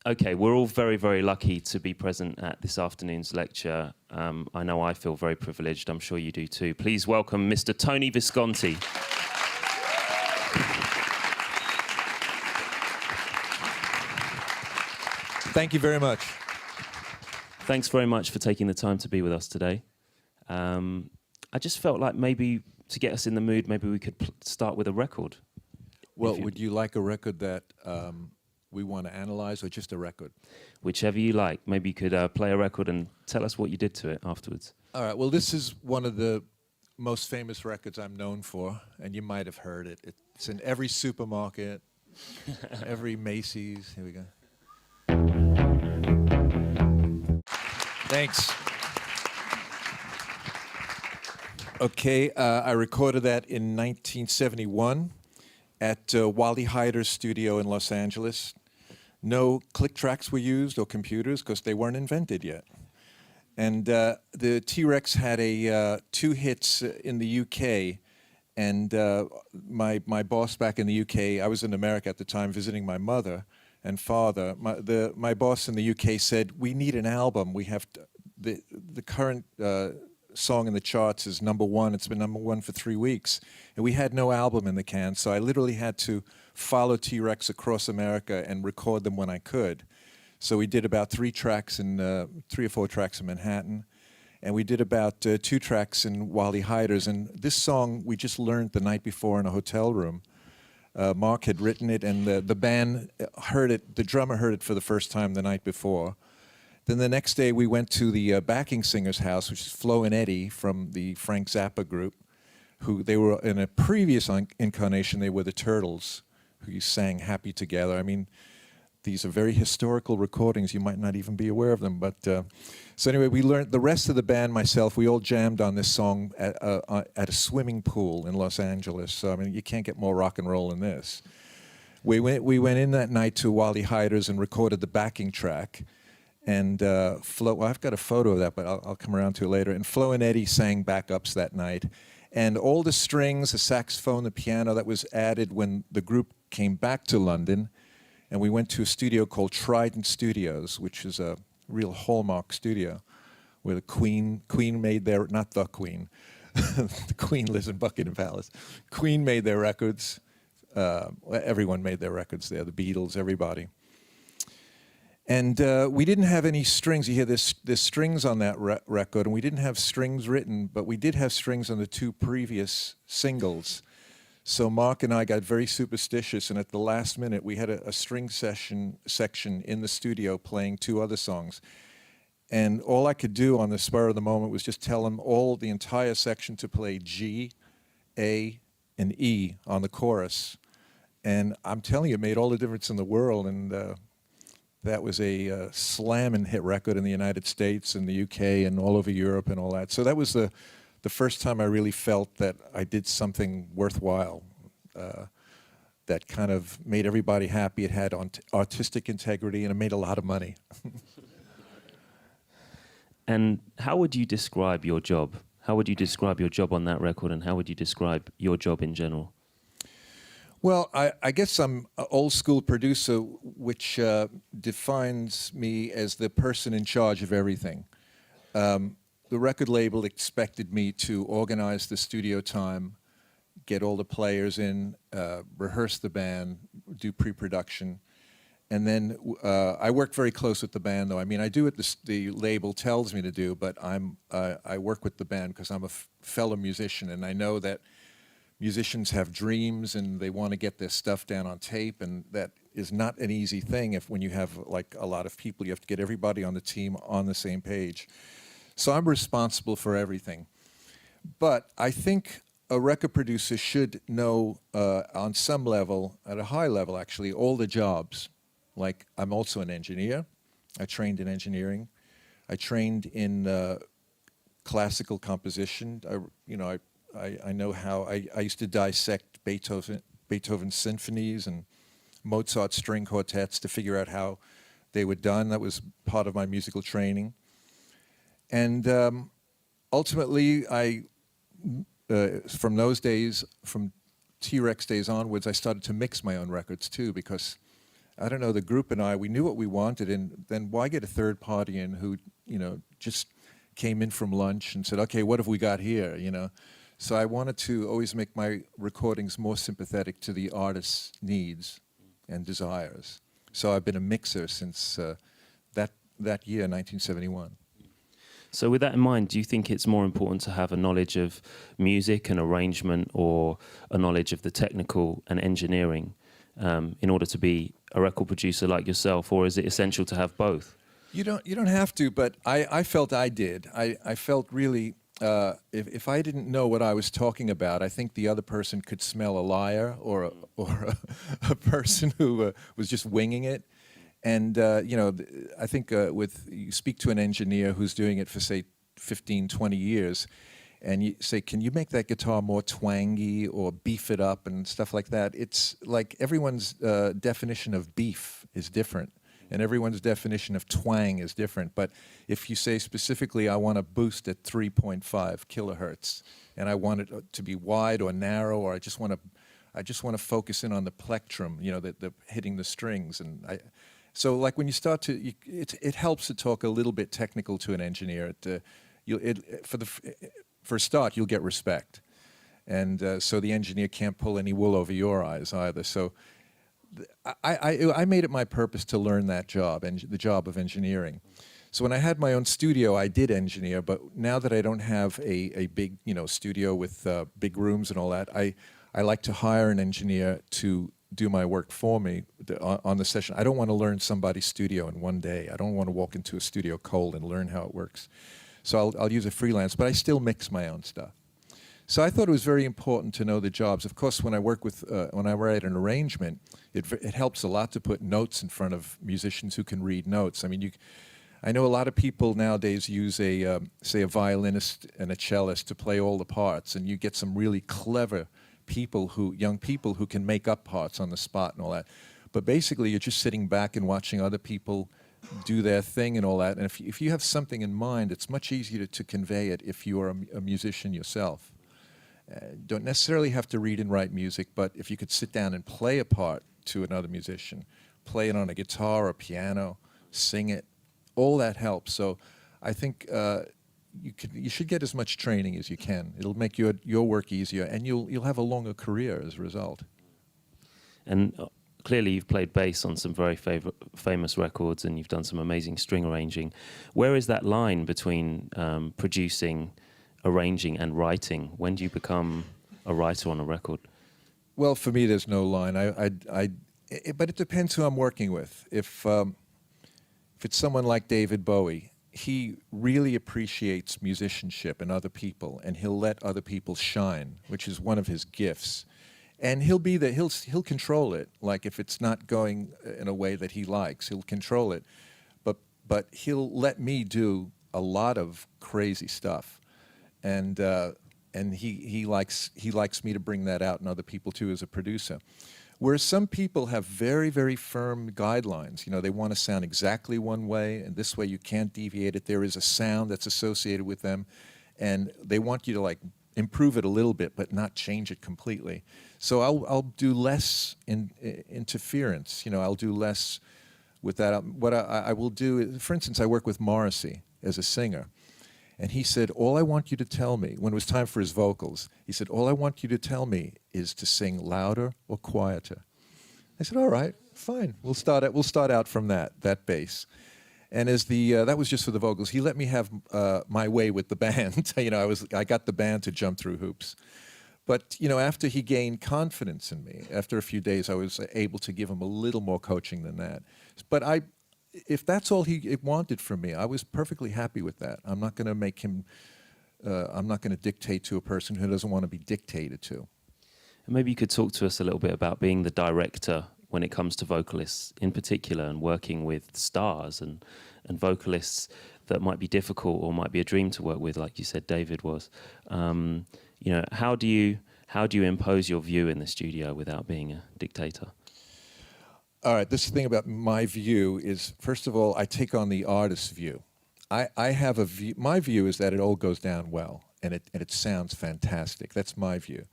Okay, we're all very, very lucky to be present at this afternoon's lecture. I know I feel very privileged. I'm sure you do too. Please welcome Mr. Tony Visconti. Thank you very much. Thanks very much for taking the time to be with us today. I just felt like maybe to get us in the mood, maybe we could start with a record. Well, would you like a record that we want to analyze, or just a record? Whichever you like. Maybe you could play a record and tell us what you did to it afterwards. All right. Well, this is one of the most famous records I'm known for, and you might have heard it. It's in every supermarket, every Macy's. Here we go. Thanks. Okay, I recorded that in 1971 at Wally Heider's studio in Los Angeles. No click tracks were used or computers because they weren't invented yet. And the T-Rex had two hits in the UK, and my boss back in the UK, I was in America at the time visiting my mother and father. My boss in the UK said, we need an album. We have the current song in the charts is #1. It's been #1 for 3 weeks. And we had no album in the can, so I literally had to follow T-Rex across America and record them when I could. So we did about 3 or 4 tracks in Manhattan, and we did about 2 tracks in Wally Heider's. And this song we just learned the night before in a hotel room. Mark had written it, and the band heard it. The drummer heard it for the first time the night before. Then the next day we went to the backing singer's house, which is Flo and Eddie from the Frank Zappa group, who they were in a previous incarnation. They were the Turtles, who sang "Happy Together." I mean, these are very historical recordings. You might not even be aware of them. But so anyway, we learned, the rest of the band, myself, we all jammed on this song at a swimming pool in Los Angeles. So I mean, you can't get more rock and roll than this. We went in that night to Wally Heider's and recorded the backing track. And Flo, well, I've got a photo of that, but I'll come around to it later. And Flo and Eddie sang backups that night. And all the strings, the saxophone, the piano, that was added when the group came back to London. And we went to a studio called Trident Studios, which is a real hallmark studio, where the Queen made their, not the Queen, the Queen lives in Buckingham Palace. Queen made their records. Everyone made their records there, the Beatles, everybody. And we didn't have any strings. You hear there's strings on that record, and we didn't have strings written, but we did have strings on the 2 previous singles. So Mark and I got very superstitious, and at the last minute, we had a string section in the studio playing 2 other songs. And all I could do on the spur of the moment was just tell them the entire section to play G, A, and E on the chorus. And I'm telling you, it made all the difference in the world. And that was a slam hit record in the United States and the UK and all over Europe and all that. So that was the first time I really felt that I did something worthwhile, that kind of made everybody happy. It had artistic integrity, and it made a lot of money. And how would you describe your job? How would you describe your job on that record, and how would you describe your job in general? Well, I guess I'm an old school producer, which defines me as the person in charge of everything. The record label expected me to organize the studio time, get all the players in, rehearse the band, do pre-production. And then I worked very close with the band, though. I mean, I do what the label tells me to do, but I work with the band because I'm a fellow musician, and I know that musicians have dreams and they want to get their stuff down on tape, and that is not an easy thing when you have like a lot of people. You have to get everybody on the team on the same page. So I'm responsible for everything. But I think a record producer should know on some level, at a high level actually, all the jobs. Like, I'm also an engineer. I trained in engineering. I trained in classical composition. I know how, I used to dissect Beethoven's symphonies and Mozart's string quartets to figure out how they were done. That was part of my musical training. And ultimately, from those days, from T-Rex days onwards, I started to mix my own records too, because I don't know, the group and I, we knew what we wanted, and then why get a third party in who, just came in from lunch and said, okay, what have we got here. So I wanted to always make my recordings more sympathetic to the artist's needs and desires. So I've been a mixer since that year, 1971. So with that in mind, do you think it's more important to have a knowledge of music and arrangement, or a knowledge of the technical and engineering in order to be a record producer like yourself, or is it essential to have both? You don't have to, but I felt I did. I felt really, if I didn't know what I was talking about, I think the other person could smell a liar or a person who was just winging it. And I think you speak to an engineer who's doing it for, say, 15, 20 years, and you say, can you make that guitar more twangy or beef it up and stuff like that? It's like everyone's definition of beef is different, and everyone's definition of twang is different. But if you say specifically, I want to boost at 3.5 kilohertz, and I want it to be wide or narrow, or I just want to focus in on the plectrum, the hitting the strings, and so like when you start to, it helps to talk a little bit technical to an engineer. For a start, you'll get respect, and so the engineer can't pull any wool over your eyes either. So I made it my purpose to learn that job, and the job of engineering. So when I had my own studio, I did engineer, but now that I don't have a big studio with big rooms and all that, I like to hire an engineer to do my work for me on the session. I don't want to learn somebody's studio in one day. I don't want to walk into a studio cold and learn how it works. So I'll use a freelance, but I still mix my own stuff. So I thought it was very important to know the jobs. Of course, when I work with, when I write an arrangement, it helps a lot to put notes in front of musicians who can read notes. I mean, I know a lot of people nowadays use say a violinist and a cellist to play all the parts, and you get some really clever young people who can make up parts on the spot and all that. But basically, you're just sitting back and watching other people do their thing and all that. And if you have something in mind, it's much easier to convey it if you are a musician yourself. Don't necessarily have to read and write music, but if you could sit down and play a part to another musician, play it on a guitar or piano, sing it, all that helps. So I think you should get as much training as you can. It'll make your work easier, and you'll have a longer career as a result. And clearly you've played bass on some very famous records, and you've done some amazing string arranging. Where is that line between producing, arranging, and writing? When do you become a writer on a record? Well, for me, there's no line. But it depends who I'm working with. If it's someone like David Bowie, he really appreciates musicianship and other people, and he'll let other people shine, which is one of his gifts. And he'll control it. Like if it's not going in a way that he likes, he'll control it. But he'll let me do a lot of crazy stuff, and he likes me to bring that out in other people too as a producer. Whereas some people have very, very firm guidelines. They want to sound exactly one way, and this way you can't deviate it. There is a sound that's associated with them, and they want you to like improve it a little bit, but not change it completely. So I'll do less interference. I'll do less with that. What I will do is, for instance, I work with Morrissey as a singer. And he said, all I want you to tell me, when it was time for his vocals, he said, all I want you to tell me is to sing louder or quieter. I said, all right, fine. We'll start out from that bass. And as that was just for the vocals. He let me have my way with the band. I got the band to jump through hoops. But after he gained confidence in me, after a few days, I was able to give him a little more coaching than that. But if that's all he wanted from me, I was perfectly happy with that. I'm not going to make him. I'm not going to dictate to a person who doesn't want to be dictated to. And maybe you could talk to us a little bit about being the director when it comes to vocalists in particular, and working with stars and vocalists that might be difficult or might be a dream to work with, like you said David was. How do you impose your view in the studio without being a dictator? All right, this thing about my view is, first of all, I take on the artist's view. I have a view. My view is that it all goes down well, and it sounds fantastic. That's my view.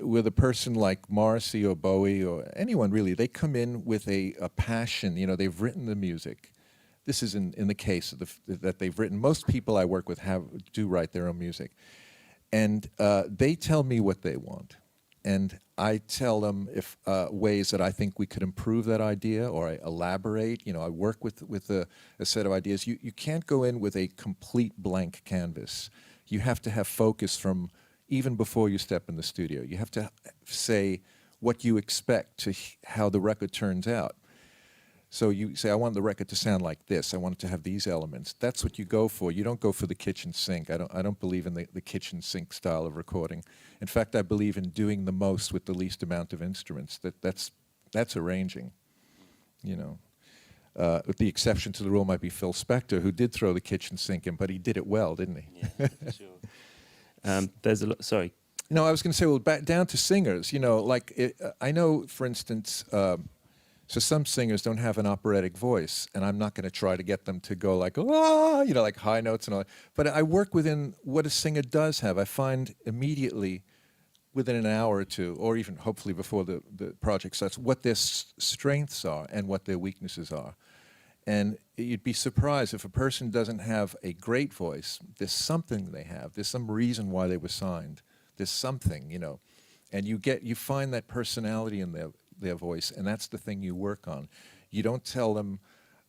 with a person like Morrissey or Bowie or anyone really, they come in with a passion. You know, they've written the music. This is in the case of that they've written. Most people I work with do write their own music. And they tell me what they want. And I tell them if ways that I think we could improve that idea, or I elaborate. You know, I work with a set of ideas. You can't go in with a complete blank canvas. You have to have focus from even before you step in the studio. You have to say what you expect to how the record turns out. So you say, I want the record to sound like this. I want it to have these elements. That's what you go for. You don't go for the kitchen sink. I don't believe in the kitchen sink style of recording. In fact, I believe in doing the most with the least amount of instruments. That's arranging, you know. With the exception to the rule might be Phil Spector, who did throw the kitchen sink in, but he did it well, didn't he? Yeah, for sure. There's a lot. Sorry. No, I was going to say, well, back down to singers. You know, like I know, for instance. So some singers don't have an operatic voice, and I'm not going to try to get them to go like, ah, you know, like high notes and all that. But I work within what a singer does have. I find immediately, within an hour or two, or even hopefully before the project starts, what their strengths are and what their weaknesses are. And you'd be surprised if a person doesn't have a great voice, there's something they have. There's some reason why they were signed. There's something, you know. And you find that personality in their voice, and that's the thing you work on. You don't tell them,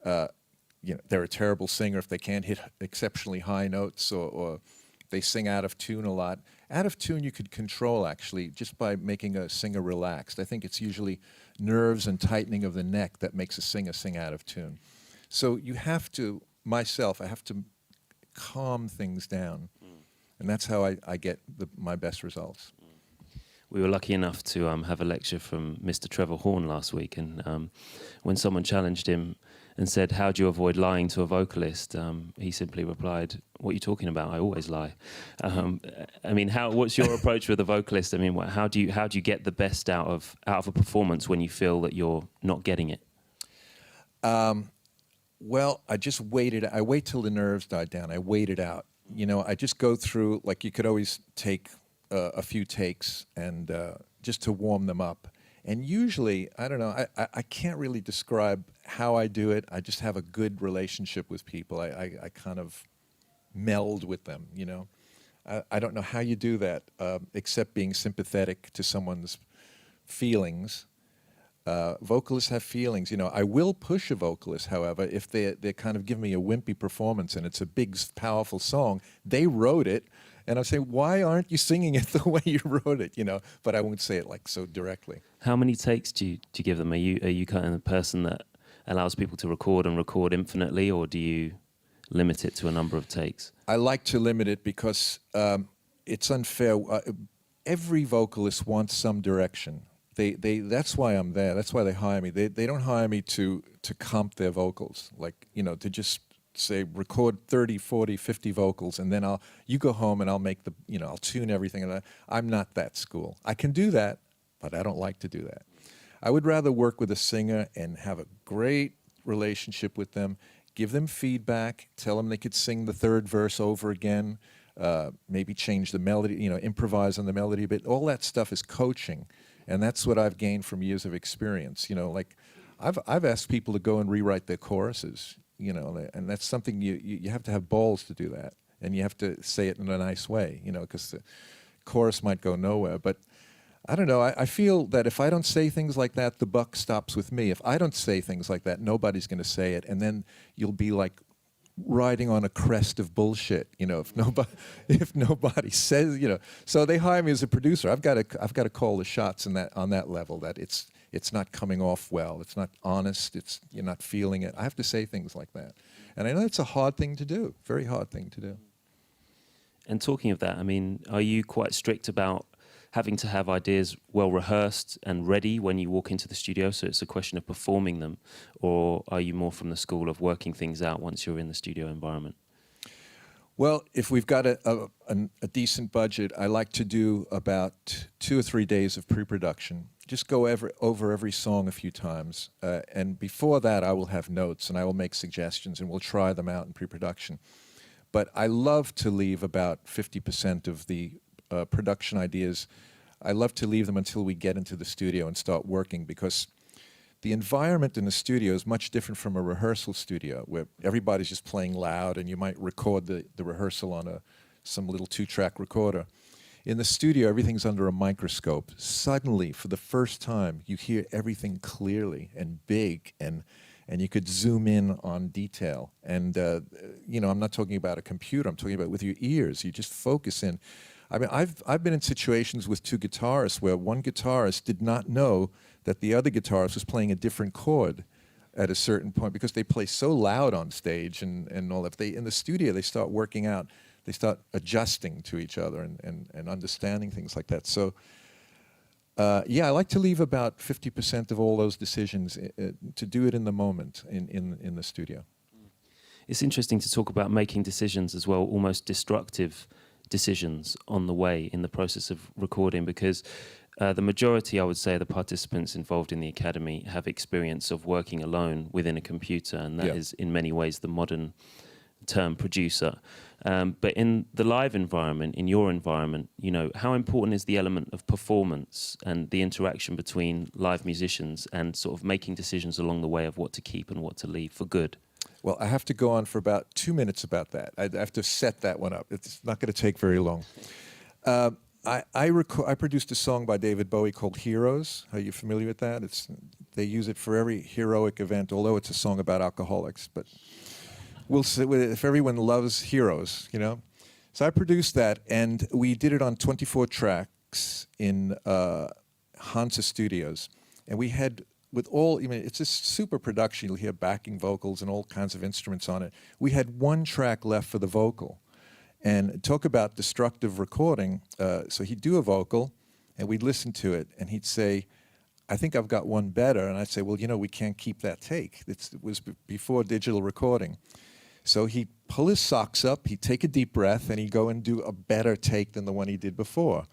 you know, they're a terrible singer if they can't hit exceptionally high notes, or they sing out of tune a lot. Out of tune you could control, actually, just by making a singer relaxed. I think it's usually nerves and tightening of the neck that makes a singer sing out of tune. So you have to, I have to calm things down, and that's how I get my best results. We were lucky enough to have a lecture from Mr. Trevor Horn last week, and when someone challenged him and said, "How do you avoid lying to a vocalist?" He simply replied, "What are you talking about? I always lie." I mean, what's your approach with a vocalist? I mean, how do you get the best out of a performance when you feel that you're not getting it? Well, I just waited. I wait till the nerves died down. I wait it out. You know, I just go through, like you could always take a few takes and just to warm them up. And usually, I don't know, I can't really describe how I do it. I just have a good relationship with people. I kind of meld with them, you know. I don't know how you do that, except being sympathetic to someone's feelings. Vocalists have feelings, you know. I will push a vocalist, however, if they kind of give me a wimpy performance and it's a big, powerful song. They wrote it. And I'll say, why aren't you singing it the way you wrote it? You know, but I won't say it like so directly. How many takes do you give them? Are you kind of the person that allows people to record infinitely, or do you limit it to a number of takes? I like to limit it because it's unfair. Every vocalist wants some direction. That's why I'm there. That's why they hire me. They don't hire me to comp their vocals, like, you know, to just say record 30, 40, 50 vocals, and then you go home and I'll make I'll tune everything. And I'm not that school. I can do that, but I don't like to do that. I would rather work with a singer and have a great relationship with them, give them feedback, tell them they could sing the third verse over again, maybe change the melody, you know, improvise on the melody a bit. All that stuff is coaching, and that's what I've gained from years of experience. You know, like I've asked people to go and rewrite their choruses. You know, and that's something you have to have balls to do that, and you have to say it in a nice way, you know, because the chorus might go nowhere. But I don't know. I feel that if I don't say things like that, the buck stops with me. If I don't say things like that, nobody's going to say it, and then you'll be like riding on a crest of bullshit, you know. If nobody says, you know. So they hire me as a producer. I've got to call the shots on that level. That it's not coming off well. It's not honest. You're not feeling it. I have to say things like that. And I know it's a hard thing to do, very hard thing to do. And talking of that, I mean, are you quite strict about having to have ideas well rehearsed and ready when you walk into the studio, so it's a question of performing them? Or are you more from the school of working things out once you're in the studio environment? Well, if we've got a decent budget, I like to do about 2 or 3 days of pre-production. Just go over every song a few times. And before that, I will have notes, and I will make suggestions, and we'll try them out in pre-production. But I love to leave about 50% of the production ideas I love to leave them until we get into the studio and start working, because the environment in the studio is much different from a rehearsal studio where everybody's just playing loud and you might record the rehearsal on some little 2-track recorder. In the studio, everything's under a microscope. Suddenly, for the first time, you hear everything clearly and big, and you could zoom in on detail. And, you know, I'm not talking about a computer, I'm talking about with your ears. You just focus in. I mean, I've been in situations with 2 guitarists where one guitarist did not know that the other guitarist was playing a different chord at a certain point, because they play so loud on stage and all that. In the studio, they start working out, they start adjusting to each other and understanding things like that. So, yeah, I like to leave about 50% of all those decisions to do it in the moment in the studio. It's interesting to talk about making decisions as well, almost destructive decisions on the way in the process of recording, because the majority, I would say, of the participants involved in the academy have experience of working alone within a computer, and that is in many ways the modern term producer. But in the live environment, in your environment, you know, how important is the element of performance and the interaction between live musicians and sort of making decisions along the way of what to keep and what to leave for good? Well, I have to go on for about 2 minutes about that. I have to set that one up. It's not going to take very long. I produced a song by David Bowie called Heroes. Are you familiar with that? They use it for every heroic event, although it's a song about alcoholics. But we'll see if everyone loves heroes, you know. So I produced that, and we did it on 24 tracks in Hansa Studios. And we had, with all, I mean, it's a super production. You'll hear backing vocals and all kinds of instruments on it. We had 1 track left for the vocal. And talk about destructive recording. So he'd do a vocal, and we'd listen to it, and he'd say, I think I've got one better. And I'd say, well, you know, we can't keep that take. It was before digital recording. So he'd pull his socks up, he'd take a deep breath, and he'd go and do a better take than the one he did before.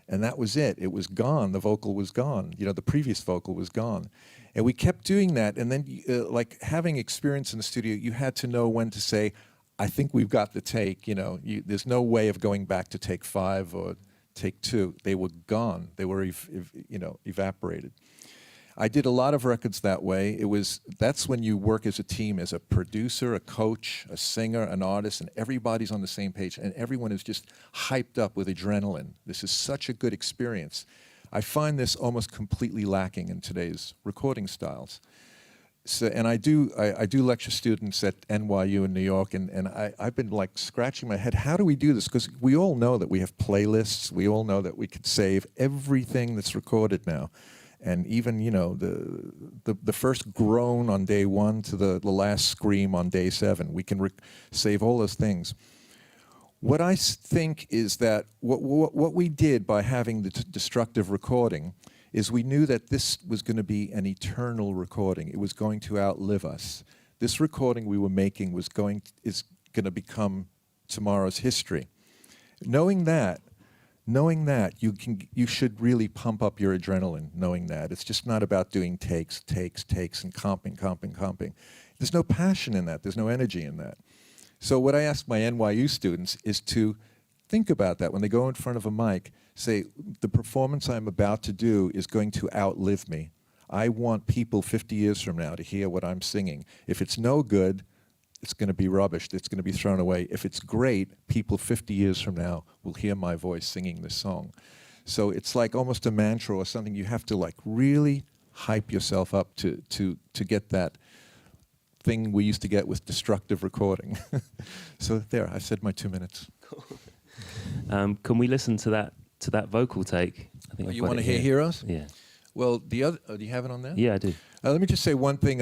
And that was it. It was gone. The vocal was gone. You know, the previous vocal was gone. And we kept doing that. And then, like, having experience in the studio, you had to know when to say, I think we've got the take. You know, there's no way of going back to take 5 or take 2. They were gone. They were, you know, evaporated. I did a lot of records that way. That's when you work as a team, as a producer, a coach, a singer, an artist, and everybody's on the same page, and everyone is just hyped up with adrenaline. This is such a good experience. I find this almost completely lacking in today's recording styles. So, and I do lecture students at NYU in New York, and I've been like scratching my head. How do we do this? Because we all know that we have playlists. We all know that we could save everything that's recorded now. And even, you know, the first groan on day 1 to the last scream on day 7, we can save all those things. What I think is that what we did by having the destructive recording is we knew that this was going to be an eternal recording. It was going to outlive us. This recording we were making is going to become tomorrow's history. Knowing that, you should really pump up your adrenaline, knowing that. It's just not about doing takes, and comping. There's no passion in that. There's no energy in that. So what I ask my NYU students is to think about that when they go in front of a mic. Say, the performance I'm about to do is going to outlive me. I want people 50 years from now to hear what I'm singing. If it's no good, it's going to be rubbish. It's going to be thrown away. If it's great, people 50 years from now will hear my voice singing this song. So it's like almost a mantra or something. You have to like really hype yourself up to get that thing we used to get with destructive recording. So there, I said my 2 minutes. Cool. Can we listen to that vocal take? I think you want to hear Heroes? Yeah. Well, the other, do you have it on there? Yeah, I do. Let me just say one thing.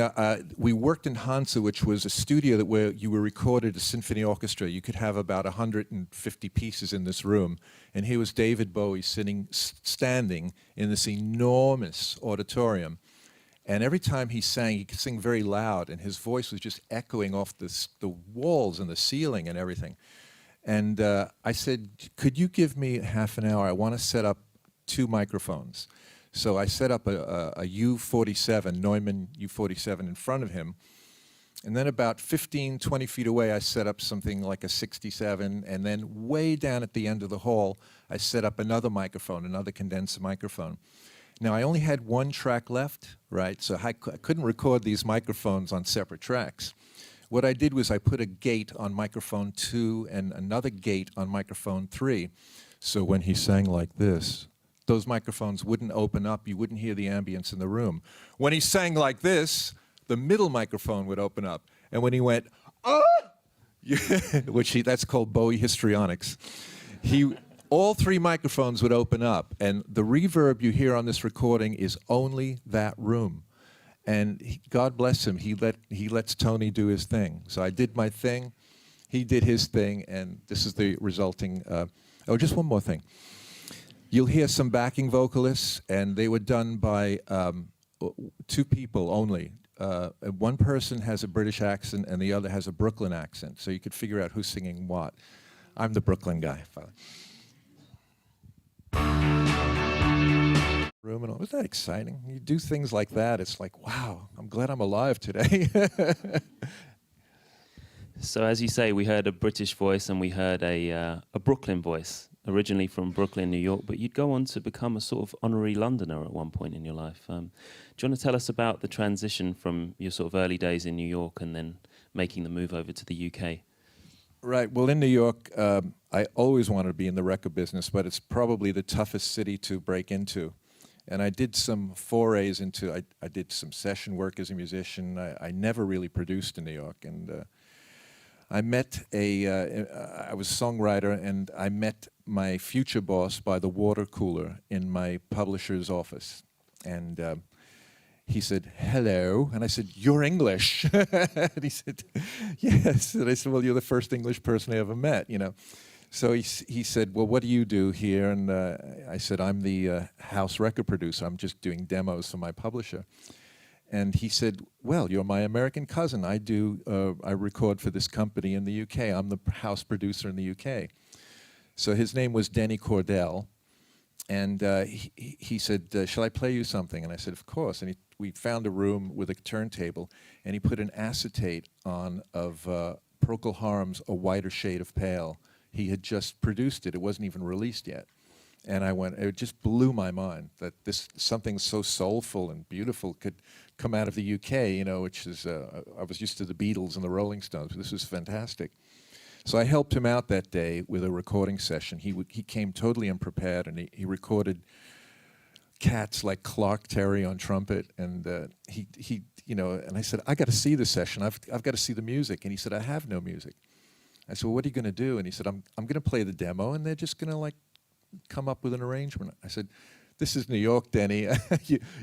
We worked in Hansa, which was a studio where you were recorded a symphony orchestra. You could have about 150 pieces in this room. And here was David Bowie standing in this enormous auditorium. And every time he sang, he could sing very loud, and his voice was just echoing off the walls and the ceiling and everything. And I said, could you give me half an hour? I want to set up 2 microphones. So I set up a U47, Neumann U47 in front of him. And then about 15, 20 feet away, I set up something like a 67, and then way down at the end of the hall, I set up another microphone, another condenser microphone. Now, I only had one track left, right? So I couldn't record these microphones on separate tracks. What I did was I put a gate on microphone 2 and another gate on microphone 3. So when he sang like this, those microphones wouldn't open up. You wouldn't hear the ambience in the room. When he sang like this, the middle microphone would open up. And when he went, ah! That's called Bowie histrionics. All 3 microphones would open up, and the reverb you hear on this recording is only that room. And God bless him, he lets Tony do his thing. So I did my thing, he did his thing, and this is the resulting. Oh, just one more thing. You'll hear some backing vocalists, and they were done by 2 people only. One person has a British accent, and the other has a Brooklyn accent, so you could figure out who's singing what. I'm the Brooklyn guy. Room and all. Wasn't that exciting? You do things like that, it's like, wow, I'm glad I'm alive today. So as you say, we heard a British voice and we heard a Brooklyn voice, originally from Brooklyn, New York, but you'd go on to become a sort of honorary Londoner at one point in your life. Do you want to tell us about the transition from your sort of early days in New York and then making the move over to the UK? Right. Well, in New York, I always wanted to be in the record business, but it's probably the toughest city to break into. And I did some forays into, I did some session work as a musician. I never really produced in New York. And I met I was a songwriter, and I met my future boss by the water cooler in my publisher's office. And he said, hello. And I said, you're English. And he said, yes. And I said, well, you're the first English person I ever met, you know. So he said, well, what do you do here? And I said, I'm the house record producer. I'm just doing demos for my publisher. And he said, well, you're my American cousin. I record for this company in the UK. I'm the house producer in the UK. So his name was Denny Cordell. And he said, shall I play you something? And I said, of course. And we found a room with a turntable, and he put an acetate on of Procol Harum's A Whiter Shade of Pale. He had just produced it. It wasn't even released yet. And I went, it just blew my mind that something so soulful and beautiful could come out of the UK, you know, which is, I was used to the Beatles and the Rolling Stones, but this was fantastic. So I helped him out that day with a recording session. He came totally unprepared, and he recorded cats like Clark Terry on trumpet, and you know, and I said, I got to see the session. I've got to see the music. And he said, I have no music. I said, well, what are you going to do? And he said, I'm going to play the demo, and they're just going to like come up with an arrangement. I said, this is New York, Denny.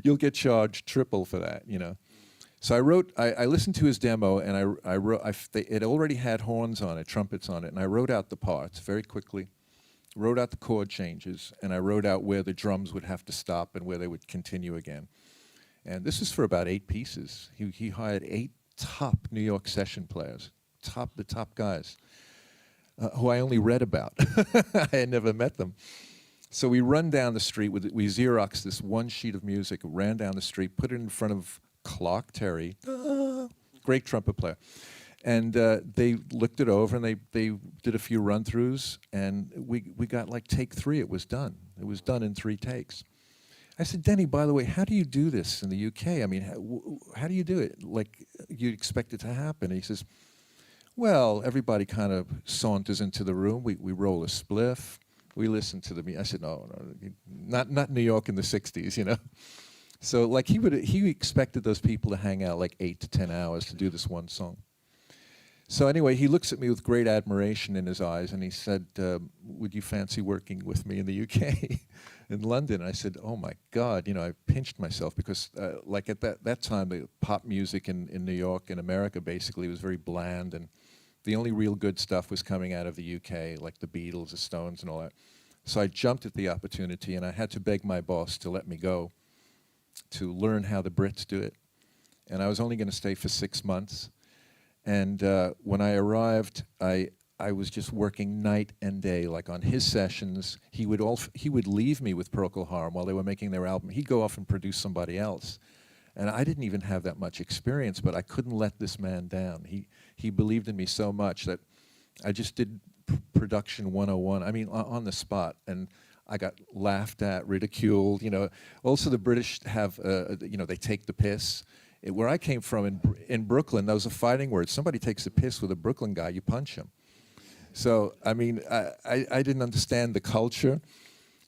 You'll get charged triple for that, you know. So I listened to his demo, and it already had horns on it, trumpets on it, and I wrote out the parts very quickly, wrote out the chord changes, and I wrote out where the drums would have to stop and where they would continue again. And this is for about 8 pieces. He hired 8 top New York session players, the top guys, who I only read about. I had never met them. So we run down the street, we Xeroxed this one sheet of music, ran down the street, put it in front of Clark Terry, great trumpet player. And they looked it over, and they did a few run-throughs, and we got like take 3, it was done. It was done in 3 takes. I said, Denny, by the way, how do you do this in the UK? I mean, how do you do it? Like, you'd expect it to happen. And he says, well, everybody kind of saunters into the room. We roll a spliff. We listen to the music. I said, no, not New York in the 60s, you know. So like he expected those people to hang out like 8 to 10 hours to do this one song. So anyway, he looks at me with great admiration in his eyes, and he said, would you fancy working with me in the UK, in London? And I said, oh my God, you know, I pinched myself because like at that time, the pop music in New York and America basically was very bland, and the only real good stuff was coming out of the UK, like the Beatles, the Stones, and all that. So I jumped at the opportunity, and I had to beg my boss to let me go to learn how the Brits do it. And I was only going to stay for 6 months. And when I arrived, I was just working night and day. Like on his sessions, he would leave me with Procol Harum while they were making their album. He'd go off and produce somebody else. And I didn't even have that much experience, but I couldn't let this man down. He believed in me so much that I just did production 101. I mean, on the spot, and I got laughed at, ridiculed. You know, also the British have, you know, they take the piss. Where I came from in Brooklyn, that was a fighting word. Somebody takes a piss with a Brooklyn guy, you punch him. So I mean, I didn't understand the culture,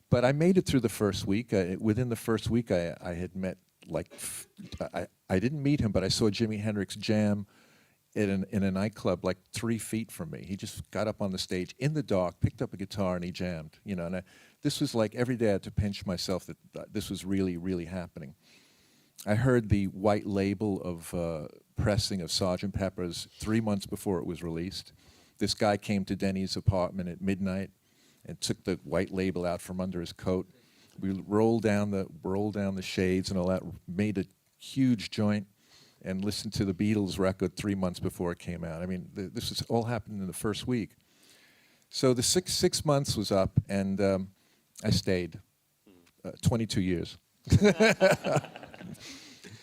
but I made it through the first week. Within the first week, I had met I didn't meet him, but I saw Jimi Hendrix jam in a nightclub like 3 feet from me. He just got up on the stage in the dark, picked up a guitar, and he jammed. You know, and this was like every day I had to pinch myself that this was really, really happening. I heard the white label of pressing of Sgt. Pepper's 3 months before it was released. This guy came to Denny's apartment at midnight and took the white label out from under his coat. We rolled down the shades and all that, made a huge joint, and listened to the Beatles record 3 months before it came out. I mean, this was all happened in the first week. So the six months was up, and I stayed 22 years.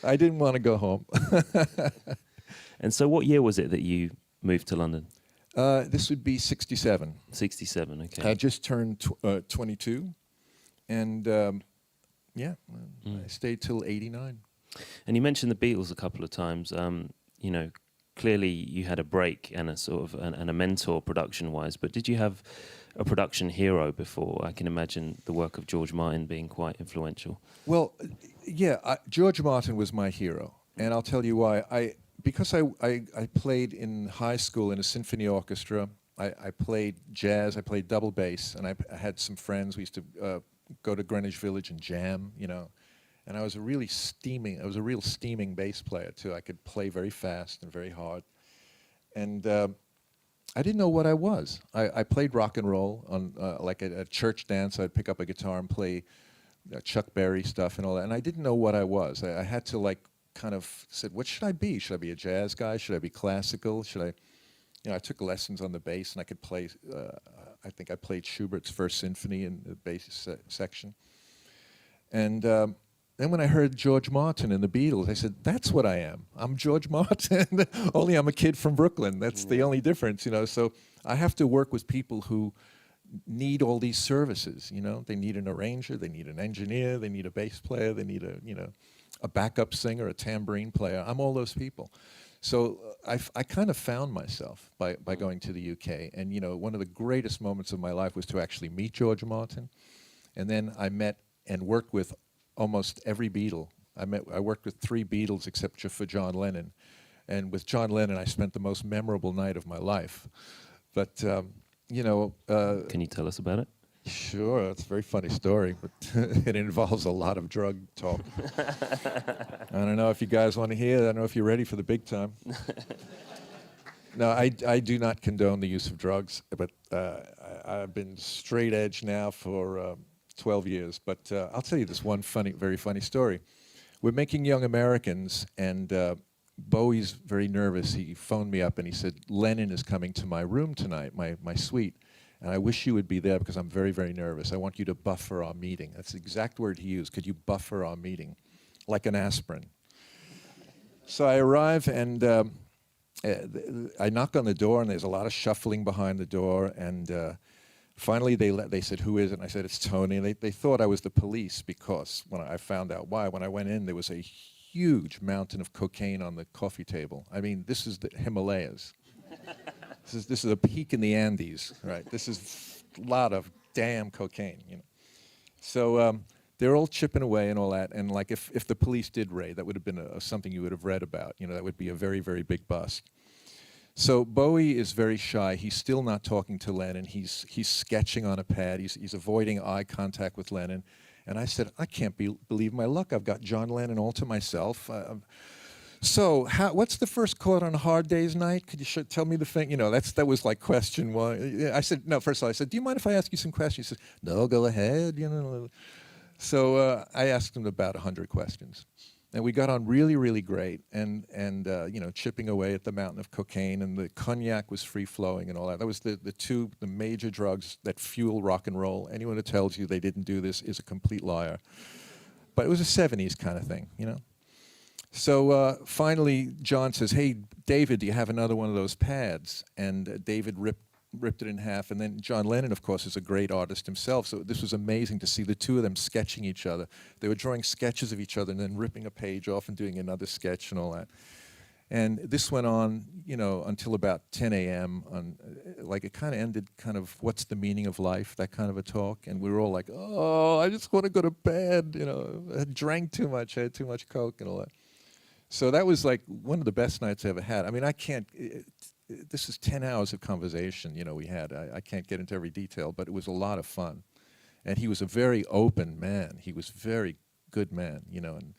I didn't want to go home. And so what year was it that you moved to London? This would be 67. 67, okay. I just turned 22, and yeah, I stayed till 89. And you mentioned the Beatles a couple of times. You know, clearly you had a break and a sort of and a mentor production-wise, but did you have a production hero before? I can imagine the work of George Martin being quite influential. Well, yeah, George Martin was my hero, and I'll tell you why. Because I played in high school in a symphony orchestra. I played jazz. I played double bass, and I had some friends. We used to go to Greenwich Village and jam, you know. And I was a real steaming bass player too. I could play very fast and very hard. And I didn't know what I was. I played rock and roll on like at a church dance. I'd pick up a guitar and play Chuck Berry stuff and all that. And I didn't know what I was. I had to like kind of said, what should I be? Should I be a jazz guy? Should I be classical? Should I, you know, I took lessons on the bass and I could play, I think I played Schubert's First Symphony in the bass section. And then when I heard George Martin and the Beatles, I said, that's what I am. I'm George Martin, only I'm a kid from Brooklyn. That's the only difference, you know. So I have to work with people who need all these services, you know. They need an arranger, they need an engineer, they need a bass player, they need a backup singer, a tambourine player. I'm all those people. So I kind of found myself by going to the UK. And, you know, one of the greatest moments of my life was to actually meet George Martin. And then I met and worked with almost every Beatle. I worked with 3 Beatles except for John Lennon. And with John Lennon, I spent the most memorable night of my life. But, you know... Can you tell us about it? Sure, it's a very funny story, but it involves a lot of drug talk. I don't know if you guys want to hear it. I don't know if you're ready for the big time. No, I do not condone the use of drugs, but I've been straight edge now for 12 years. But I'll tell you this one very funny story. We're making Young Americans, and Bowie's very nervous. He phoned me up and he said, Lennon is coming to my room tonight, my suite. And I wish you would be there because I'm very, very nervous. I want you to buffer our meeting. That's the exact word he used. Could you buffer our meeting? Like an aspirin. So I arrive and I knock on the door and there's a lot of shuffling behind the door. And finally they said, who is it? And I said, it's Tony. And they thought I was the police because when I found out why, when I went in, there was a huge mountain of cocaine on the coffee table. I mean, this is the Himalayas. This is a peak in the Andes, right? This is a lot of damn cocaine, you know. So they're all chipping away and all that. And like if the police did raid, that would have been something you would have read about. You know, that would be a very, very big bust. So Bowie is very shy. He's still not talking to Lennon. He's sketching on a pad. He's avoiding eye contact with Lennon. And I said, I can't believe my luck. I've got John Lennon all to myself. So, what's the first chord on a Hard Day's Night? Could you tell me the thing? You know, that was like question one. I said, no, first of all, I said, do you mind if I ask you some questions? He said, no, go ahead, you know. So I asked him about 100 questions. And we got on really, really great and you know, chipping away at the mountain of cocaine, and the cognac was free-flowing and all that. That was the major drugs that fuel rock and roll. Anyone who tells you they didn't do this is a complete liar. But it was a 70s kind of thing, you know. So finally, John says, "Hey, David, do you have another one of those pads?" And David ripped it in half. And then John Lennon, of course, is a great artist himself. So this was amazing to see the two of them sketching each other. They were drawing sketches of each other and then ripping a page off and doing another sketch and all that. And this went on, you know, until about 10 a.m. Like it kind of ended kind of, what's the meaning of life, that kind of a talk. And we were all like, oh, I just want to go to bed. You know, I drank too much. I had too much Coke and all that. So that was like one of the best nights I ever had. I mean, I can't, this is 10 hours of conversation, you know, we had. I can't get into every detail, but it was a lot of fun. And he was a very open man. He was a very good man, you know, and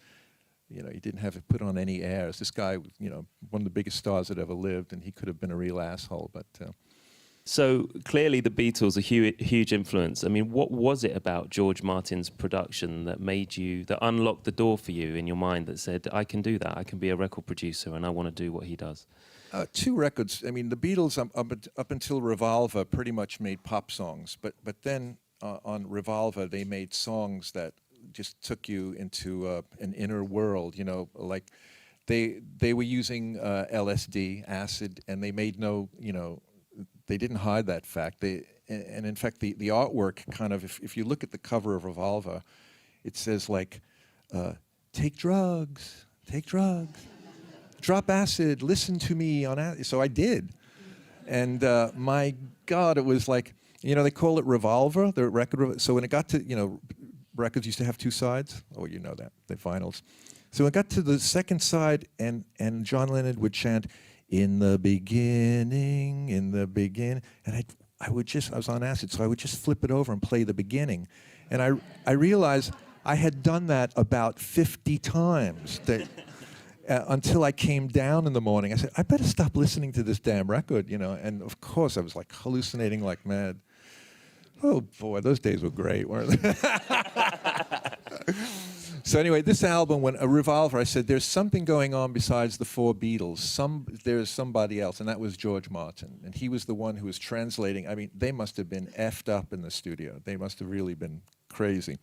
you know, he didn't have to put on any airs. This guy, you know, one of the biggest stars that ever lived, and he could have been a real asshole, but... So clearly the Beatles are huge influence. I mean, what was it about George Martin's production that that unlocked the door for you in your mind that said, I can do that, I can be a record producer and I want to do what he does? Two records. I mean, the Beatles, up until Revolver, pretty much made pop songs, but then on Revolver, they made songs that just took you into an inner world, you know, like they were using LSD, acid, and they made no, you know, they didn't hide that fact. And in fact, the artwork kind of, if you look at the cover of Revolver, it says like, take drugs, drop acid, listen to me on acid. So I did. And my God, it was like, you know, they call it Revolver, the record. So when it got to, you know, records used to have two sides. Oh, you know that, the vinyls. So it got to the second side, and John Lennon would chant, in the beginning, and I was on acid, so I would just flip it over and play the beginning. And I realized I had done that about 50 times until I came down in the morning. I said, I better stop listening to this damn record, you know. And of course, I was like hallucinating like mad. Oh boy, those days were great, weren't they? So anyway, this album, when a Revolver, I said, there's something going on besides the four Beatles. There's somebody else, and that was George Martin. And he was the one who was translating. I mean, they must have been effed up in the studio. They must have really been crazy.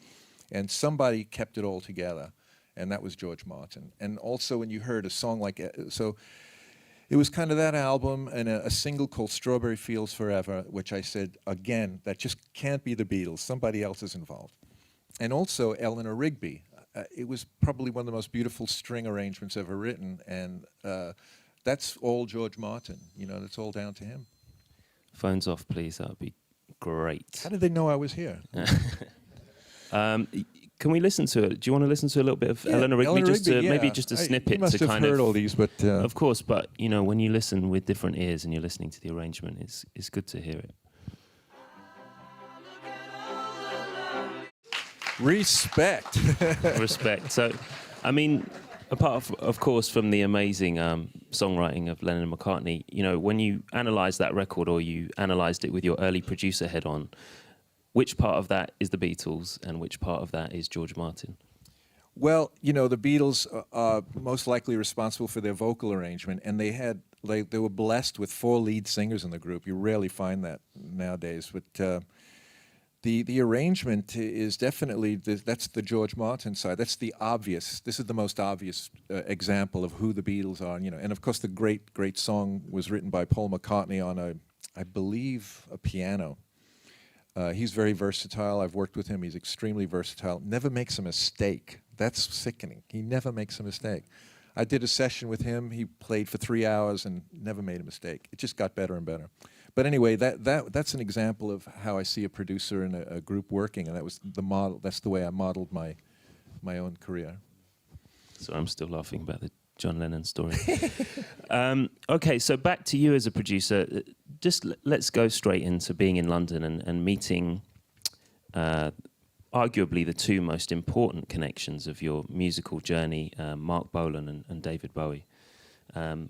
And somebody kept it all together, and that was George Martin. And also when you heard a song like, so it was kind of that album and a single called Strawberry Fields Forever, which I said, again, that just can't be the Beatles. Somebody else is involved. And also Eleanor Rigby. It was probably one of the most beautiful string arrangements ever written, and that's all George Martin. You know, that's all down to him. Phones off, please. That would be great. How did they know I was here? Can we listen to it? Do you want to listen to a little bit of Eleanor Rigby? Maybe just a snippet you must to have kind heard of. all these, but Of course, but you know, when you listen with different ears and you're listening to the arrangement, it's good to hear it. Respect. Respect. So, I mean, apart of course from the amazing songwriting of Lennon and McCartney, you know, when you analyse that record or you analysed it with your early producer head on, which part of that is the Beatles and which part of that is George Martin? Well, you know, the Beatles are most likely responsible for their vocal arrangement, and they were blessed with 4 lead singers in the group. You rarely find that nowadays, but the arrangement is definitely that's the George Martin side. That's the obvious. This is the most obvious example of who the Beatles are. You know, and of course the great song was written by Paul McCartney on I believe a piano. He's very versatile. I've worked with him. He's extremely versatile. Never makes a mistake. That's sickening. He never makes a mistake. I did a session with him. He played for 3 hours and never made a mistake. It just got better and better. But anyway, that's an example of how I see a producer and a group working, and that was the model. That's the way I modeled my own career. So I'm still laughing about the John Lennon story. Okay, so back to you as a producer. Just let's go straight into being in London and meeting arguably the 2 most important connections of your musical journey, Mark Bolan and David Bowie.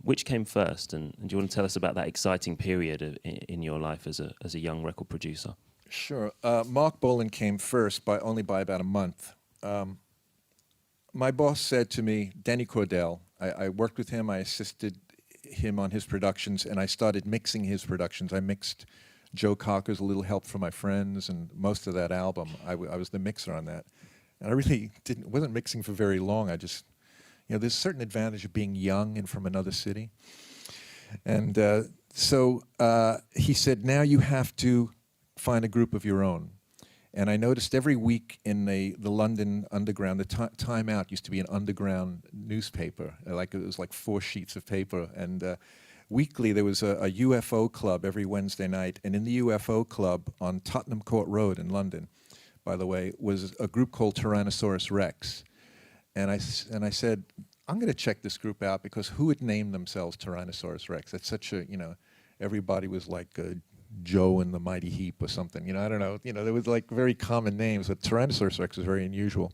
Which came first, and do you want to tell us about that exciting period in your life as a young record producer? Sure. Mark Bolan came first only by about a month. My boss said to me, Denny Cordell, I worked with him, I assisted him on his productions, and I started mixing his productions. I mixed Joe Cocker's A Little Help from My Friends, and most of that album, I was the mixer on that. And I really wasn't mixing for very long. I just, there's a certain advantage of being young and from another city. And so he said, now you have to find a group of your own. And I noticed every week in the London Underground, the Time Out used to be an underground newspaper. Like it was like 4 sheets of paper. And weekly there was a UFO club every Wednesday night. And in the UFO club on Tottenham Court Road in London, by the way, was a group called Tyrannosaurus Rex. And I said, I'm going to check this group out, because who would name themselves Tyrannosaurus Rex? That's such a, everybody was like Joe and the Mighty Heap or something. I don't know. There was like very common names, but Tyrannosaurus Rex was very unusual.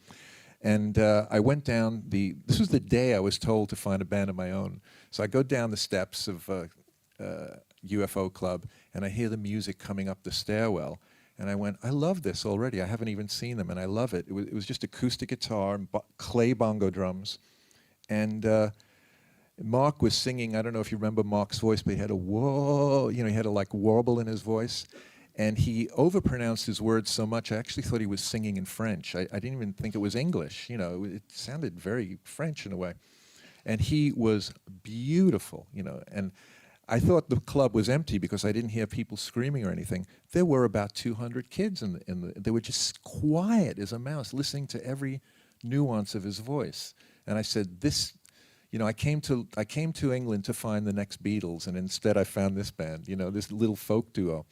And I went down this was the day I was told to find a band of my own. So I go down the steps of UFO Club, and I hear the music coming up the stairwell. And I went, I love this already. I haven't even seen them, and I love it. It was just acoustic guitar and clay bongo drums. And Mark was singing. I don't know if you remember Mark's voice, but he had a whoa, he had a like warble in his voice. And he overpronounced his words so much, I actually thought he was singing in French. I didn't even think it was English. It sounded very French in a way. And he was beautiful, and I thought the club was empty because I didn't hear people screaming or anything. There were about 200 kids they were just quiet as a mouse, listening to every nuance of his voice. And I said, I came to England to find the next Beatles, and instead I found this band, this little folk duo.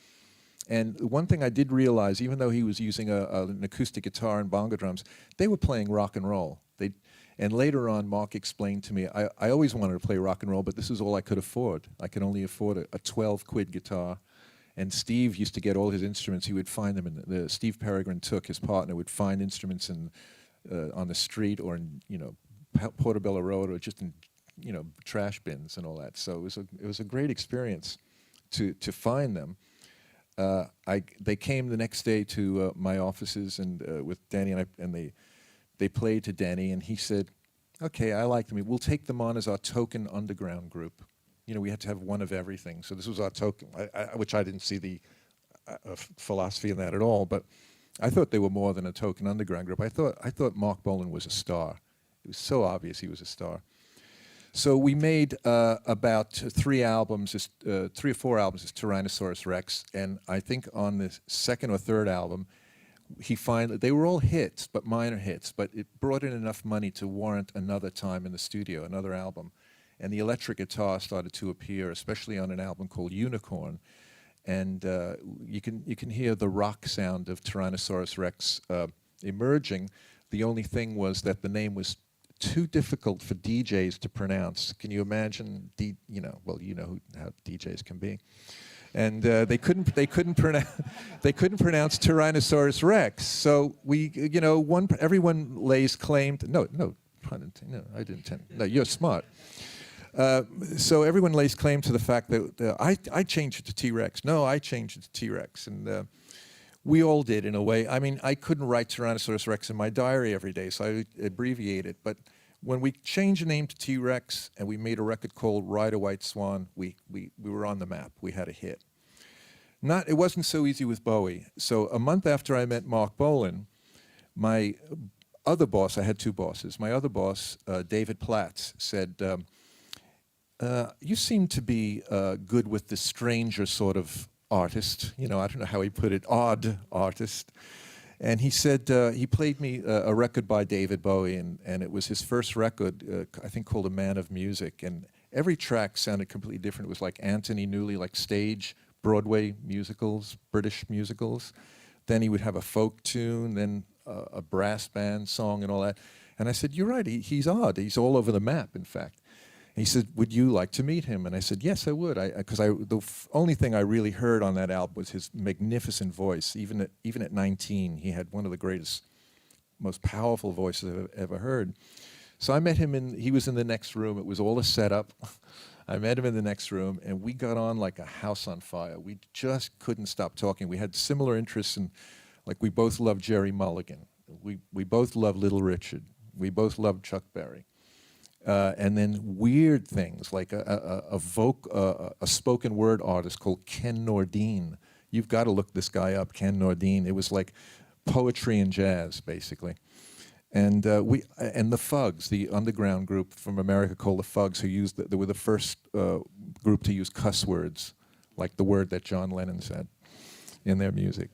And one thing I did realize, even though he was using an acoustic guitar and bongo drums, they were playing rock and roll. And later on, Mark explained to me, I always wanted to play rock and roll, but this is all I could afford. I could only afford a 12-quid guitar. And Steve used to get all his instruments. He would find them Steve Peregrine Took, his partner, would find instruments on the street or in, Portobello Road, or just in, trash bins and all that. So it was a great experience to find them. They came the next day to my offices and with Danny, and they played to Danny, and he said, okay, I like them. We'll take them on as our token underground group. We had to have one of everything. So this was our token, which I didn't see the philosophy in that at all, but I thought they were more than a token underground group. I thought Mark Bolan was a star. It was so obvious he was a star. So we made about 3 albums, 3 or 4 albums as Tyrannosaurus Rex, and I think on the 2nd or 3rd album, they were all hits, but minor hits, but it brought in enough money to warrant another time in the studio, another album. And the electric guitar started to appear, especially on an album called Unicorn. And you can hear the rock sound of Tyrannosaurus Rex emerging. The only thing was that the name was too difficult for DJs to pronounce. Can you imagine? How DJs can be. And they couldn't pronounce Tyrannosaurus Rex. So everyone lays claim to, no, pun intended. No, I didn't intend. No, you're smart. So everyone lays claim to the fact that I changed it to T-Rex. No, I changed it to T-Rex, and we all did in a way. I mean, I couldn't write Tyrannosaurus Rex in my diary every day, so I abbreviate it. But when we changed the name to T-Rex and we made a record called Ride a White Swan, we were on the map. We had a hit. It wasn't so easy with Bowie. So a month after I met Mark Bolan, my other boss, I had 2 bosses. My other boss, David Platts, said, you seem to be good with the stranger sort of artist. I don't know how he put it, odd artist. And he said, he played me a record by David Bowie, and it was his first record, I think called A Man of Music. And every track sounded completely different. It was like Anthony Newley, like stage Broadway musicals, British musicals. Then he would have a folk tune, then a brass band song and all that. And I said, you're right, he's odd. He's all over the map, in fact. And he said, would you like to meet him? And I said, yes, I would. Because the only thing I really heard on that album was his magnificent voice. Even at 19, he had one of the greatest, most powerful voices I've ever heard. So I met him he was in the next room. It was all a setup. I met him in the next room, and we got on like a house on fire. We just couldn't stop talking. We had similar interests in, like, we both loved Jerry Mulligan. We both loved Little Richard. We both loved Chuck Berry. And then weird things like a spoken word artist called Ken Nordine. You've got to look this guy up, Ken Nordine. It was like poetry and jazz, basically. And the Fugs, the underground group from America called the Fugs, they were the first group to use cuss words, like the word that John Lennon said in their music.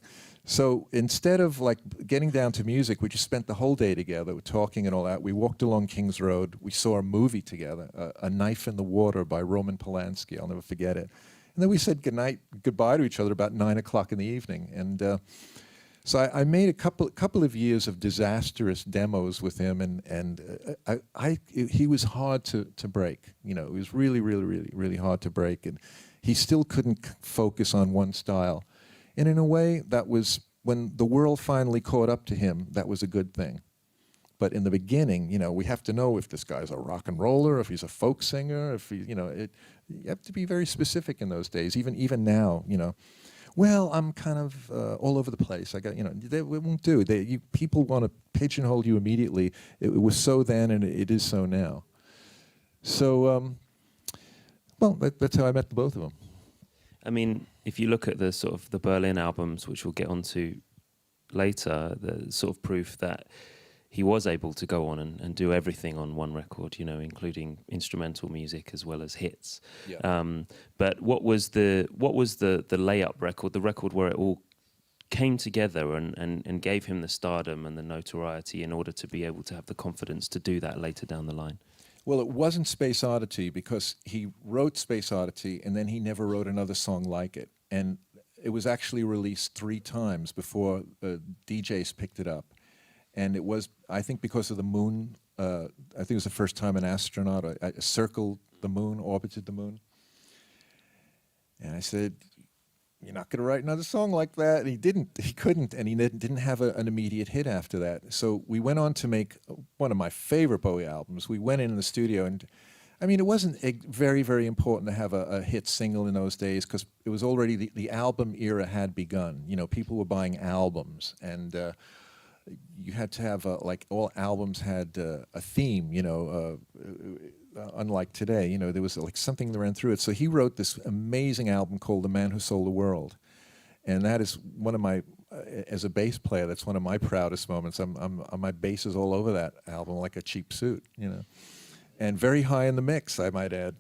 So instead of like getting down to music, we just spent the whole day together, talking and all that. We walked along King's Road. We saw a movie together, A Knife in the Water by Roman Polanski. I'll never forget it. And then we said goodbye to each other about 9 o'clock in the evening. And so I made a couple of years of disastrous demos with him, and he was hard to break. You know, it was really, really, really, really hard to break, and he still couldn't focus on one style. And in a way, that was when the world finally caught up to him. That was a good thing. But in the beginning, you know, we have to know if this guy's a rock and roller, if he's a folk singer, if he, you know, you have to be very specific in those days. Even now, you know. Well, I'm kind of all over the place. I got, you know, it won't do. People want to pigeonhole you immediately. It was so then, and it is so now. So, well, that's how I met the both of them. I mean, if you look at the sort of the Berlin albums, which we'll get onto later, the sort of proof that he was able to go on and do everything on one record, you know, including instrumental music as well as hits. Yeah. But what was the layup record, the record where it all came together and gave him the stardom and the notoriety in order to be able to have the confidence to do that later down the line? Well, it wasn't Space Oddity, because he wrote Space Oddity and then he never wrote another song like it. And it was actually released 3 times before DJs picked it up. And it was, I think, because of the moon. I think it was the first time an astronaut circled the moon, orbited the moon. And I said, "You're not going to write another song like that." And he didn't. He couldn't. And he didn't have an immediate hit after that. So we went on to make one of my favorite Bowie albums. We went in the studio, and I mean, it wasn't very, very important to have a hit single in those days, because it was already the album era had begun. You know, people were buying albums, and you had to have like all albums had a theme, you know, unlike today, you know, there was like something that ran through it. So he wrote this amazing album called The Man Who Sold the World. And that is one of my, as a bass player, that's one of my proudest moments. My bass is all over that album like a cheap suit, you know, and very high in the mix, I might add.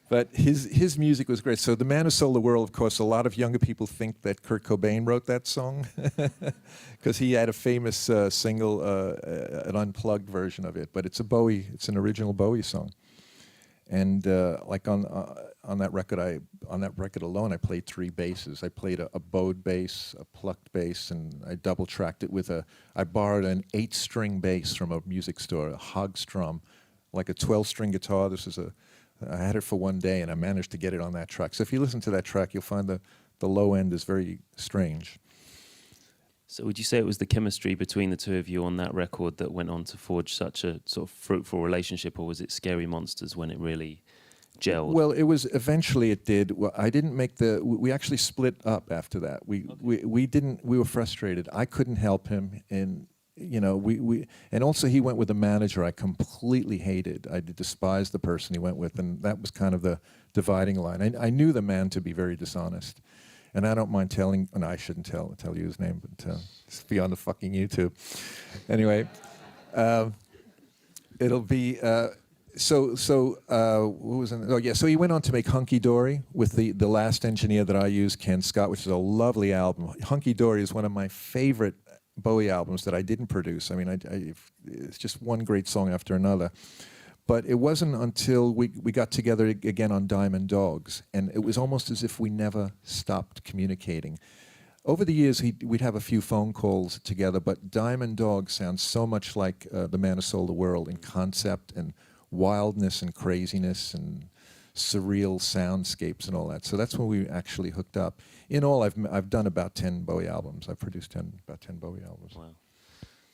But his music was great. So The Man Who Sold the World, of course, a lot of younger people think that Kurt Cobain wrote that song, because he had a famous single, an unplugged version of it. But it's it's an original Bowie song. And like on that record alone, I played 3 basses. I played a bowed bass, a plucked bass, and I double tracked it with I borrowed an 8-string bass from a music store, a Hogstrom, like a 12-string guitar. I had it for one day, and I managed to get it on that track. So if you listen to that track, you'll find the low end is very strange. So would you say it was the chemistry between the two of you on that record that went on to forge such a sort of fruitful relationship, or was it Scary Monsters when it really gelled? Well, eventually it did. Well, I didn't make we actually split up after that. We were frustrated. I couldn't help him, and you know, and also he went with a manager I completely hated. I despised the person he went with, and that was kind of the dividing line. I knew the man to be very dishonest, and I don't mind telling, and I shouldn't tell you his name, but it's beyond the fucking YouTube. Anyway, it'll be, what was it? Oh yeah, so he went on to make Hunky Dory with the last engineer that I used, Ken Scott, which is a lovely album. Hunky Dory is one of my favorite Bowie albums that I didn't produce. I mean, it's just one great song after another. But it wasn't until we got together again on Diamond Dogs, and it was almost as if we never stopped communicating. Over the years, we'd have a few phone calls together, but Diamond Dogs sounds so much like The Man Who Sold the World in concept and wildness and craziness and surreal soundscapes and all that. So that's when we actually hooked up. In all, I've done about 10 Bowie albums. I've produced about 10 Bowie albums. Wow.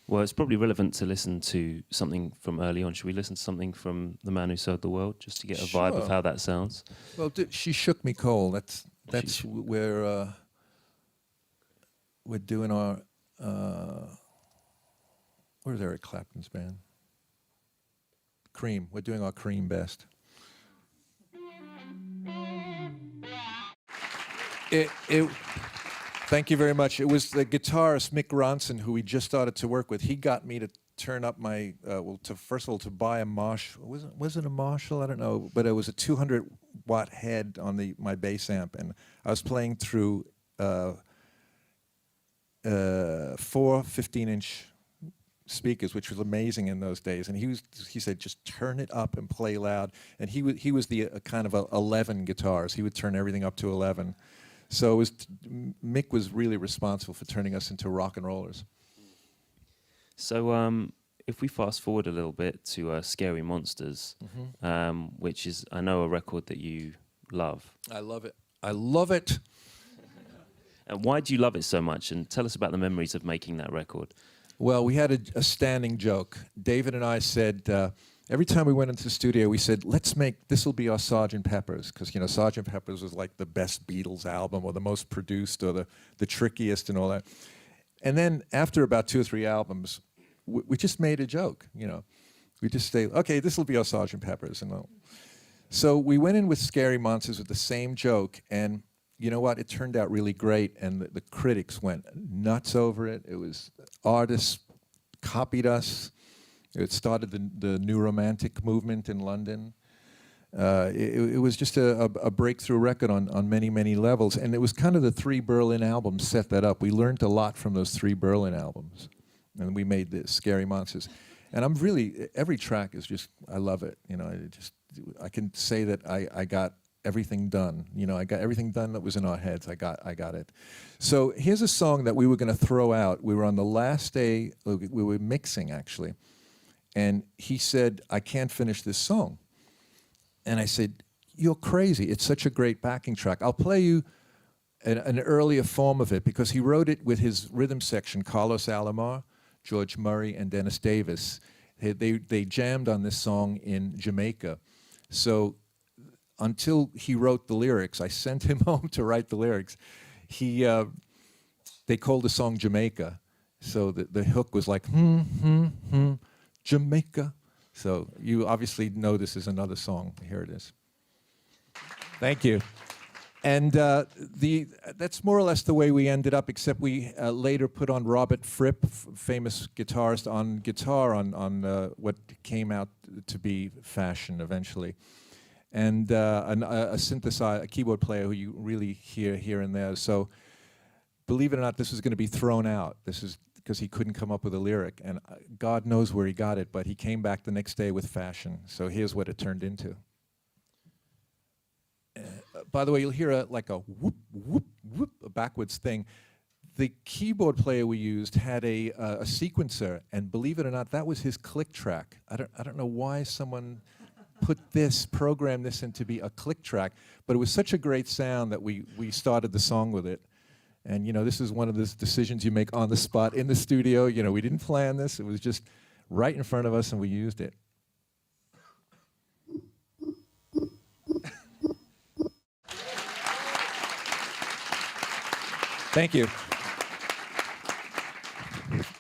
Well, it's probably relevant to listen to something from early on. Should we listen to something from The Man Who Sold the World, just to get a vibe of how that sounds? Well, She Shook Me Cold. That's where we're doing our. Where's Eric Clapton's band? Cream. We're doing our Cream best. Thank you very much. It was the guitarist Mick Ronson, who we just started to work with. He got me to turn up my, first of all, to buy a Marshall. Was it a Marshall? I don't know. But it was a 200-watt head on my bass amp. And I was playing through 4 15-inch speakers, which was amazing in those days. And he said, just turn it up and play loud. And he was the kind of 11 guitars. He would turn everything up to 11. So Mick was really responsible for turning us into rock and rollers. So if we fast forward a little bit to Scary Monsters, which is, I know, a record that you love. I love it. I love it. And why do you love it so much? And tell us about the memories of making that record. Well, we had a standing joke. David and I said, every time we went into the studio, we said, this will be our Sgt. Pepper's, because, Sgt. Pepper's was like the best Beatles album, or the most produced, or the trickiest and all that. And then after about 2 or 3 albums, we just made a joke, We just say, okay, this will be our Sgt. Pepper's. And so we went in with Scary Monsters with the same joke, and you know what? It turned out really great, and the critics went nuts over it. It was, artists copied us. It started the New Romantic movement in London. It was just a breakthrough record on many, many levels. And it was kind of the 3 Berlin albums set that up. We learned a lot from those 3 Berlin albums. And we made this, Scary Monsters. And I'm really, every track is just, I love it. I can say that I got everything done. I got everything done that was in our heads. I got it. So here's a song that we were going to throw out. We were on the last day, we were mixing actually. And he said, I can't finish this song. And I said, you're crazy. It's such a great backing track. I'll play you an earlier form of it, because he wrote it with his rhythm section, Carlos Alomar, George Murray, and Dennis Davis. They jammed on this song in Jamaica. So until he wrote the lyrics, I sent him home to write the lyrics. They called the song Jamaica. So the hook was like, Jamaica. So you obviously know this is another song. Here it is. Thank you. And that's more or less the way we ended up, except we later put on Robert Fripp, famous guitarist, on guitar on what came out to be Fashion eventually. And a synthesizer, a keyboard player who you really hear here and there. So believe it or not, this was going to be thrown out. This is because he couldn't come up with a lyric. And God knows where he got it, but he came back the next day with Fashion. So here's what it turned into. By the way, you'll hear a whoop, whoop, whoop, a backwards thing. The keyboard player we used had a sequencer, and believe it or not, that was his click track. I don't know why someone programmed this into be a click track, but it was such a great sound that we started the song with it. And this is one of those decisions you make on the spot in the studio. We didn't plan this. It was just right in front of us, and we used it. Thank you.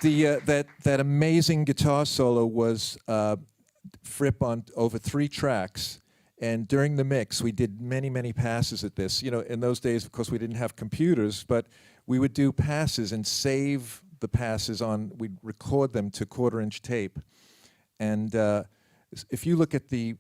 That amazing guitar solo was Fripp on over 3 tracks. And during the mix, we did many, many passes at this. In those days, of course, we didn't have computers, but we would do passes and save the passes we'd record them to 1/4-inch tape. And if you look at the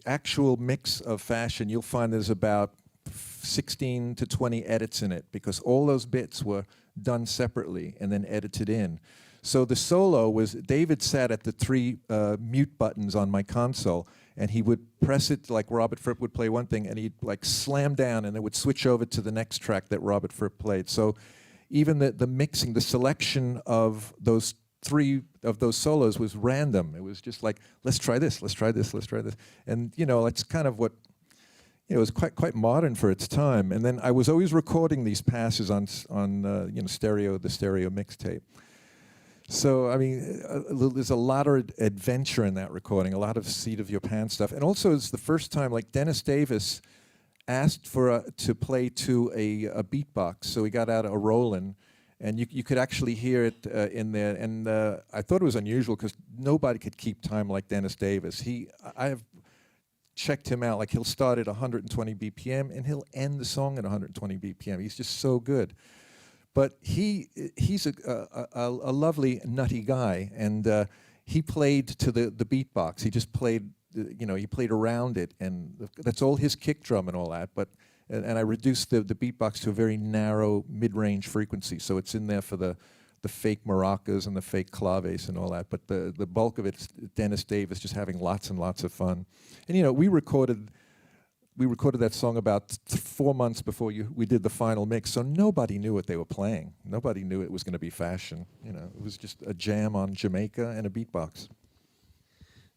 actual mix of Fashion, you'll find there's about 16 to 20 edits in it, because all those bits were done separately and then edited in. So the solo was, David sat at the 3 mute buttons on my console, and he would press it like Robert Fripp would play one thing, and he'd slam down, and it would switch over to the next track that Robert Fripp played. So even the mixing, the selection of those 3 of those solos was random. It was just like, let's try this, let's try this, let's try this. And it's kind of what, it was quite modern for its time. And then I was always recording these passes on the stereo mixtape. So, I mean, there's a lot of adventure in that recording, a lot of seat of your pants stuff. And also, it's the first time, Dennis Davis asked to play to a beatbox. So he got out a Roland, and you could actually hear it in there. And I thought it was unusual, because nobody could keep time like Dennis Davis. I have checked him out. He'll start at 120 BPM, and he'll end the song at 120 BPM. He's just so good. But he's a lovely, nutty guy, and he played to the beatbox. He just played, he played around it, and that's all his kick drum and all that. But and I reduced the beatbox to a very narrow mid-range frequency, so it's in there for the fake maracas and the fake claves and all that. But the bulk of it's Dennis Davis just having lots and lots of fun. And we recorded that song about 4 months before we did the final mix, so nobody knew what they were playing. Nobody knew it was going to be fashion. It was just a jam on Jamaica and a beatbox.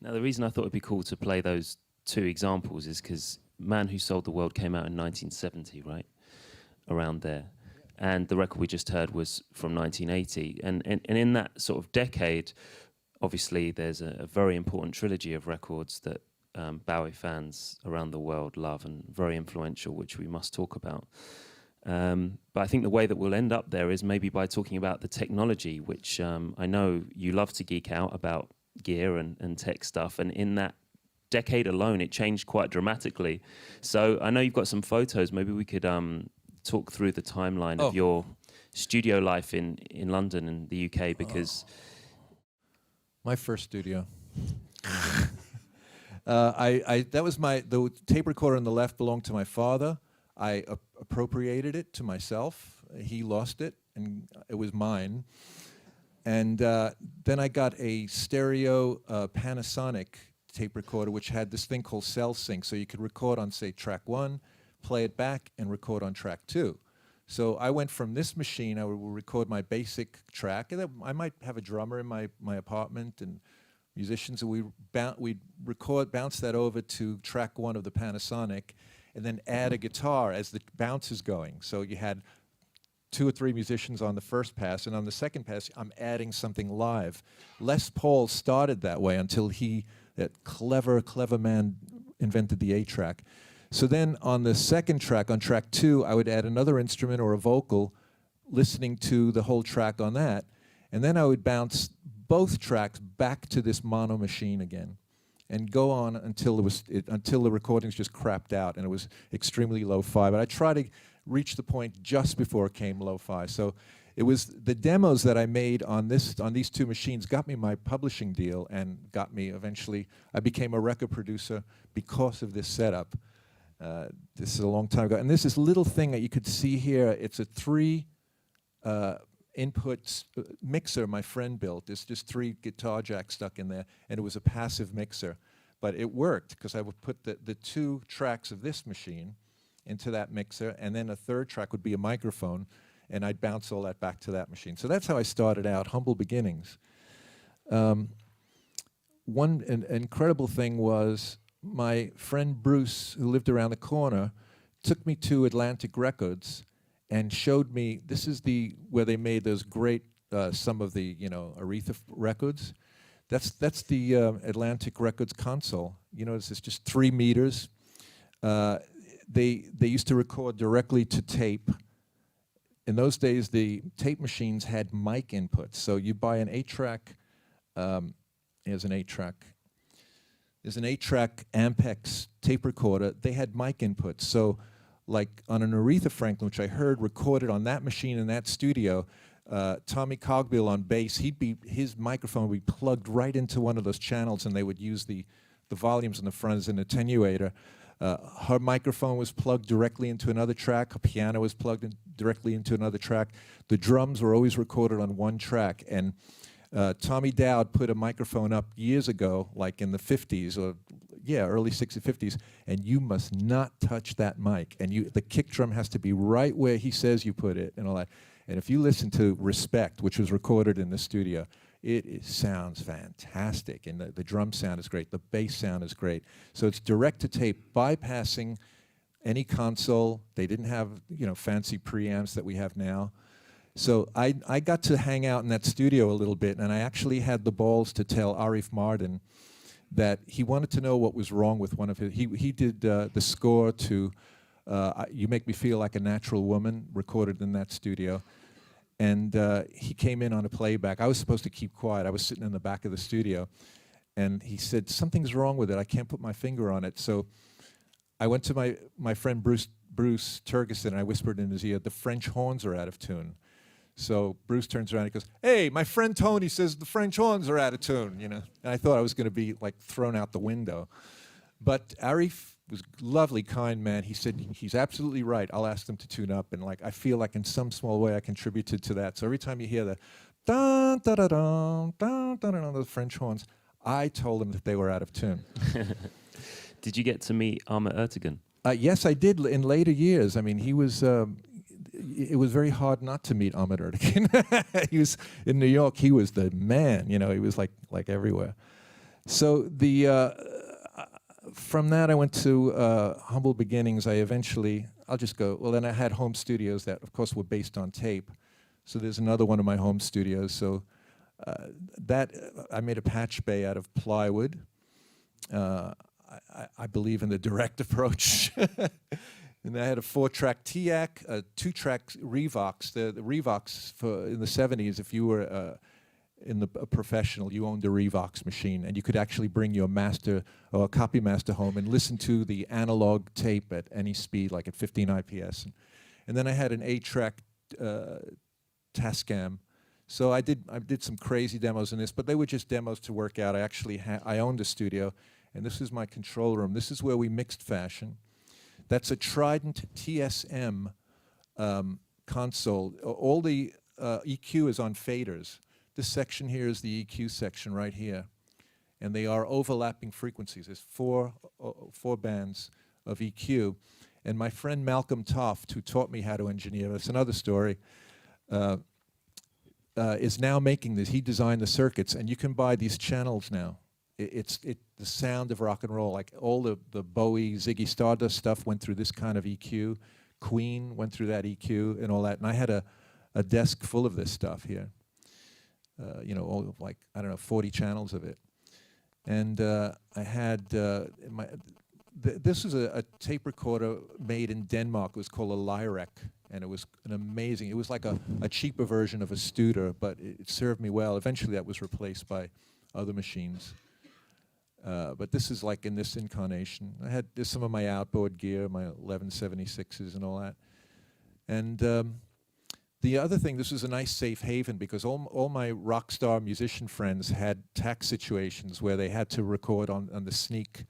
Now, the reason I thought it'd be cool to play those two examples is because Man Who Sold the World came out in 1970, right? Around there. And the record we just heard was from 1980. And in that sort of decade, obviously, there's a very important trilogy of records that Bowie fans around the world love and very influential, which we must talk about. But I think the way that we'll end up there is maybe by talking about the technology, which I know you love to geek out about gear and tech stuff. And in that decade alone, it changed quite dramatically. So I know you've got some photos. Maybe we could talk through the timeline of your studio life in London and the UK, because my first studio. That was the tape recorder on the left belonged to my father. I appropriated it to myself. He lost it, and it was mine. And then I got a stereo Panasonic tape recorder, which had this thing called cell sync, so you could record on, say, track 1, play it back, and record on track 2. So I went from this machine, I would record my basic track, and then I might have a drummer in my apartment and musicians, and we'd bounce that over to track 1 of the Panasonic, and then add a guitar as the bounce is going. So you had 2 or 3 musicians on the first pass, and on the second pass, I'm adding something live. Les Paul started that way until that clever man, invented the 8-track. So then on the second track, on track 2, I would add another instrument or a vocal, listening to the whole track on that, and then I would bounce both tracks back to this mono machine again, and go on until the recordings just crapped out and it was extremely lo-fi. But I try to reach the point just before it came lo-fi. So it was the demos that I made on these 2 machines got me my publishing deal and got me eventually. I became a record producer because of this setup. This is a long time ago, and this little thing that you could see here. It's a 3 inputs mixer my friend built. There's just 3 guitar jacks stuck in there, and it was a passive mixer. But it worked because I would put the 2 tracks of this machine into that mixer, and then a third track would be a microphone, and I'd bounce all that back to that machine. So that's how I started out, humble beginnings. One incredible thing was my friend Bruce, who lived around the corner, took me to Atlantic Records and showed me, this is where they made those great, some of the, Aretha records. That's the Atlantic Records console. It's just 3 meters. They used to record directly to tape. In those days, the tape machines had mic inputs. So you buy an 8-track, here's an 8-track. There's an 8-track Ampex tape recorder. They had mic inputs. So like on an Aretha Franklin, which I heard recorded on that machine in that studio, Tommy Cogbill on bass, his microphone would be plugged right into one of those channels, and they would use the volumes in the front as an attenuator. Her microphone was plugged directly into another track. Her piano was plugged directly into another track. The drums were always recorded on one track. And Tommy Dowd put a microphone up years ago, like in the 50s, or early 60s, 50s, and you must not touch that mic. And the kick drum has to be right where he says you put it and all that. And if you listen to Respect, which was recorded in the studio, it sounds fantastic, and the drum sound is great, the bass sound is great. So it's direct to tape, bypassing any console. They didn't have fancy preamps that we have now. So I got to hang out in that studio a little bit, and I actually had the balls to tell Arif Mardin that he wanted to know what was wrong with one of his. He did the score to You Make Me Feel Like a Natural Woman, recorded in that studio. And he came in on a playback. I was supposed to keep quiet. I was sitting in the back of the studio. And he said, something's wrong with it. I can't put my finger on it. So I went to my friend Bruce Turgeson, and I whispered in his ear, the French horns are out of tune. So Bruce turns around and goes, "Hey, my friend Tony says the French horns are out of tune," you know. And I thought I was going to be like thrown out the window. But Arif was a lovely, kind man. He said, he's absolutely right. I'll ask them to tune up. And like, I feel like in some small way I contributed to that. So every time you hear the dun, da, da, dun, dun, dun, dun, the French horns, I told them that they were out of tune. Did you get to meet Ahmet Ertegun? Yes, I did in later years. I mean, he was... it was very hard not to meet Ahmet Ertegun. He was in New York. He was the man. You know, he was like everywhere. So from that, I went to humble beginnings. I'll just go. Well, then I had home studios that, of course, were based on tape. So there's another one of my home studios. So I made a patch bay out of plywood. I believe in the direct approach. And I had a 4-track TIAC, a 2-track Revox. The Revox in the 70s, if you were a professional, you owned a Revox machine, and you could actually bring your master or a copy master home and listen to the analog tape at any speed, like at 15 IPS. And then I had an 8-track Tascam. So I did some crazy demos in this, but they were just demos to work out. I owned a studio, and this is my control room. This is where we mixed fashion. That's a Trident TSM console. All the EQ is on faders. This section here is the EQ section right here. And they are overlapping frequencies. There's four bands of EQ. And my friend Malcolm Toft, who taught me how to engineer, that's another story, is now making this. He designed the circuits, and you can buy these channels now. It's the sound of rock and roll. Like all the Bowie, Ziggy Stardust stuff went through this kind of EQ. Queen went through that EQ and all that. And I had a desk full of this stuff here. You know, all like, I don't know, 40 channels of it. And I had, this is a tape recorder made in Denmark. It was called a Lyrec. And it was it was like a cheaper version of a Studer, but it served me well. Eventually that was replaced by other machines. But this is like in this incarnation. There's some of my outboard gear, my 1176s and all that. And the other thing, this was a nice safe haven because all my rock star musician friends had tax situations where they had to record on the sneak.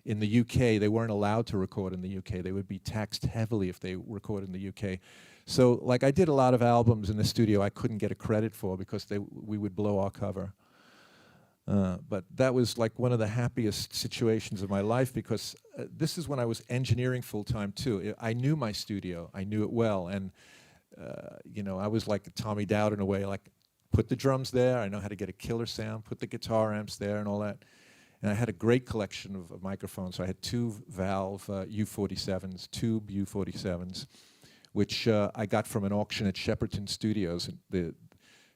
In the UK, they weren't allowed to record in the UK. They would be taxed heavily if they recorded in the UK. So like I did a lot of albums in the studio I couldn't get a credit for because we would blow our cover. But that was like one of the happiest situations of my life because this is when I was engineering full-time too. I knew my studio. I knew it well. And, you know, I was like Tommy Dowd in a way, like put the drums there. I know how to get a killer sound, put the guitar amps there and all that. And I had a great collection of microphones. So I had 2 valve U47s, tube U47s, which I got from an auction at Shepperton Studios. The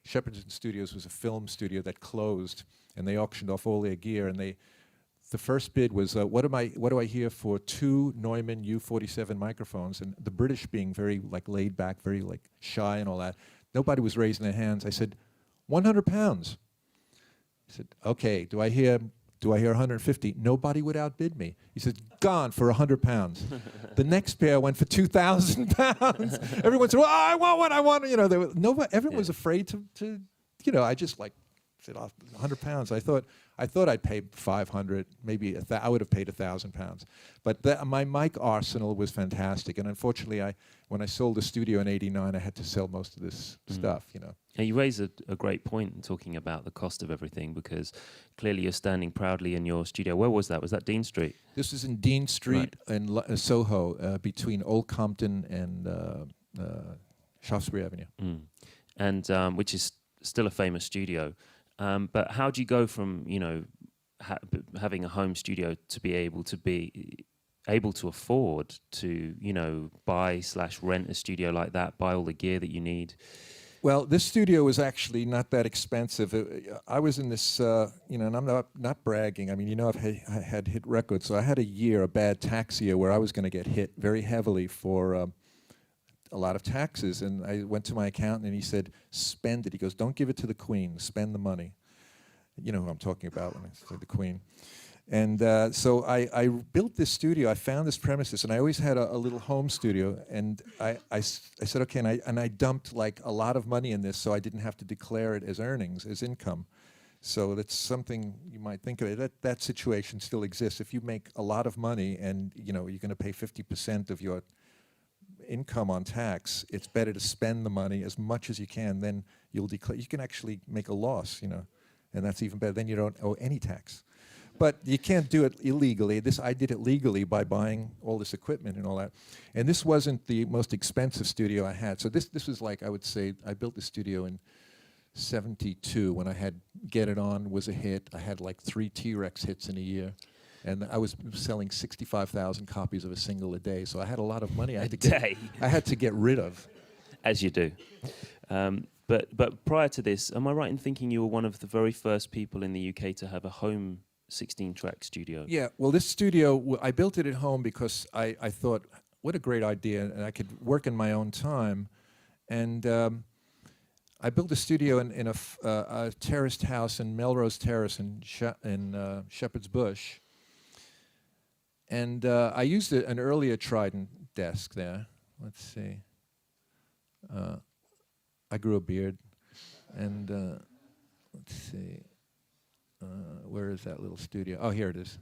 Shepperton Studios was a film studio that closed, and they auctioned off all their gear. And the first bid was, what do I hear for 2 Neumann U47 microphones? And the British being very like laid back, very like shy and all that, nobody was raising their hands. I said, £100. He said, okay, do I hear 150? Nobody would outbid me. He said, gone for £100. The next pair went for £2,000. Everyone said, well, I want one, I want, you know, everyone was afraid to, you know, I just like said, oh, £100. I thought I'd pay 500, maybe I would have paid £1,000. But my mic arsenal was fantastic. And unfortunately, when I sold the studio in '89, I had to sell most of this stuff, you know. Yeah, you raise a great point in talking about the cost of everything because clearly you're standing proudly in your studio. Where was that? Was that Dean Street? This is in Dean Street in Soho, between Old Compton and Shaftesbury Avenue. And which is still a famous studio. But how do you go from, you know, having a home studio to be able to afford to, you know, buy/rent a studio like that, buy all the gear that you need? Well, this studio was actually not that expensive. I was in this, you know, and I'm not bragging. I mean, you know, I had hit records. So I had a bad tax year, where I was going to get hit very heavily for a lot of taxes. And I went to my accountant, and he said, spend it. He goes, don't give it to the Queen. Spend the money. You know who I'm talking about when I say the Queen. And so I built this studio. I found this premises, and I always had a little home studio. And I said, okay, and I dumped like a lot of money in this, so I didn't have to declare it as earnings, as income. So that's something you might think of it. That situation still exists. If you make a lot of money and you're going to pay 50% of your income on tax, it's better to spend the money as much as you can. Then you'll declare. You can actually make a loss, and that's even better. Then you don't owe any tax. But you can't do it illegally. I did it legally by buying all this equipment and all that. And this wasn't the most expensive studio I had. So this was like, I would say, I built the studio in '72 when I had Get It On was a hit. I had like 3 T-Rex hits in a year. And I was selling 65,000 copies of a single a day. So I had a lot of money I had to get rid of. As you do. But prior to this, am I right in thinking you were one of the very first people in the UK to have a home 16-track studio? Yeah, well, this studio, I built it at home because I thought, what a great idea, and I could work in my own time. And I built a studio in a terraced house in Melrose Terrace in Shepherd's Bush. And I used an earlier Trident desk there. Let's see. I grew a beard. And let's see. Where is that little studio? Oh, here it is.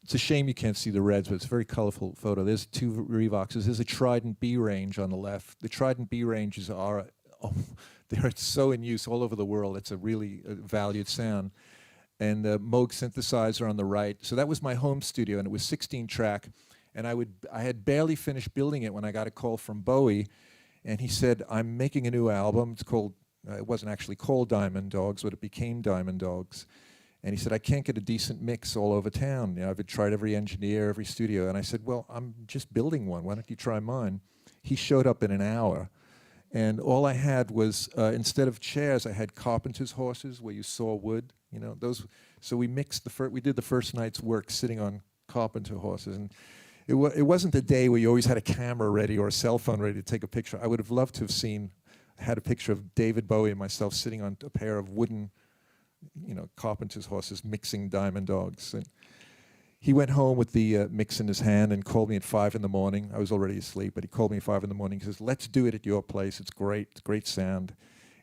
It's a shame you can't see the reds, but it's a very colorful photo. There's 2 Revoxes. There's a Trident B range on the left. The Trident B ranges they're so in use all over the world. It's a really valued sound. And the Moog synthesizer on the right. So that was my home studio, and it was 16-track. And I had barely finished building it when I got a call from Bowie, and he said, I'm making a new album. It's called, it wasn't actually called Diamond Dogs, but it became Diamond Dogs. And he said, I can't get a decent mix all over town. I've tried every engineer, every studio. And I said, well, I'm just building one. Why don't you try mine? He showed up in an hour. And all I had was, instead of chairs, I had carpenter's horses where you saw wood. Those. So we did the first night's work sitting on carpenter horses. And it wasn't a day where you always had a camera ready or a cell phone ready to take a picture. I would have loved to have had a picture of David Bowie and myself sitting on a pair of wooden, carpenter's horses mixing Diamond Dogs. And he went home with the mix in his hand and called me at 5 in the morning. I was already asleep, but he called me at 5 in the morning. He says, let's do it at your place. It's great sound.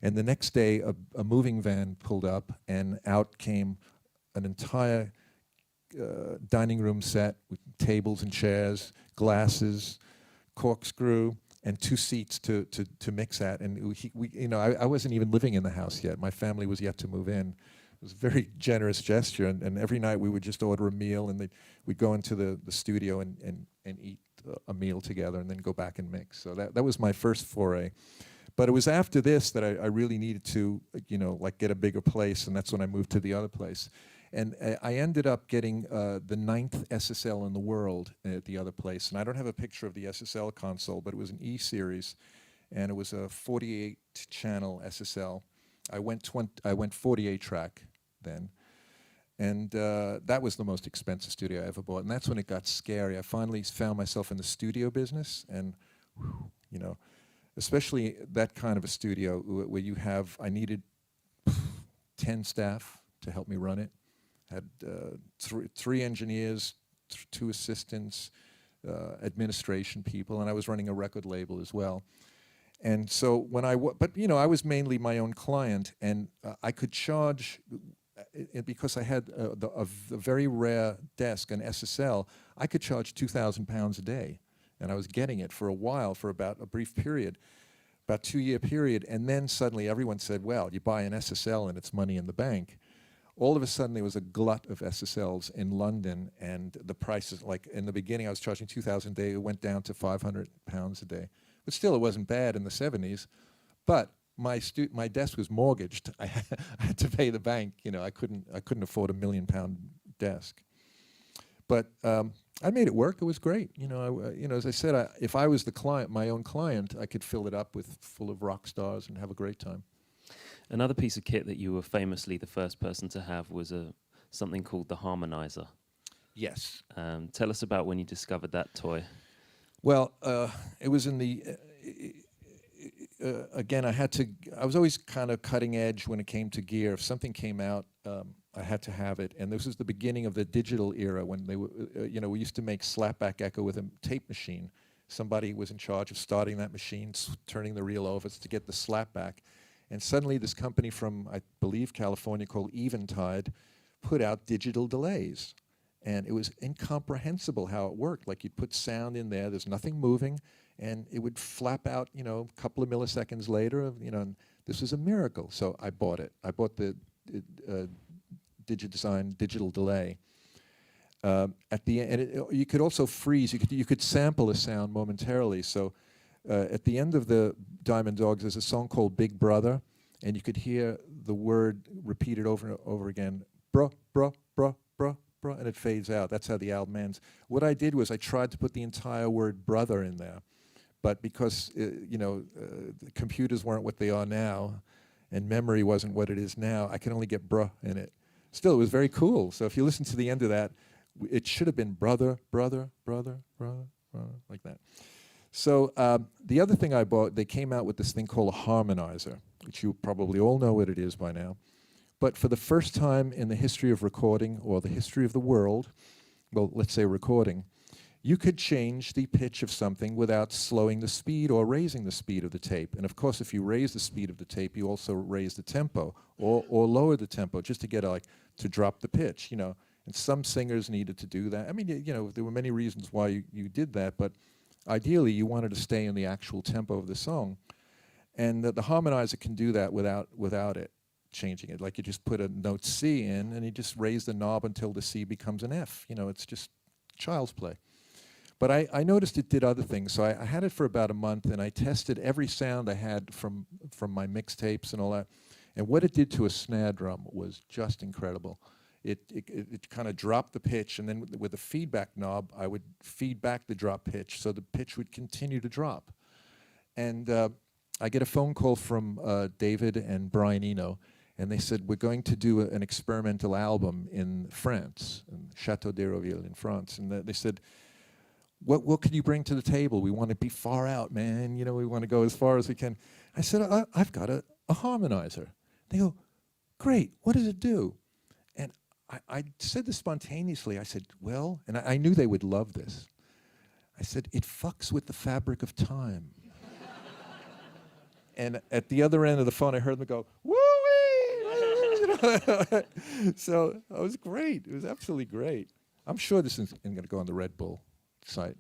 And the next day, a moving van pulled up, and out came an entire dining room set with tables and chairs, glasses, corkscrew, and 2 seats to mix at. And I wasn't even living in the house yet. My family was yet to move in. It was a very generous gesture, and every night we would just order a meal, and we'd go into the studio and eat a meal together, and then go back and mix. So that was my first foray. But it was after this that I really needed to, get a bigger place, and that's when I moved to the other place. And I ended up getting the 9th SSL in the world at the other place. And I don't have a picture of the SSL console, but it was an E-series, and it was a 48-channel SSL. I went 48-track then. And that was the most expensive studio I ever bought. And that's when it got scary. I finally found myself in the studio business, and, especially that kind of a studio where I needed 10 staff to help me run it. Had 3 engineers, 2 assistants, administration people, and I was running a record label as well. And so I was mainly my own client, and I could charge, because I had a very rare desk, an SSL, I could charge £2,000 a day. And I was getting it for a while, for about a brief period, about 2-year period. And then suddenly everyone said, well, you buy an SSL and it's money in the bank. All of a sudden there was a glut of SSLs in London, and the prices, like in the beginning I was charging £2,000 a day, it went down to £500 a day. But still it wasn't bad in the 70s. But my desk was mortgaged. I had to pay the bank. I couldn't afford £1 million desk. But I made it work. It was great. As I said, if I was the client, my own client, I could fill it up full of rock stars and have a great time. Another piece of kit that you were famously the first person to have was something called the Harmonizer. Yes. Tell us about when you discovered that toy. Well, it was in the... again, I was always kind of cutting edge when it came to gear. If something came out, I had to have it. And this was the beginning of the digital era when they were, we used to make slapback echo with a tape machine. Somebody was in charge of starting that machine, turning the reel over to get the slapback. And suddenly this company from, I believe, California called Eventide put out digital delays. And it was incomprehensible how it worked. Like you'd put sound in there, there's nothing moving, and it would flap out, a couple of milliseconds later, and this was a miracle. So I bought it. I bought the Digidesign digital delay. At the end, and you could also freeze. You could sample a sound momentarily. So at the end of the Diamond Dogs, there's a song called Big Brother, and you could hear the word repeated over and over again, bruh, bruh, bruh, bruh, bruh, and it fades out. That's how the album ends. What I did was I tried to put the entire word brother in there, but because the computers weren't what they are now, and memory wasn't what it is now, I could only get bruh in it. Still, it was very cool. So if you listen to the end of that, it should have been brother, brother, brother, brother, brother, like that. So the other thing I bought, they came out with this thing called a harmonizer, which you probably all know what it is by now. But for the first time in the history of recording, or the history of the world, well, let's say recording, you could change the pitch of something without slowing the speed or raising the speed of the tape. And of course, if you raise the speed of the tape, you also raise the tempo or lower the tempo just to get to drop the pitch, And some singers needed to do that. I mean, there were many reasons why you did that, but ideally you wanted to stay in the actual tempo of the song. And the harmonizer can do that without it changing it. Like you just put a note C in and you just raise the knob until the C becomes an F. It's just child's play. But I noticed it did other things. So I had it for about a month, and I tested every sound I had from my mixtapes and all that. And what it did to a snare drum was just incredible. It kind of dropped the pitch, and then with the feedback knob, I would feed back the drop pitch, so the pitch would continue to drop. And I get a phone call from David and Brian Eno, and they said, we're going to do an experimental album in France, in Château d'Hérouville in France. And they said, what can you bring to the table? We want to be far out, man. We want to go as far as we can. I said, I've got a harmonizer. They go, great, what does it do? And I said this spontaneously. I said, well, and I knew they would love this. I said, it fucks with the fabric of time. And at the other end of the phone, I heard them go, woo-wee! So it was great. It was absolutely great. I'm sure this is going to go on the Red Bull site.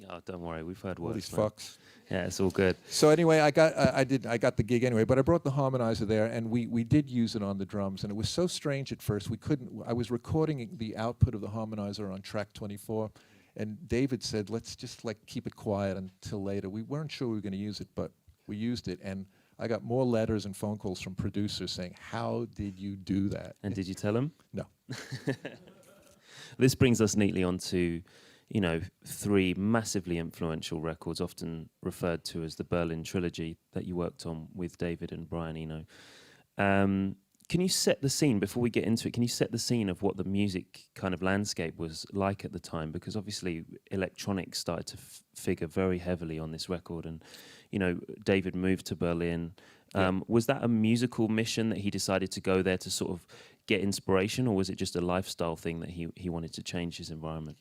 Oh, don't worry, we've heard worse. All these fucks. Yeah, it's all good. So anyway, I got the gig anyway, but I brought the harmonizer there, and we did use it on the drums, and it was so strange at first. I was recording the output of the harmonizer on track 24, and David said, let's just keep it quiet until later. We weren't sure we were going to use it, but we used it, and I got more letters and phone calls from producers saying, how did you do that? And did you tell them? No. This brings us neatly onto, 3 massively influential records, often referred to as the Berlin Trilogy, that you worked on with David and Brian Eno. Can you set the scene, before we get into it, can you set the scene of what the music kind of landscape was like at the time? Because obviously electronics started to figure very heavily on this record, and, David moved to Berlin. Was that a musical mission that he decided to go there to sort of get inspiration, or was it just a lifestyle thing that he wanted to change his environment?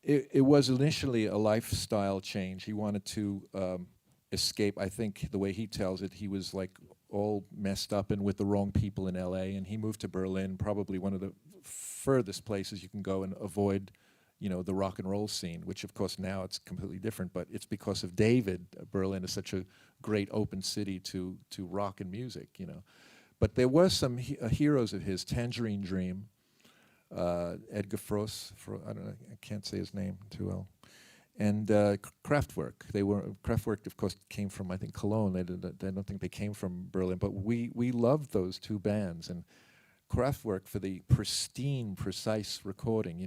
It was initially a lifestyle change. He wanted to escape. I think the way he tells it, he was all messed up and with the wrong people in LA, and he moved to Berlin, probably one of the furthest places you can go and avoid, the rock and roll scene, which of course now it's completely different, but it's because of David. Berlin is such a great open city to rock and music, But there were some heroes of his, Tangerine Dream, Edgar Frost, I don't know, I can't say his name too well, and Kraftwerk. Kraftwerk, of course, came from, I think, Cologne. I don't think they came from Berlin, but we loved those 2 bands, and Kraftwerk, for the pristine, precise recording.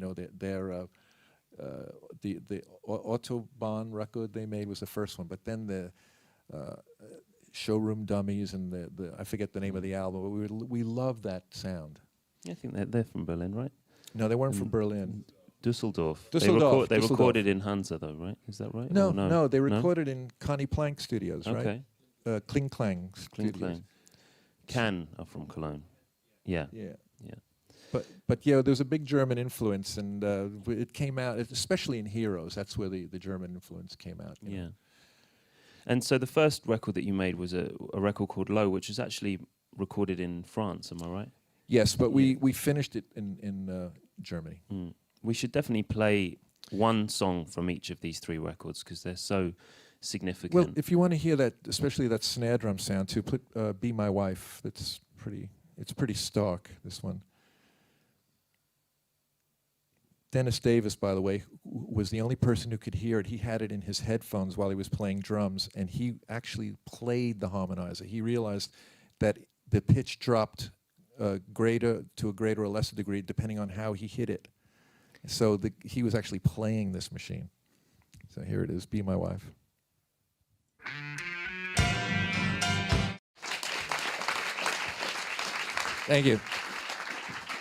The Autobahn record they made was the first one, but then the Showroom Dummies and the I forget the name of the album, but we loved that sound. I think they're from Berlin, right? No, they weren't from Berlin. Dusseldorf. Dusseldorf. They recorded in Hansa, though, right? Is that right? No, they recorded in Connie Plank Studios, right? Okay. Kling Klang Kling Studios. Klang. Cannes are from Cologne. Yeah. Yeah. But yeah, there's a big German influence, and it came out, especially in Heroes. That's where the German influence came out. You know. Yeah. And so the first record that you made was a record called Low, which was actually recorded in France. Am I right? Yes, but we finished it in Germany. Mm. We should definitely play one song from each of these three records because they're so significant. Well, if you want to hear that, especially that snare drum sound too, put "Be My Wife." It's pretty stark, this one. Dennis Davis, by the way, was the only person who could hear it. He had it in his headphones while he was playing drums, and he actually played the harmonizer. He realized that the pitch dropped to a greater or lesser degree depending on how he hit it. So he was actually playing this machine. So here it is, "Be My Wife." Thank you.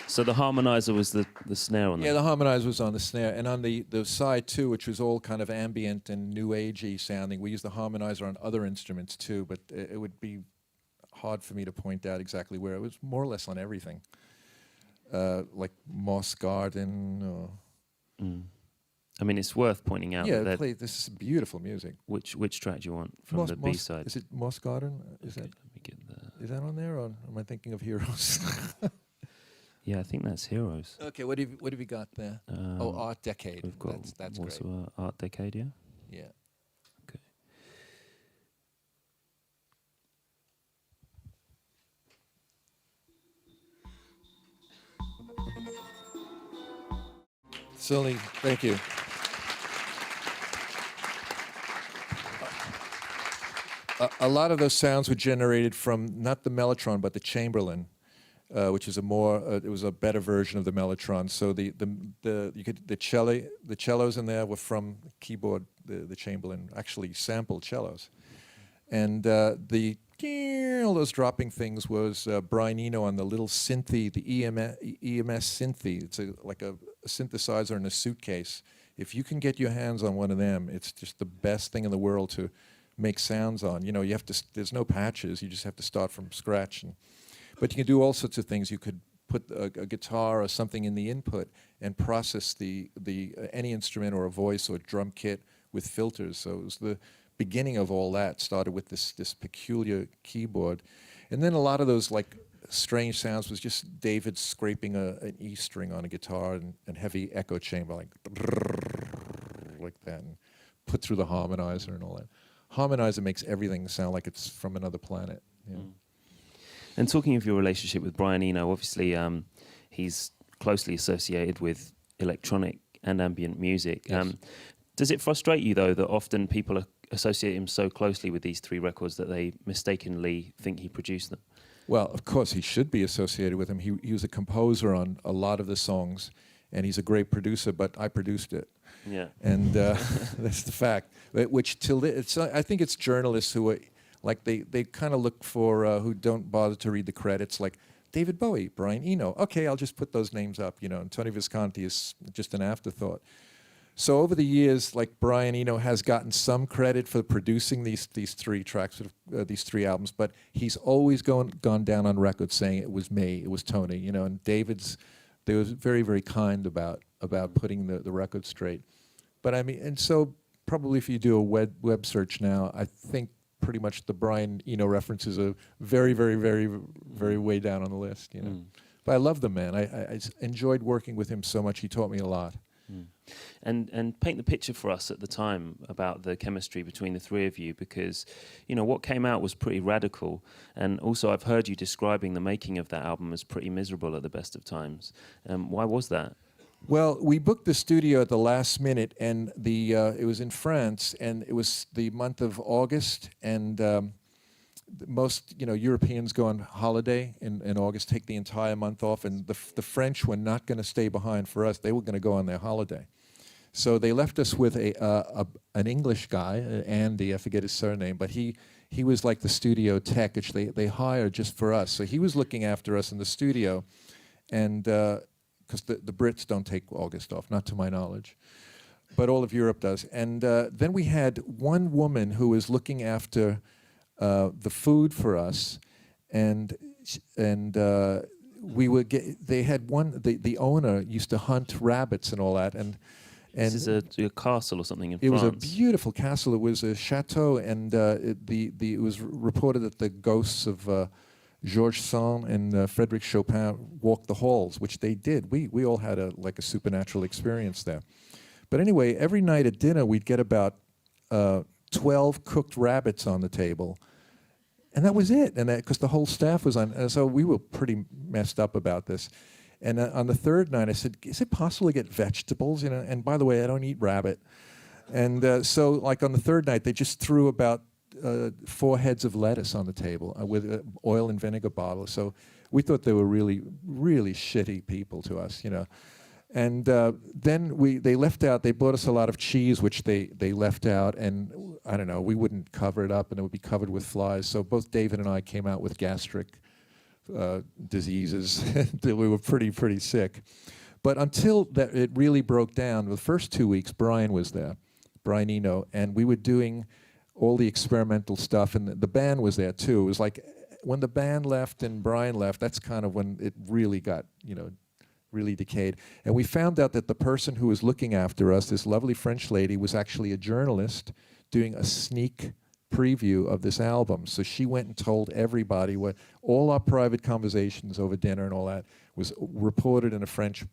So the harmonizer was the snare on that? Yeah, the harmonizer was on the snare. And on the side, too, which was all kind of ambient and new agey sounding, we used the harmonizer on other instruments, too, but it would be hard for me to point out exactly where. It was more or less on everything. Like Moss Garden. Or I mean, it's worth pointing out that this is beautiful music. Which track do you want from the B-side? Is it Moss Garden? Is that on there, or am I thinking of Heroes? Yeah, I think that's Heroes. Okay, what have you got there? Art Decade. We've got that's also great. Art Decade, yeah? Yeah. Okay. Certainly, thank you. A lot of those sounds were generated from not the Mellotron but the Chamberlin, which is it was a better version of the Mellotron. So the cellos in there were from keyboard, the Chamberlin, actually sampled cellos, and all those dropping things was Brian Eno on the little synthy, the EMS synthy. It's like a synthesizer in a suitcase. If you can get your hands on one of them, it's just the best thing in the world to make sounds on. You know, there's no patches. You just have to start from scratch. But you can do all sorts of things. You could put a guitar or something in the input and process any instrument or a voice or drum kit with filters. So it was the beginning of all that. Started with this peculiar keyboard, and then a lot of those like strange sounds was just David scraping an E string on a guitar and heavy echo chamber like that, and put through the harmonizer and all that. Harmonizer makes everything sound like it's from another planet. Yeah. And talking of your relationship with Brian Eno, obviously he's closely associated with electronic and ambient music. Yes. Does it frustrate you, though, that often people associate him so closely with these three records that they mistakenly think he produced them? Well, of course, he should be associated with him. He was a composer on a lot of the songs, and he's a great producer, but I produced it. Yeah. And that's the fact. I think it's journalists who are, like, they kind of look for, who don't bother to read the credits, like David Bowie, Brian Eno. Okay, I'll just put those names up, and Tony Visconti is just an afterthought. So over the years, like, Brian Eno has gotten some credit for producing these three tracks, these three albums, but he's always gone down on record saying it was me, it was Tony, and they was very, very kind about putting the record straight. But I mean, and so probably if you do a web search now, I think pretty much the Brian Eno references are very, very, very, very way down on the list, But I love the man. I enjoyed working with him so much. He taught me a lot. And paint the picture for us at the time about the chemistry between the three of you, because what came out was pretty radical, and also I've heard you describing the making of that album as pretty miserable at the best of times. Why was that? Well, we booked the studio at the last minute, and it was in France, and it was the month of August, and most Europeans go on holiday in August, take the entire month off, and the French were not going to stay behind for us. They were going to go on their holiday. So they left us with an English guy, Andy, I forget his surname, but he was like the studio tech, which they hired just for us. So he was looking after us in the studio, and because the Brits don't take August off, not to my knowledge, but all of Europe does. And then we had one woman who was looking after the food for us, and we would get. They had one. The owner used to hunt rabbits and all that, and This is a castle or something in it was France. a beautiful castle. It was a chateau, and it was reported that the ghosts of Georges Sand and Frédéric Chopin walked the halls, which they did. We all had a supernatural experience there. But anyway, every night at dinner we'd get about 12 cooked rabbits on the table, and that was it. And because the whole staff was on, and so we were pretty messed up about this. And on the third night, I said, "Is it possible to get vegetables? You know, and by the way, I don't eat rabbit." And so, like on the third night, they just threw about 4 heads of lettuce on the table with oil and vinegar bottles. So we thought they were really, really shitty people to us, you know. And then they left out. They bought us a lot of cheese, which they left out, and I don't know. We wouldn't cover it up, and it would be covered with flies. So both David and I came out with gastric diseases. We were pretty sick. But until that, it really broke down. The first 2 weeks, Brian was there, Brian Eno, and we were doing all the experimental stuff, and the band was there too. It was like when the band left and Brian left, that's kind of when it really got, you know, really decayed. And we found out that the person who was looking after us, this lovely French lady, was actually a journalist doing a sneak preview of this album. So she went and told everybody what all our private conversations over dinner and all that was reported in a French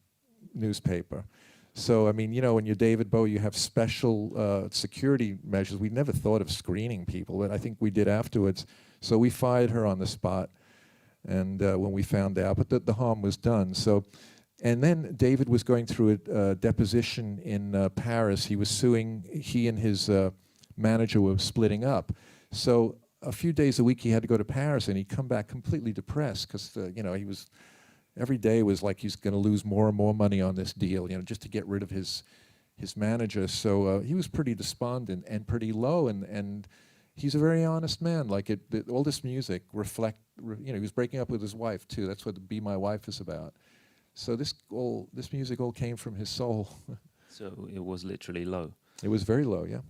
newspaper. So I mean, you know, when you're David Bowie, you have special security measures. We never thought of screening people, but I think we did afterwards. So we fired her on the spot, and when we found out, but the harm was done. So, and then David was going through a deposition in Paris. He was suing. He and his manager were splitting up. So a few days a week he had to go to Paris, and he'd come back completely depressed because you know, he was every day was like he's going to lose more and more money on this deal, you know, just to get rid of his manager. So he was pretty despondent and pretty low, and he's a very honest man. Like all this music you know, he was breaking up with his wife too. That's what "Be My Wife" is about. So this music all came from his soul. So it was literally low. It was very low, yeah.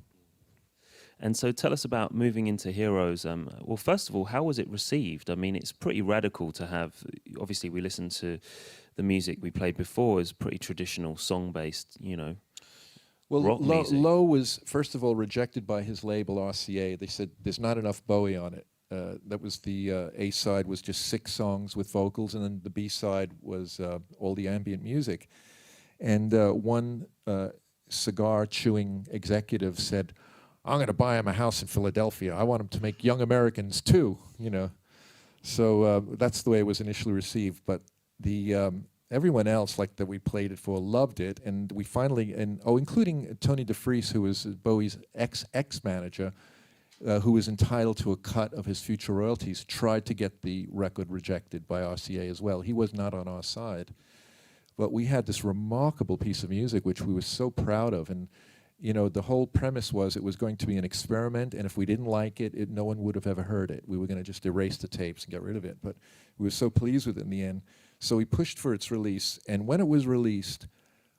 And so tell us about moving into Heroes. Well, first of all, how was it received? I mean, it's pretty radical to have, obviously we listened to the music we played before is pretty traditional song-based, you know, rock music. Low was, first of all, rejected by his label, RCA. They said there's not enough Bowie on it. That was the A-side was just 6 songs with vocals, and then the B-side was all the ambient music. And one cigar-chewing executive said, "I'm going to buy him a house in Philadelphia. I want him to make Young Americans too," you know. So that's the way it was initially received. But the everyone else, like that we played it for, loved it, and we finally, including Tony DeFries, who was Bowie's ex-manager, who was entitled to a cut of his future royalties, tried to get the record rejected by RCA as well. He was not on our side. But we had this remarkable piece of music, which we were so proud of, and you know, the whole premise was it was going to be an experiment, and if we didn't like it, no one would have ever heard it. We were going to just erase the tapes and get rid of it. But we were so pleased with it in the end. So we pushed for its release, and when it was released,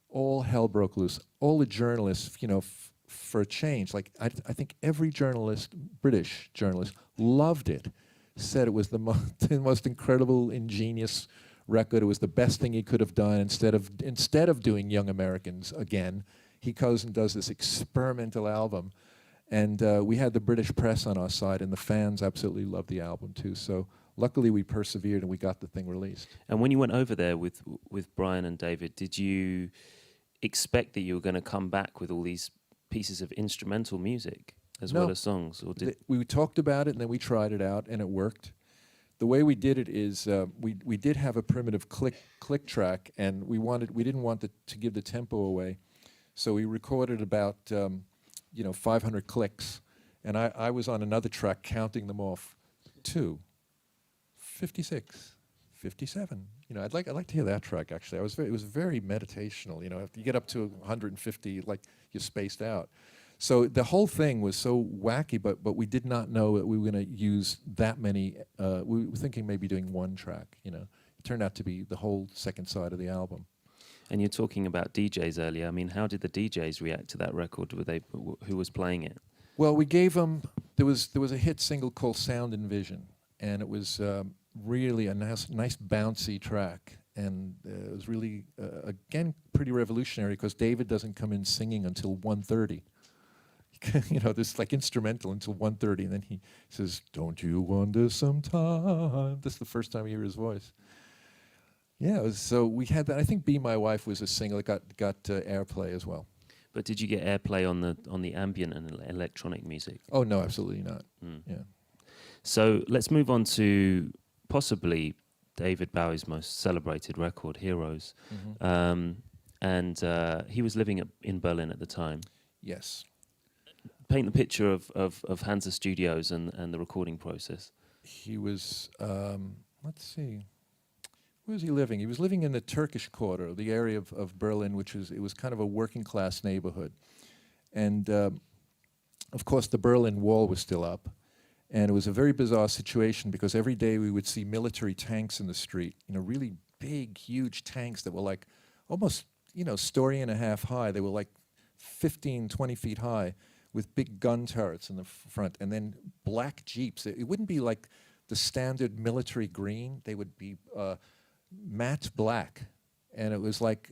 all hell broke loose. All the journalists, you know, for a change, like I think every journalist, British journalist, loved it, said it was the most incredible, ingenious record. It was the best thing he could have done. Instead of doing Young Americans again, he goes and does this experimental album, and we had the British press on our side, and the fans absolutely loved the album too. So luckily we persevered and we got the thing released. And when you went over there with Brian and David, did you expect that you were going to come back with all these pieces of instrumental music as well as songs? Or we talked about it, and then we tried it out, and it worked. The way we did it is we did have a primitive click track, and we didn't want to give the tempo away. So we recorded about 500 clicks, and I was on another track counting them off. 2, 56, 57. You know, I'd like to hear that track actually. It was very meditational. You know, if you get up to 150, like you're spaced out. So the whole thing was so wacky, but we did not know that we were going to use that many. We were thinking maybe doing 1 track. You know, it turned out to be the whole second side of the album. And you're talking about DJs earlier. I mean, how did the DJs react to that record? Who was playing it? Well, we gave them. There was a hit single called "Sound and Vision," and it was really a nice bouncy track. And it was really, again, pretty revolutionary because David doesn't come in singing until 1:30. You know, this like instrumental until 1:30, and then he says, "Don't you wonder sometime?" This is the first time you hear his voice. Yeah, so we had that. I think "Be My Wife" was a single that got airplay as well. But did you get airplay on the ambient and electronic music? Oh no, absolutely not. Yeah. So let's move on to possibly David Bowie's most celebrated record, Heroes. And he was living in Berlin at the time. Yes. Paint the picture of Hansa Studios and the recording process. He was, let's see, where was he living? He was living in the Turkish Quarter, the area of Berlin, it was kind of a working class neighborhood. And of course the Berlin Wall was still up. And it was a very bizarre situation because every day we would see military tanks in the street, you know, really big, huge tanks that were like almost, you know, story and a half high. They were like 15, 20 feet high with big gun turrets in the front, and then black Jeeps. It wouldn't be like the standard military green. They would be matte black. And it was like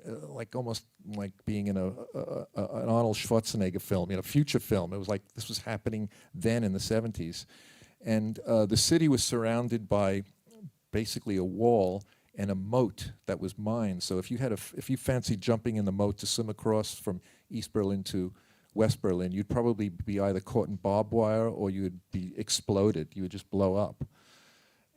almost like being in an Arnold Schwarzenegger film, you know, future film. It was like this was happening then in the 70s. And the city was surrounded by basically a wall and a moat that was mined. So if you fancied jumping in the moat to swim across from East Berlin to West Berlin, you'd probably be either caught in barbed wire or you would be exploded. You would just blow up.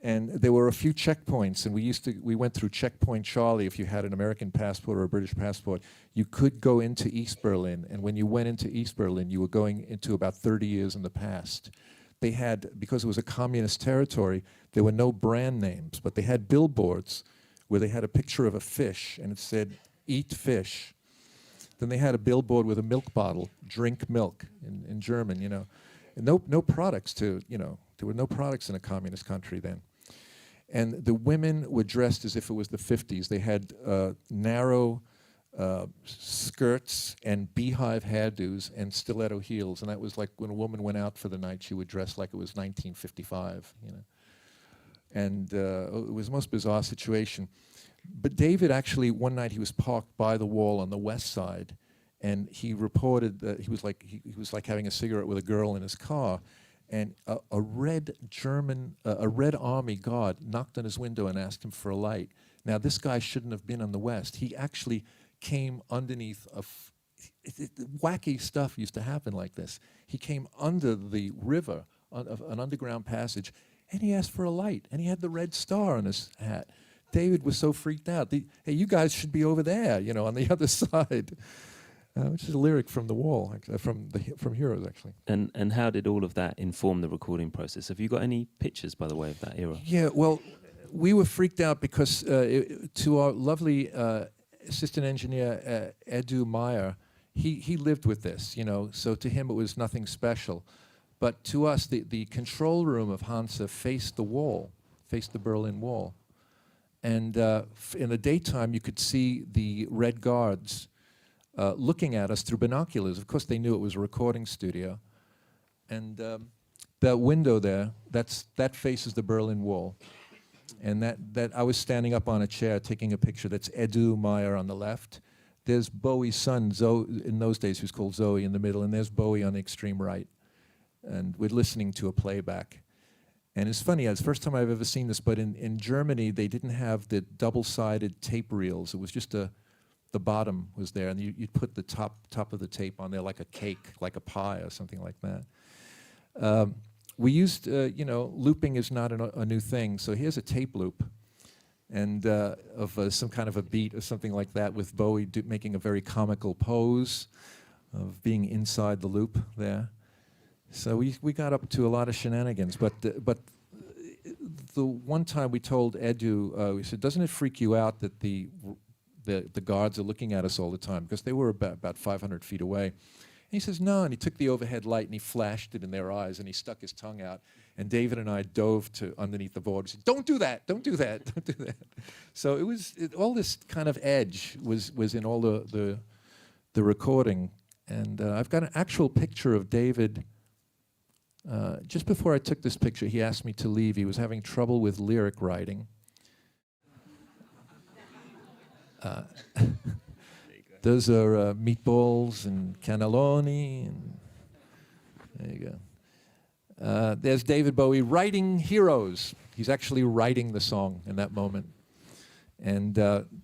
And there were a few checkpoints, and we went through Checkpoint Charlie. If you had an American passport or a British passport, you could go into East Berlin. And when you went into East Berlin, you were going into about 30 years in the past. They had, because it was a communist territory, there were no brand names, but they had billboards where they had a picture of a fish, and it said, "Eat fish." Then they had a billboard with a milk bottle, "Drink milk," in German, you know. And no products there were no products in a communist country then. And the women were dressed as if it was the 50s. They had narrow skirts and beehive hairdos and stiletto heels. And that was like when a woman went out for the night, she would dress like it was 1955, you know. And it was the most bizarre situation. But David actually, one night he was parked by the wall on the west side, and he reported that he was like having a cigarette with a girl in his car. And a red army guard knocked on his window and asked him for a light. Now, this guy shouldn't have been on the west. He actually came underneath wacky stuff used to happen like this. He came under the river, an underground passage, and he asked for a light. And he had the red star on his hat. David was so freaked out. Hey, you guys should be over there, you know, on the other side. Which is a lyric from The Wall, from Heroes, actually. And how did all of that inform the recording process? Have you got any pictures, by the way, of that era? Yeah, well, we were freaked out because to our lovely assistant engineer, Edu Meyer, he lived with this, you know, so to him it was nothing special. But to us, the control room of Hansa faced the wall, faced the Berlin Wall. And in the daytime, you could see the Red Guards looking at us through binoculars. Of course, they knew it was a recording studio. And that window there, that faces the Berlin Wall. And that I was standing up on a chair taking a picture. That's Edu Meyer on the left. There's Bowie's son, Zoe, in those days, who's called Zoe, in the middle. And there's Bowie on the extreme right. And we're listening to a playback. And it's funny, it's the first time I've ever seen this, but in Germany, they didn't have the double-sided tape reels. It was just the bottom was there, and you'd put the top of the tape on there like a cake, like a pie or something like that. We used, looping is not a new thing, so here's a tape loop and of some kind of a beat or something like that with Bowie making a very comical pose of being inside the loop there. So we got up to a lot of shenanigans, but the one time we told Edu, we said, doesn't it freak you out that the guards are looking at us all the time? Because they were about 500 feet away. And he says, no, and he took the overhead light and he flashed it in their eyes and he stuck his tongue out. And David and I dove to underneath the board and said, don't do that, don't do that, don't do that. So all this kind of edge was in all the recording. And I've got an actual picture of David Just before I took this picture, he asked me to leave. He was having trouble with lyric writing. Those are meatballs and cannelloni. And there you go. There's David Bowie writing Heroes. He's actually writing the song in that moment. And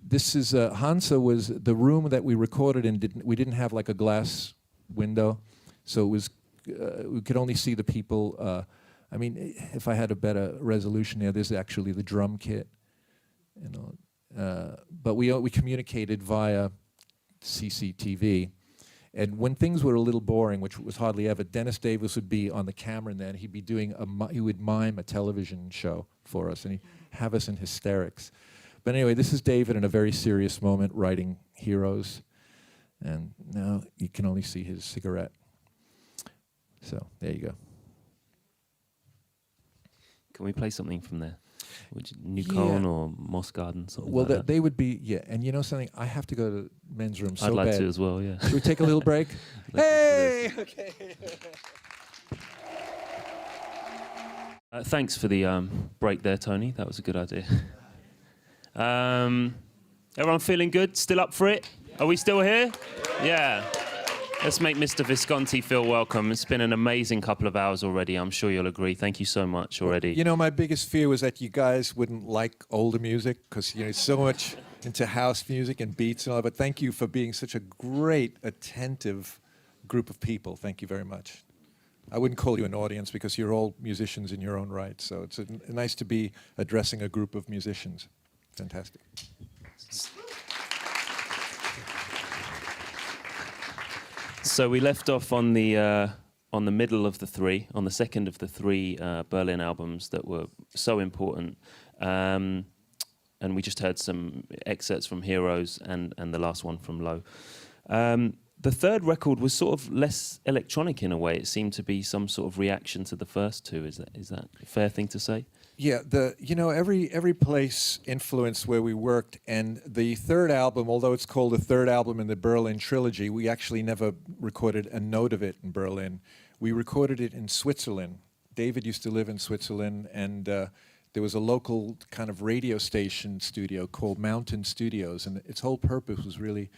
this is, Hansa was the room that we recorded in. We didn't have like a glass window, so it was, we could only see the people. I mean, if I had a better resolution there, there's actually the drum kit. You know, but we communicated via CCTV. And when things were a little boring, which was hardly ever, Dennis Davis would be on the camera, and then he'd be doing he would mime a television show for us, and he'd have us in hysterics. But anyway, this is David in a very serious moment writing Heroes, and now you can only see his cigarette. So there you go. Can we play something from there? New Cone or Moss Garden, something well, like that? They would be, yeah. And you know something? I have to go to men's room so I'd like bad. to as well, yeah. Should we take a little break? Hey! Okay. Thanks for the break there, Tony. That was a good idea. Everyone feeling good? Still up for it? Are we still here? Yeah. Let's make Mr. Visconti feel welcome. It's been an amazing couple of hours already. I'm sure you'll agree. Thank you so much already. You know, my biggest fear was that you guys wouldn't like older music because you're so much into house music and beats and all that. But thank you for being such a great, attentive group of people. Thank you very much. I wouldn't call you an audience because you're all musicians in your own right. So it's nice to be addressing a group of musicians. Fantastic. So we left off on the middle of the three, on the second of the three Berlin albums that were so important, and we just heard some excerpts from Heroes and the last one from Low. The third record was sort of less electronic in a way. It seemed to be some sort of reaction to the first two. Is that a fair thing to say? Yeah, every place influenced where we worked, and the third album, although it's called the third album in the Berlin Trilogy, we actually never recorded a note of it in Berlin. We recorded it in Switzerland. David used to live in Switzerland, and there was a local kind of radio station studio called Mountain Studios, and its whole purpose was really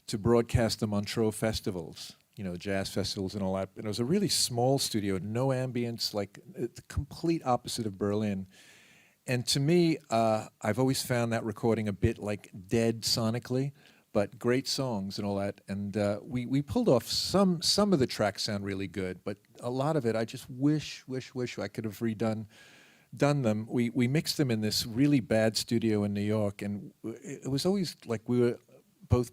to broadcast the Montreux festivals, you know, jazz festivals and all that. And it was a really small studio, no ambience, like the complete opposite of Berlin. And to me, I've always found that recording a bit like dead sonically, but great songs and all that. And we pulled off some of the tracks sound really good, but a lot of it I just wish I could have done them. We mixed them in this really bad studio in New York, and it was always like we were both.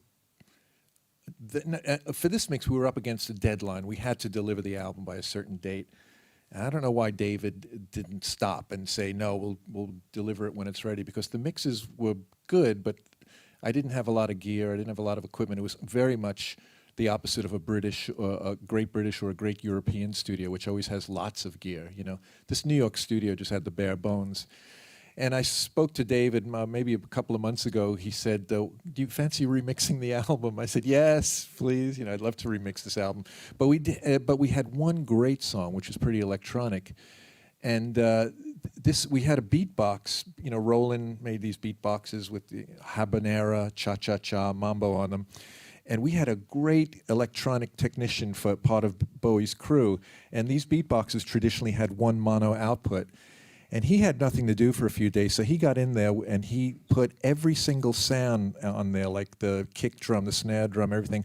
For this mix, we were up against a deadline. We had to deliver the album by a certain date. And I don't know why David didn't stop and say, no, we'll deliver it when it's ready, because the mixes were good, but I didn't have a lot of gear. I didn't have a lot of equipment. It was very much the opposite of a great British or a great European studio, which always has lots of gear. You know, this New York studio just had the bare bones. And I spoke to David maybe a couple of months ago. He said, do you fancy remixing the album? I said, yes, please. You know, I'd love to remix this album. But we had one great song, which was pretty electronic. And we had a beatbox. You know, Roland made these beatboxes with the habanera, cha-cha-cha, mambo on them. And we had a great electronic technician for part of Bowie's crew. And these beatboxes traditionally had one mono output. And he had nothing to do for a few days, so he got in there and he put every single sound on there, like the kick drum, the snare drum, everything.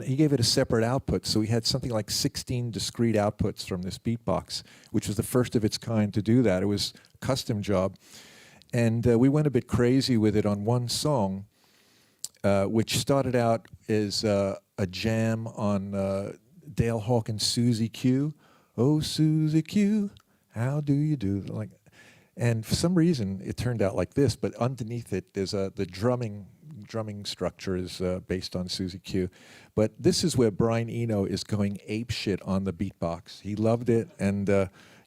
He gave it a separate output, so we had something like 16 discrete outputs from this beatbox, which was the first of its kind to do that. It was a custom job. And we went a bit crazy with it on one song, which started out as a jam on Dale Hawkins' Susie Q. Oh, Susie Q. How do you do? Like, and for some reason it turned out like this. But underneath it, there's the drumming structure is based on Susie Q. But this is where Brian Eno is going ape shit on the beatbox. He loved it, and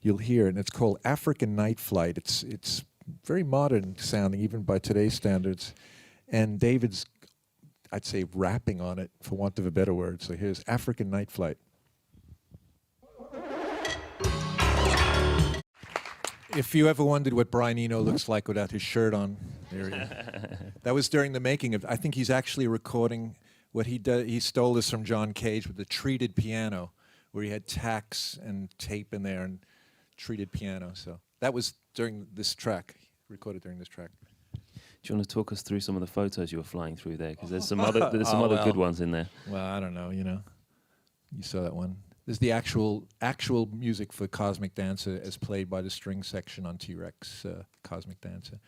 you'll hear it. And it's called African Night Flight. It's very modern sounding, even by today's standards. And David's, I'd say, rapping on it, for want of a better word. So here's African Night Flight. If you ever wondered what Brian Eno looks like without his shirt on, there he is. That was during the making of. I think he's actually recording what he does. He stole this from John Cage with the treated piano, where he had tacks and tape in there and treated piano. So that was during this track, recorded during this track. Do you want to talk us through some of the photos you were flying through there? Because there's some other good ones in there. Well, I don't know. You saw that one. This is the actual music for Cosmic Dancer as played by the string section on T-Rex Cosmic Dancer.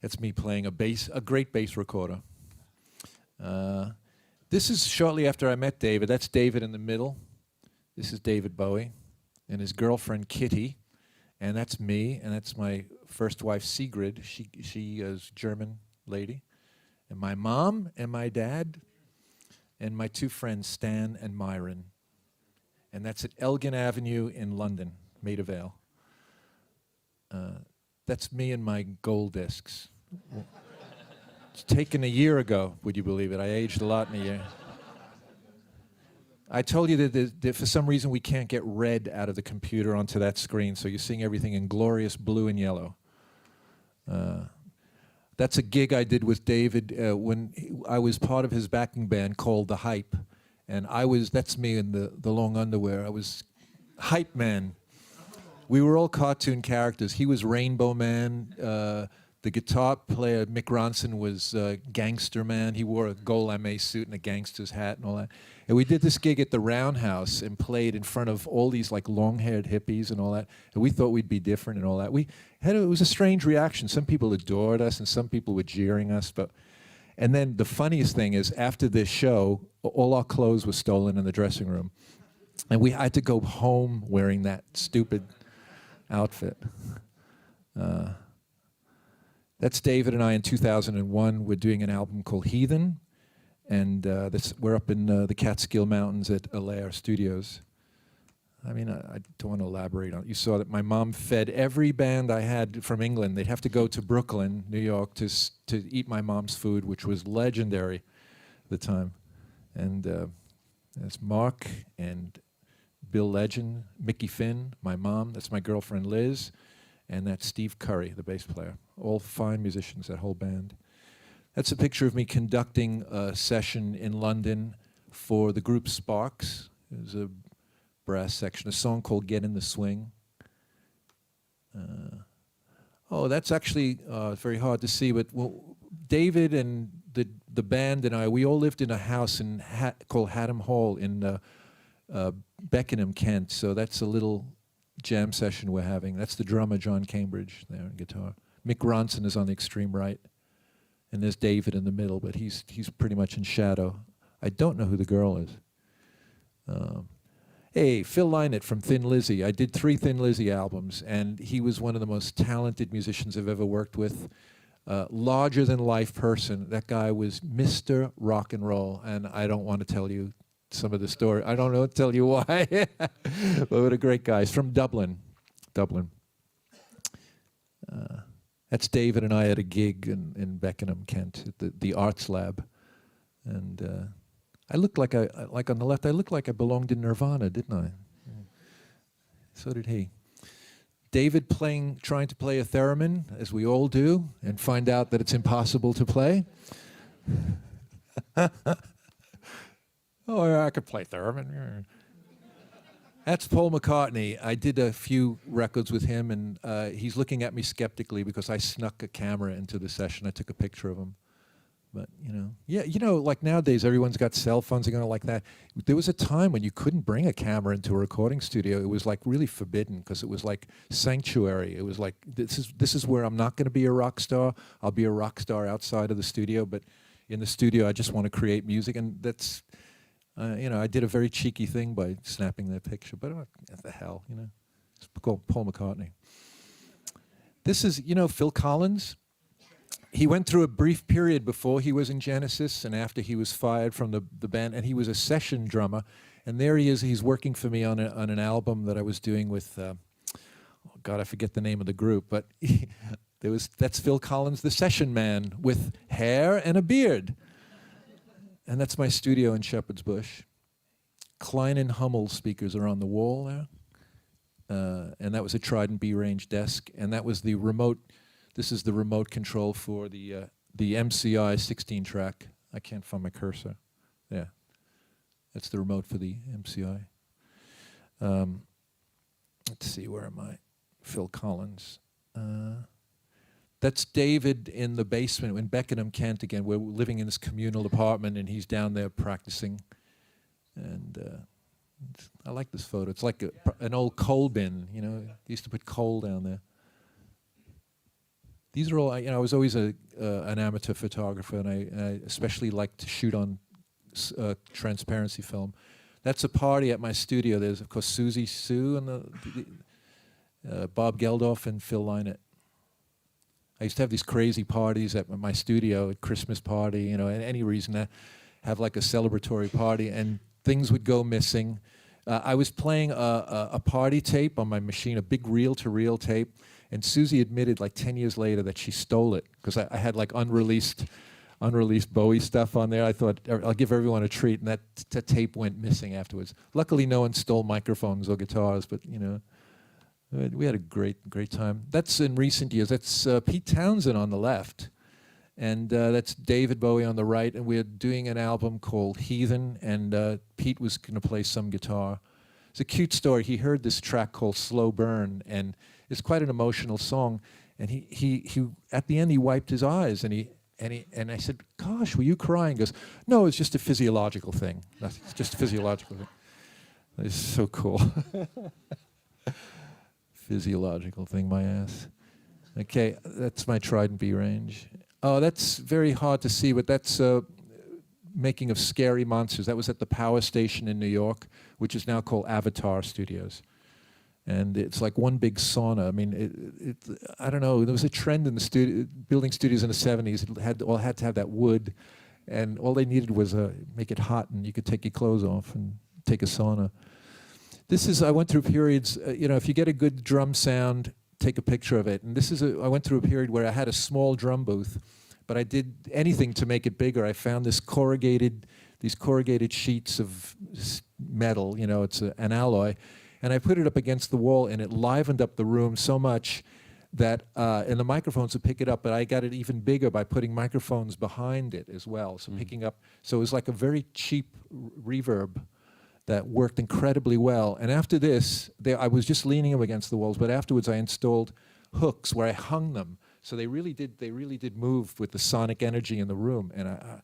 That's me playing a great bass recorder. This is shortly after I met David. That's David in the middle. This is David Bowie and his girlfriend Kitty, and that's me, and that's my first wife Sigrid. She is a German lady, and my mom and my dad, and my two friends Stan and Myron, and that's at Elgin Avenue in London, Maida Vale. That's me and my gold discs. It's taken a year ago, would you believe it? I aged a lot in a year. I told you that for some reason we can't get red out of the computer onto that screen, so you're seeing everything in glorious blue and yellow. That's a gig I did with David when I was part of his backing band called The Hype, and that's me in the long underwear. I was Hype Man. We were all cartoon characters. He was Rainbow Man. The guitar player, Mick Ronson, was Gangster Man. He wore a gold lame suit and a gangster's hat and all that. And we did this gig at the Roundhouse and played in front of all these like long-haired hippies and all that. And we thought we'd be different and all that. It was a strange reaction. Some people adored us and some people were jeering us. And then the funniest thing is after this show, all our clothes were stolen in the dressing room. And we had to go home wearing that stupid outfit. That's David and I in 2001. We're doing an album called Heathen, and we're up in the Catskill Mountains at Alair Studios. I mean, I don't want to elaborate on it. You saw that my mom fed every band I had from England. They'd have to go to Brooklyn, New York, to eat my mom's food, which was legendary at the time. And that's Mark and Bill Legend, Mickey Finn, my mom. That's my girlfriend Liz. And that's Steve Curry, the bass player. All fine musicians, that whole band. That's a picture of me conducting a session in London for the group Sparks. It was a brass section, a song called Get in the Swing. That's actually very hard to see, but David and the band and I, we all lived in a house called Haddam Hall in Beckenham, Kent, so that's a little jam session we're having. That's the drummer, John Cambridge, there on guitar. Mick Ronson is on the extreme right. And there's David in the middle, but he's pretty much in shadow. I don't know who the girl is. Hey, Phil Lynott from Thin Lizzy. I did 3 Thin Lizzy albums, and he was one of the most talented musicians I've ever worked with. Larger-than-life person. That guy was Mr. Rock and Roll, and I don't want to tell you some of the story. I don't know to tell you why. But what a great guy. He's from Dublin. That's David and I at a gig in Beckenham, Kent, at the Arts Lab. And I looked like on the left, I looked like I belonged in Nirvana, didn't I? So did he. David trying to play a theremin, as we all do, and find out that it's impossible to play. Oh, yeah, I could play theremin. That's Paul McCartney. I did a few records with him, and he's looking at me skeptically because I snuck a camera into the session. I took a picture of him. But, like nowadays, everyone's got cell phones and like that. There was a time when you couldn't bring a camera into a recording studio. It was like really forbidden because it was like sanctuary. It was like, this is where I'm not going to be a rock star. I'll be a rock star outside of the studio, but in the studio, I just want to create music. And that's, I did a very cheeky thing by snapping that picture, but what the hell, It's called Paul McCartney. This is, Phil Collins. He went through a brief period before he was in Genesis and after he was fired from the band, and he was a session drummer. And there he is. He's working for me on an album that I was doing with, I forget the name of the group, but that's Phil Collins, the session man with hair and a beard. And that's my studio in Shepherd's Bush. Klein and Hummel speakers are on the wall there. and that was a Trident B range desk, and that was the remote. This is the remote control for the MCI 16 track. I can't find my cursor. Yeah, that's the remote for the MCI. Let's see, where am I? Phil Collins. That's David in the basement in Beckenham, Kent again. We're living in this communal apartment, and he's down there practicing. And I like this photo. It's like an old coal bin, you know. They used to put coal down there. These are all, I was always an amateur photographer, and I especially like to shoot on transparency film. That's a party at my studio. There's, of course, Susie Sue and Bob Geldof and Phil Lynott. I used to have these crazy parties at my studio, at Christmas party, you know, and any reason to have like a celebratory party, and things would go missing. I was playing a party tape on my machine, a big reel-to-reel tape, and Susie admitted like 10 years later that she stole it, because I had like unreleased Bowie stuff on there. I thought, I'll give everyone a treat, and that tape went missing afterwards. Luckily, no one stole microphones or guitars, but, you know, we had a great time. That's in recent years. That's Pete Townsend on the left, and that's David Bowie on the right, and we're doing an album called Heathen, and Pete was going to play some guitar. It's a cute story. He heard this track called Slow Burn, and it's quite an emotional song, and he at the end he wiped his eyes, and I said, "Gosh, were you crying?" He goes, "No, it's just a physiological thing. It's just a physiological thing." It's so cool. Physiological thing, my ass. Okay, that's my Trident B range. Oh, that's very hard to see, but that's making of Scary Monsters. That was at the Power Station in New York, which is now called Avatar Studios. And it's like one big sauna. I mean, I don't know. There was a trend in the building studios in the 70s. It had to have that wood, and all they needed was make it hot, and you could take your clothes off and take a sauna. I went through periods, you know, if you get a good drum sound, take a picture of it. And I went through a period where I had a small drum booth, but I did anything to make it bigger. I found these corrugated sheets of metal, you know, it's an alloy, and I put it up against the wall, and it livened up the room so much that, and the microphones would pick it up, but I got it even bigger by putting microphones behind it as well, so picking up, so it was like a very cheap reverb that worked incredibly well. And after this, I was just leaning them against the walls, but afterwards I installed hooks where I hung them. So they really did move with the sonic energy in the room, and I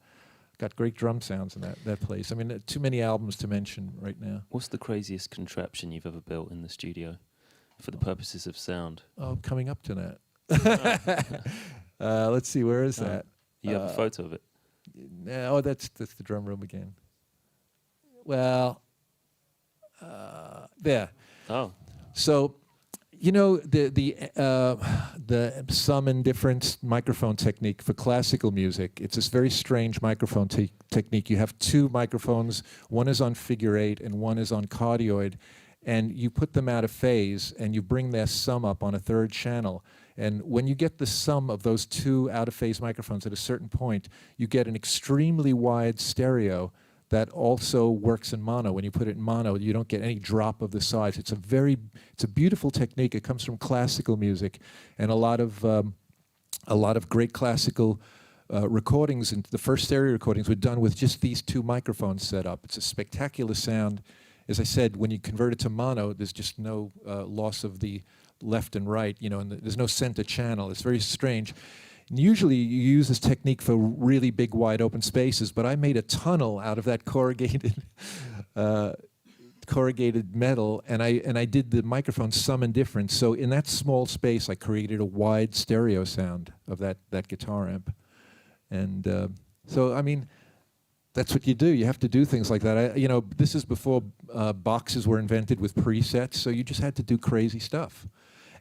got great drum sounds in that place. I mean, too many albums to mention right now. What's the craziest contraption you've ever built in the studio for the purposes of sound? Oh, I'm coming up to that. Let's see, where is that? You have a photo of it? Oh, that's the drum room again. Well, there. Oh. So, you know, the sum and difference microphone technique for classical music, it's this very strange microphone technique. You have two microphones, one is on figure 8 and one is on cardioid, and you put them out of phase and you bring their sum up on a third channel. And when you get the sum of those two out of phase microphones at a certain point, you get an extremely wide stereo that also works in mono. When you put it in mono, you don't get any drop of the size. It's a beautiful technique. It comes from classical music, and a lot of great classical recordings, and the first stereo recordings were done with just these two microphones set up. It's a spectacular sound. As I said, when you convert it to mono, there's just no loss of the left and right, you know, and there's no center channel. It's very strange. And usually you use this technique for really big, wide open spaces, but I made a tunnel out of that corrugated metal, and I did the microphone sum and difference. So in that small space, I created a wide stereo sound of that guitar amp. And so, I mean, that's what you do. You have to do things like that. You know, this is before boxes were invented with presets, so you just had to do crazy stuff.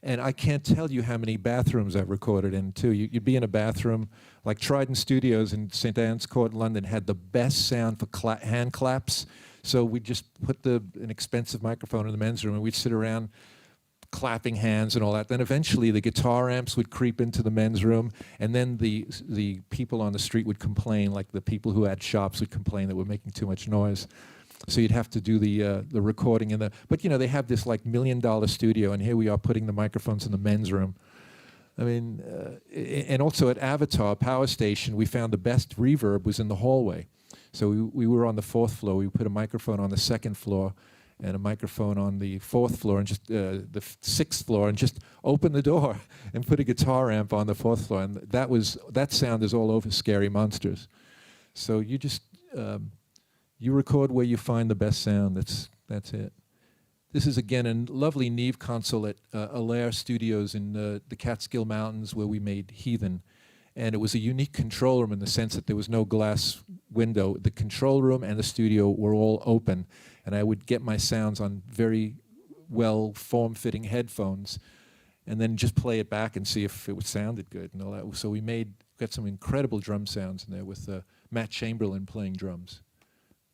And I can't tell you how many bathrooms I've recorded in, too. You'd be in a bathroom, like Trident Studios in St. Anne's Court, London, had the best sound for hand claps. So we'd just put an expensive microphone in the men's room, and we'd sit around clapping hands and all that. Then eventually the guitar amps would creep into the men's room, and then the people on the street would complain, like the people who had shops would complain that we're making too much noise. So you'd have to do the recording in the. But they have this like $1 million studio, and here we are putting the microphones in the men's room. I mean, and also at Avatar Power Station, we found the best reverb was in the hallway. So we were on the 4th floor. We put a microphone on the 2nd floor and a microphone on the 4th floor and just the 6th floor, and just open the door and put a guitar amp on the 4th floor. And that sound is all over Scary Monsters. So you just you record where you find the best sound. That's it. This is, again, a lovely Neve console at Alair Studios in the Catskill Mountains, where we made Heathen. And it was a unique control room in the sense that there was no glass window. The control room and the studio were all open. And I would get my sounds on very well form-fitting headphones and then just play it back and see if it sounded good and all that. So we got some incredible drum sounds in there with Matt Chamberlain playing drums.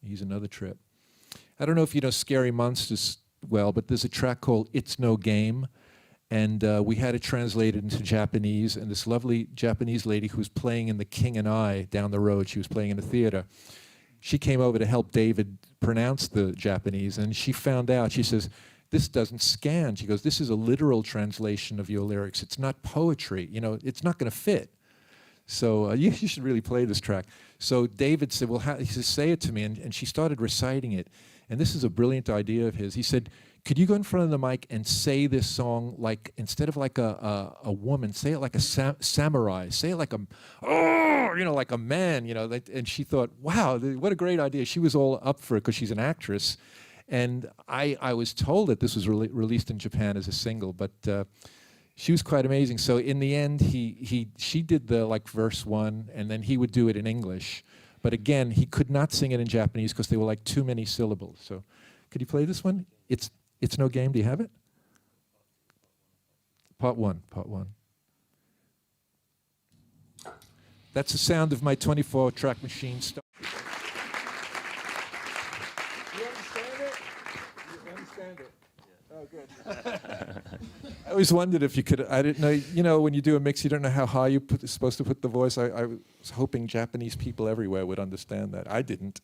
He's another trip. I don't know if you know Scary Monsters well, but there's a track called It's No Game, and we had it translated into Japanese, and this lovely Japanese lady who was playing in The King and I down the road, she was playing in a theater, she came over to help David pronounce the Japanese, and she found out, she says, this doesn't scan. She goes, this is a literal translation of your lyrics. It's not poetry. It's not going to fit. So you should really play this track. So David said, well, he said, say it to me, and she started reciting it. And this is a brilliant idea of his. He said, could you go in front of the mic and say this song like, instead of like a woman, say it like a samurai, say it like like a man, and she thought, wow, what a great idea. She was all up for it because she's an actress. And I was told that this was released in Japan as a single, but she was quite amazing. So in the end, she did the like verse 1, and then he would do it in English. But again, he could not sing it in Japanese because they were like too many syllables. So could you play this one? It's No Game. Do you have it? Part one. That's the sound of my 24-track machine. You understand it? You understand it? Oh, good. I always wondered if you could. I didn't know. When you do a mix, you don't know how high you're supposed to put the voice. I was hoping Japanese people everywhere would understand that. I didn't.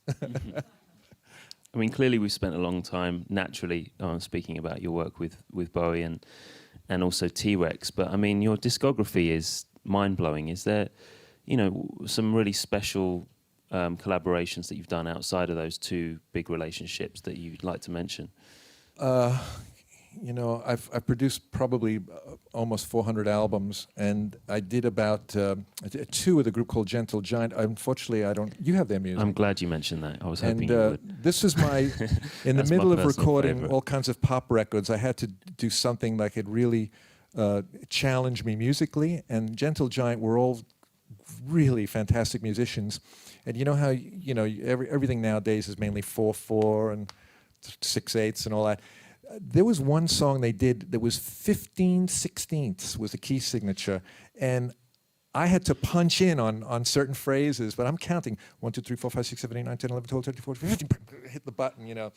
I mean, clearly we've spent a long time naturally speaking about your work with Bowie and also T-Rex. But I mean, your discography is mind-blowing. Is there, some really special collaborations that you've done outside of those two big relationships that you'd like to mention? I've produced probably almost 400 albums, and I did about 2 with a group called Gentle Giant. Unfortunately, I don't. You have their music. I'm glad you mentioned that. I was hoping you would. This is my, in the middle of recording favorite. all kinds of pop records, I had to do something that could really challenge me musically. And Gentle Giant were all really fantastic musicians. And you know how everything nowadays is mainly 4/4 and 6/8 and all that. There was one song they did that was 15/16 was a key signature, and I had to punch in on certain phrases, but I'm counting 1, 2, 3, 4, 5, 6, 7, 8, 9, 10, 11, 12, 13, 14, 15, hit the button,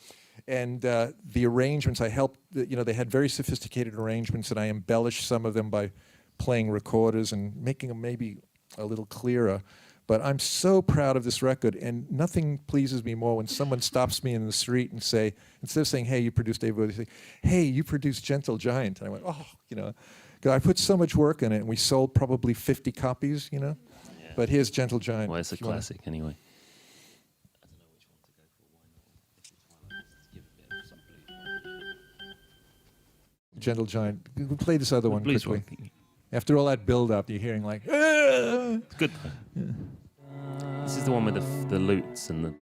And the arrangements, I helped, they had very sophisticated arrangements, and I embellished some of them by playing recorders and making them maybe a little clearer. But I'm so proud of this record, and nothing pleases me more when someone stops me in the street and say, instead of saying, hey, you produced David Bowie, they say, hey, you produced Gentle Giant. And I went, oh, because I put so much work in it, and we sold probably 50 copies, Yeah. But here's Gentle Giant. Well, it's a classic anyway. I don't know which one to go for. Why not? Let's give a bit of some blues. Gentle Giant. We'll play this other one Blues quickly. rock. After all that build-up, you're hearing like, It's good. Yeah. This is the one with the lutes and the.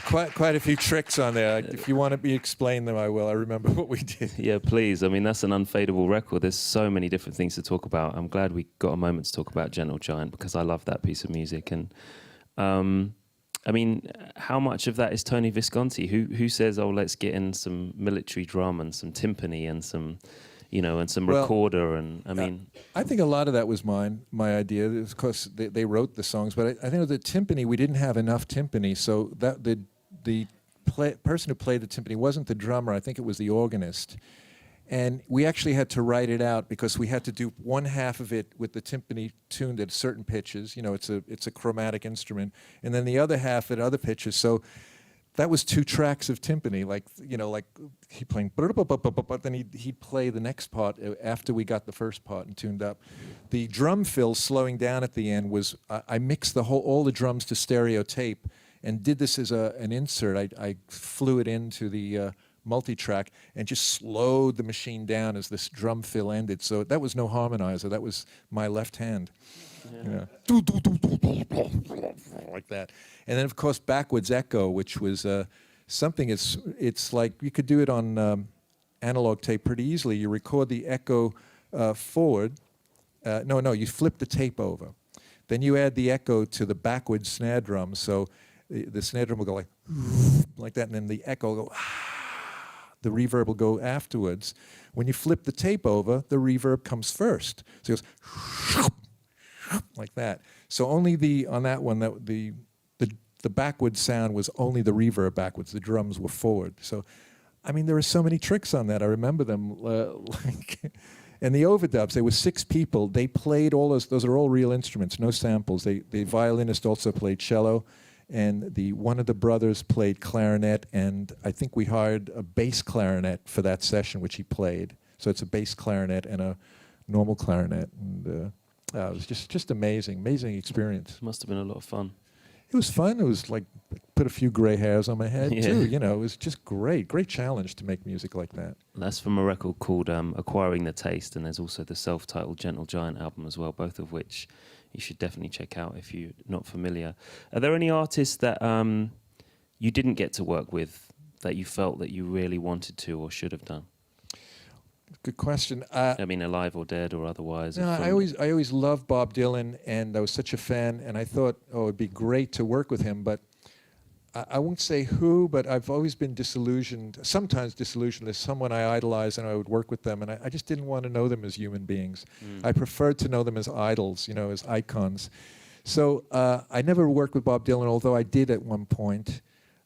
Quite a few tricks on there. If you want to explain them, I will. I remember what we did. Yeah, please. I mean, that's an unfadable record. There's so many different things to talk about. I'm glad we got a moment to talk about Gentle Giant because I love that piece of music. And I mean, how much of that is Tony Visconti? Who says, oh, let's get in some military drum and some timpani and some, and some recorder? And I mean, I think a lot of that was my idea. Of course, they wrote the songs, but I think with the timpani, we didn't have enough timpani, so that the person who played the timpani wasn't the drummer. I think it was the organist. And we actually had to write it out because we had to do one half of it with the timpani tuned at certain pitches. It's a chromatic instrument. And then the other half at other pitches. So that was 2 tracks of timpani, like, like he playing, but then he'd play the next part after we got the first part and tuned up. The drum fill slowing down at the end was, I mixed all the drums to stereo tape and did this as an insert. I flew it into the multi-track and just slowed the machine down as this drum fill ended. So that was no harmonizer, that was my left hand. Yeah. Like that. And then, of course, backwards echo, which was something, it's like you could do it on analog tape pretty easily. You record the echo forward. No, you flip the tape over. Then you add the echo to the backwards snare drum. So the snare drum will go like that, and then the echo will go, the reverb will go afterwards. When you flip the tape over, the reverb comes first. So it goes like that. So only on that one, the backwards sound was only the reverb backwards. The drums were forward. So, I mean, there are so many tricks on that. I remember them. And the overdubs, there were 6 people. They played all those are all real instruments, no samples. The violinist also played cello, and one of the brothers played clarinet, and I think we hired a bass clarinet for that session, which he played. So it's a bass clarinet and a normal clarinet. And it was just amazing experience. Must have been a lot of fun. It was fun. It was like, put a few gray hairs on my head, too. It was just great challenge to make music like that. That's from a record called Acquiring the Taste, and there's also the self-titled Gentle Giant album as well, both of which you should definitely check out if you're not familiar. Are there any artists that you didn't get to work with that you felt that you really wanted to or should have done? Good question. I mean, alive or dead or otherwise. No, I always loved Bob Dylan, and I was such a fan, and I thought, it'd be great to work with him, but I won't say who, but I've always been disillusioned, sometimes disillusioned. There's someone I idolize, and I would work with them, and I just didn't want to know them as human beings. I preferred to know them as idols, as icons. So I never worked with Bob Dylan, although I did at one point.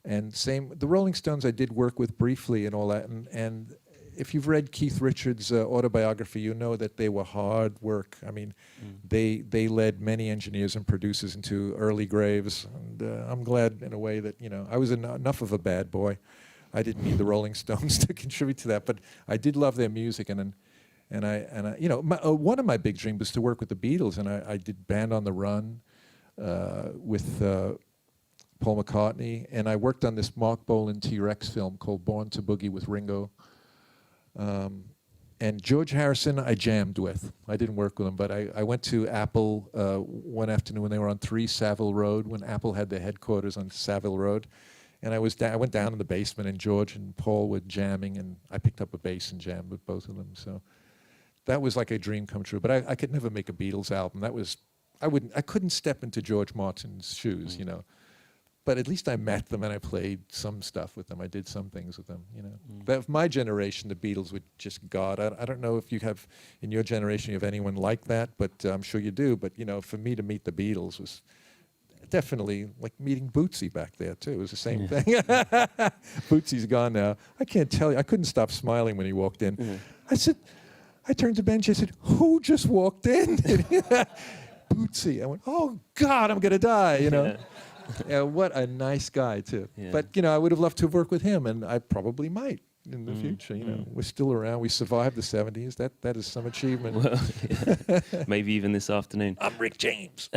And the Rolling Stones I did work with briefly and all that, and if you've read Keith Richards' autobiography, you know that they were hard work. I mean, they led many engineers and producers into early graves. And I'm glad, in a way, that I was enough of a bad boy. I didn't need the Rolling Stones to contribute to that, but I did love their music. And I one of my big dreams was to work with the Beatles, and I did Band on the Run with Paul McCartney, and I worked on this Mark Bolan T-Rex film called Born to Boogie with Ringo. And George Harrison I jammed with. I didn't work with him, but I went to Apple one afternoon when they were on 3 Savile Road, when Apple had their headquarters on Savile Road. And I went down in the basement, and George and Paul were jamming, and I picked up a bass and jammed with both of them. So that was like a dream come true. But I could never make a Beatles album. I couldn't step into George Martin's shoes, But at least I met them, and I played some stuff with them. I did some things with them, But of my generation, the Beatles were just God. I don't know if you have, in your generation, you have anyone like that, but I'm sure you do. But, for me to meet the Beatles was definitely like meeting Bootsy back there, too. It was the same thing. Bootsy's gone now. I can't tell you. I couldn't stop smiling when he walked in. I turned to Benji, I said, who just walked in? Bootsy. I went, oh, God, I'm going to die, Yeah, what a nice guy, too. Yeah. But, I would have loved to have worked with him, and I probably might in the future. We're still around. We survived the 70s. That is some achievement. Well, yeah. Maybe even this afternoon. I'm Rick James.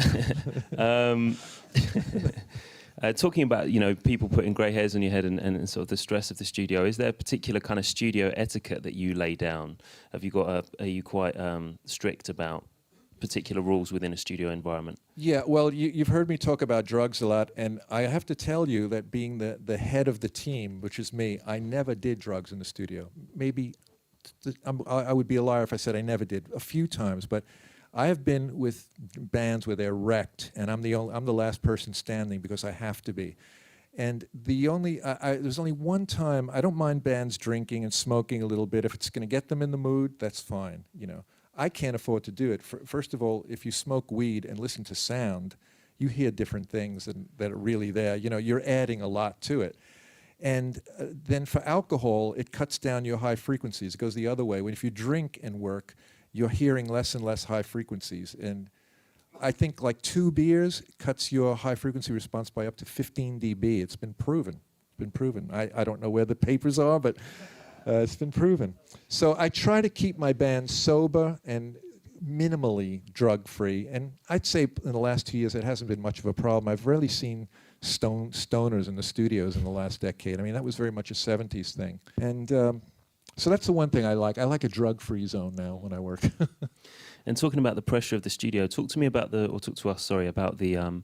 Talking about, people putting grey hairs on your head and sort of the stress of the studio, is there a particular kind of studio etiquette that you lay down? Are you quite strict about particular rules within a studio environment? Yeah, well, you've heard me talk about drugs a lot, and I have to tell you that being the head of the team, which is me, I never did drugs in the studio. Maybe I would be a liar if I said I never did. A few times, but I have been with bands where they're wrecked, and I'm the last person standing because I have to be. And there's only one time, I don't mind bands drinking and smoking a little bit. If it's going to get them in the mood, that's fine, I can't afford to do it. First of all, if you smoke weed and listen to sound, you hear different things that are really there. You're adding a lot to it. And then for alcohol, it cuts down your high frequencies. It goes the other way. If you drink and work, you're hearing less and less high frequencies. And I think like 2 beers cuts your high frequency response by up to 15 dB. It's been proven. been proven. I don't know where the papers are, but it's been proven. So I try to keep my band sober and minimally drug-free. And I'd say in the last 2 years, it hasn't been much of a problem. I've rarely seen stoners in the studios in the last decade. I mean, that was very much a 70s thing. And so that's the one thing I like. I like a drug-free zone now when I work. And talking about the pressure of the studio, talk to me about talk to us, sorry, about the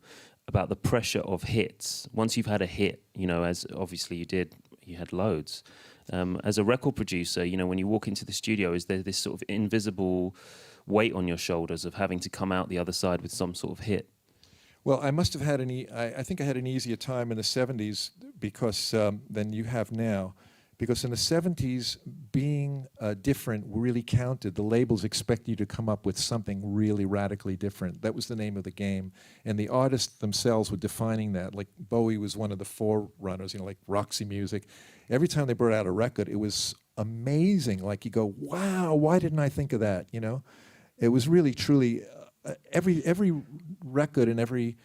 pressure of hits. Once you've had a hit, you know, as obviously you had loads. As a record producer, you know, when you walk into the studio, is there this sort of invisible weight on your shoulders of having to come out the other side with some sort of hit? Well, I must have had I think I had an easier time in the 70s because than you have now. Because in the 70s, being different really counted. The labels expect you to come up with something really radically different. That was the name of the game. And the artists themselves were defining that. Like Bowie was one of the forerunners, you know, like Roxy Music. Every time they brought out a record, it was amazing. Like you go, wow, why didn't I think of that, you know? It was really, truly, every record and every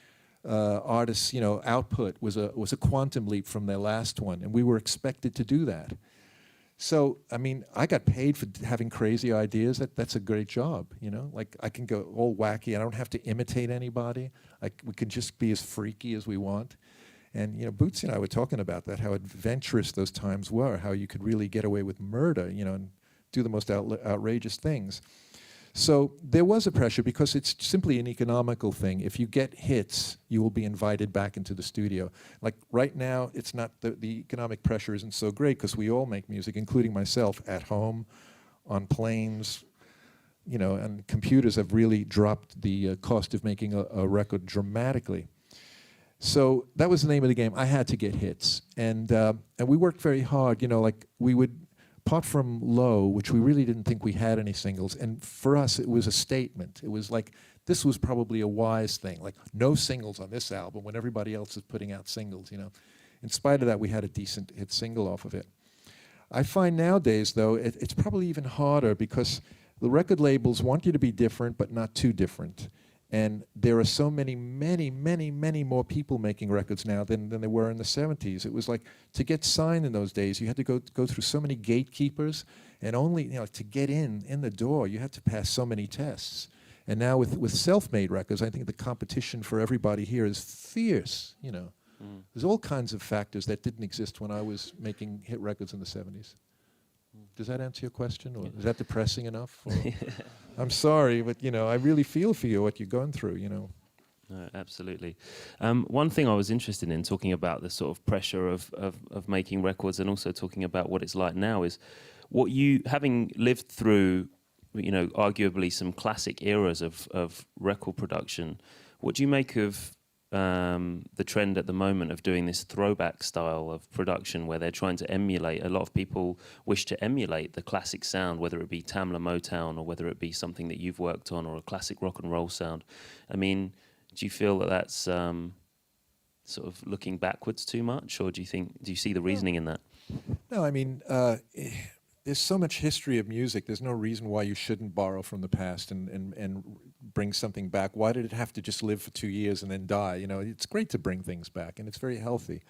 artist's, you know, output was a quantum leap from their last one, and we were expected to do that. So, I mean, I got paid for having crazy ideas. That's a great job, you know. Like I can go all wacky. I don't have to imitate anybody. We can just be as freaky as we want. And you know, Bootsy and I were talking about that, how adventurous those times were, how you could really get away with murder, you know, and do the most outrageous things. So there was a pressure because it's simply an economical thing. If you get hits, you will be invited back into the studio. Like right now, it's not the economic pressure isn't so great because we all make music, including myself, at home, on planes, you know, and computers have really dropped the cost of making a record dramatically. So that was the name of the game. I had to get hits, and we worked very hard. You know, like we would. Apart from Low, which we really didn't think we had any singles, and for us it was a statement. It was like, this was probably a wise thing, like no singles on this album when everybody else is putting out singles, you know. In spite of that, we had a decent hit single off of it. I find nowadays, though, it's probably even harder because the record labels want you to be different, but not too different. And there are so many more people making records now than there were in the 70s. It was like, to get signed in those days, you had to go through so many gatekeepers, and only, you know, to get in the door, you had to pass so many tests. And now with self-made records, I think the competition for everybody here is fierce, you know. There's all kinds of factors that didn't exist when I was making hit records in the 70s. Does that answer your question, or is that depressing enough? I'm sorry, but you know, I really feel for you, what you're going through, you know. No, absolutely. One thing I was interested in, talking about the sort of pressure of making records, and also talking about what it's like now, is what you, having lived through, you know, arguably some classic eras of record production, what do you make of the trend at the moment of doing this throwback style of production where they're trying to emulate? A lot of people wish to emulate the classic sound, whether it be Tamla Motown or whether it be something that you've worked on or a classic rock and roll sound. I mean, do you feel that that's sort of looking backwards too much, or do you see the reasoning in that? No, I mean, there's so much history of music. There's no reason why you shouldn't borrow from the past and bring something back. Why did it have to just live for 2 years and then die? You know, it's great to bring things back, and it's very healthy.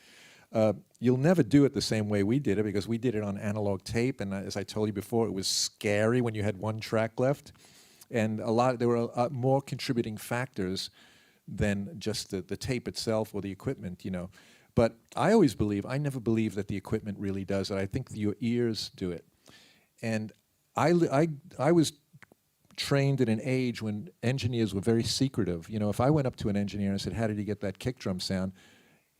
You'll never do it the same way we did it because we did it on analog tape, and as I told you before, it was scary when you had one track left, and there were more contributing factors than just the tape itself or the equipment, you know. But I never believe that the equipment really does it. I think your ears do it. And I was trained in an age when engineers were very secretive. You know, if I went up to an engineer and said, how did you get that kick drum sound?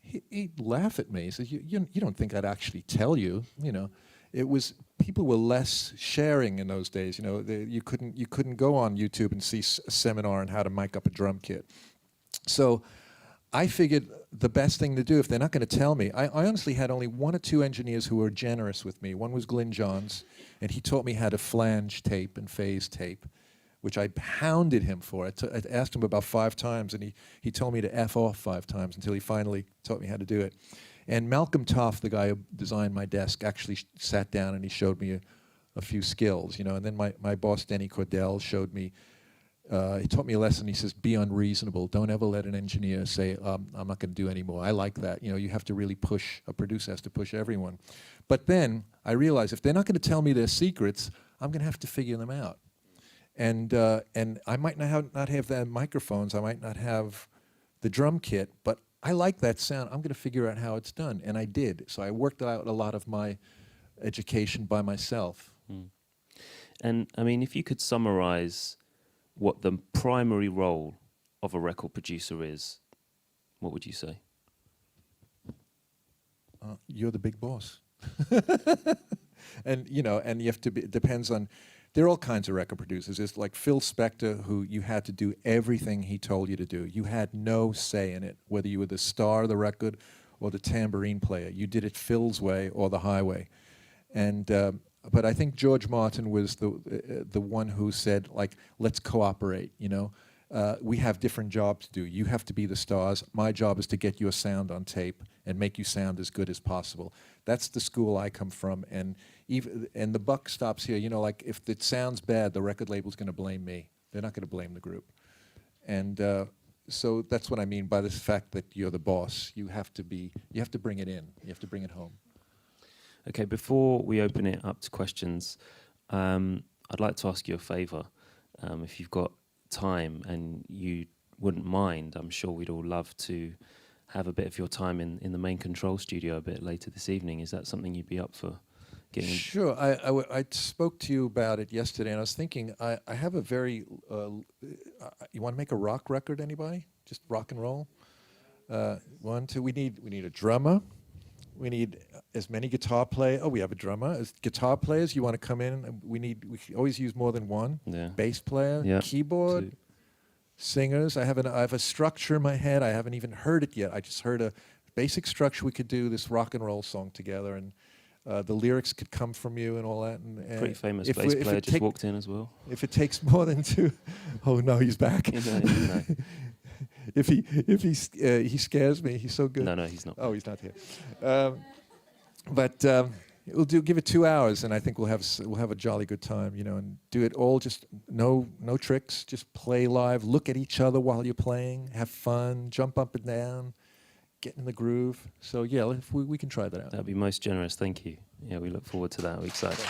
He'd laugh at me. He said, you don't think I'd actually tell you, you know. It was, people were less sharing in those days. You know, you couldn't go on YouTube and see a seminar on how to mic up a drum kit. So I figured the best thing to do, if they're not going to tell me, I honestly had only one or two engineers who were generous with me. One was Glyn Johns, and he taught me how to flange tape and phase tape, which I hounded him for. I asked him about 5 times, and he told me to F off 5 times until he finally taught me how to do it. And Malcolm Toff, the guy who designed my desk, actually sat down and he showed me a few skills, you know. And then my boss, Denny Cordell, showed me he taught me a lesson. He says, be unreasonable. Don't ever let an engineer say, I'm not going to do any more. I like that. You know, you have to really push, a producer has to push everyone. But then I realized if they're not going to tell me their secrets, I'm going to have to figure them out. And I might not have the microphones, I might not have the drum kit, but I like that sound. I'm going to figure out how it's done. And I did. So I worked out a lot of my education by myself. Mm. And I mean, if you could summarize what the primary role of a record producer is, what would you say? You're the big boss. And, you know, and you have to be, it depends on, there are all kinds of record producers. There's like Phil Spector, who you had to do everything he told you to do. You had no say in it, whether you were the star of the record or the tambourine player. You did it Phil's way or the highway. And, but I think George Martin was the one who said, like, let's cooperate, you know. We have different jobs to do. You have to be the stars. My job is to get your sound on tape and make you sound as good as possible. That's the school I come from, and the buck stops here. You know, like if it sounds bad, the record label's going to blame me. They're not going to blame the group. And so that's what I mean by this fact that you're the boss. You have to bring it in. You have to bring it home. Okay, before we open it up to questions, I'd like to ask you a favor. If you've got time and you wouldn't mind, I'm sure we'd all love to have a bit of your time in the main control studio a bit later this evening. Is that something you'd be up for getting? Sure. I spoke to you about it yesterday, and I was thinking I have a very you want to make a rock record, anybody? Just rock and roll? One, two. We need a drummer. We need as many guitar players. Oh, we have a drummer. As guitar players, you want to come in? We always use more than one. Yeah. Bass player, Yeah. keyboard, Two. Singers. I have a structure in my head. I haven't even heard it yet. I just heard a basic structure. We could do this rock and roll song together, and the lyrics could come from you and all that. And Pretty famous bass player just walked in as well. If it takes more than two, oh no, he's back. No. If he scares me, he's so good. No, he's not. Oh, he's not here. But give it 2 hours, and I think we'll have a jolly good time, you know, and do it all just no tricks, just play live, look at each other while you're playing, have fun, jump up and down, get in the groove. So yeah, if we can try that out. That'd be most generous. Thank you. Yeah, we look forward to that. We're excited.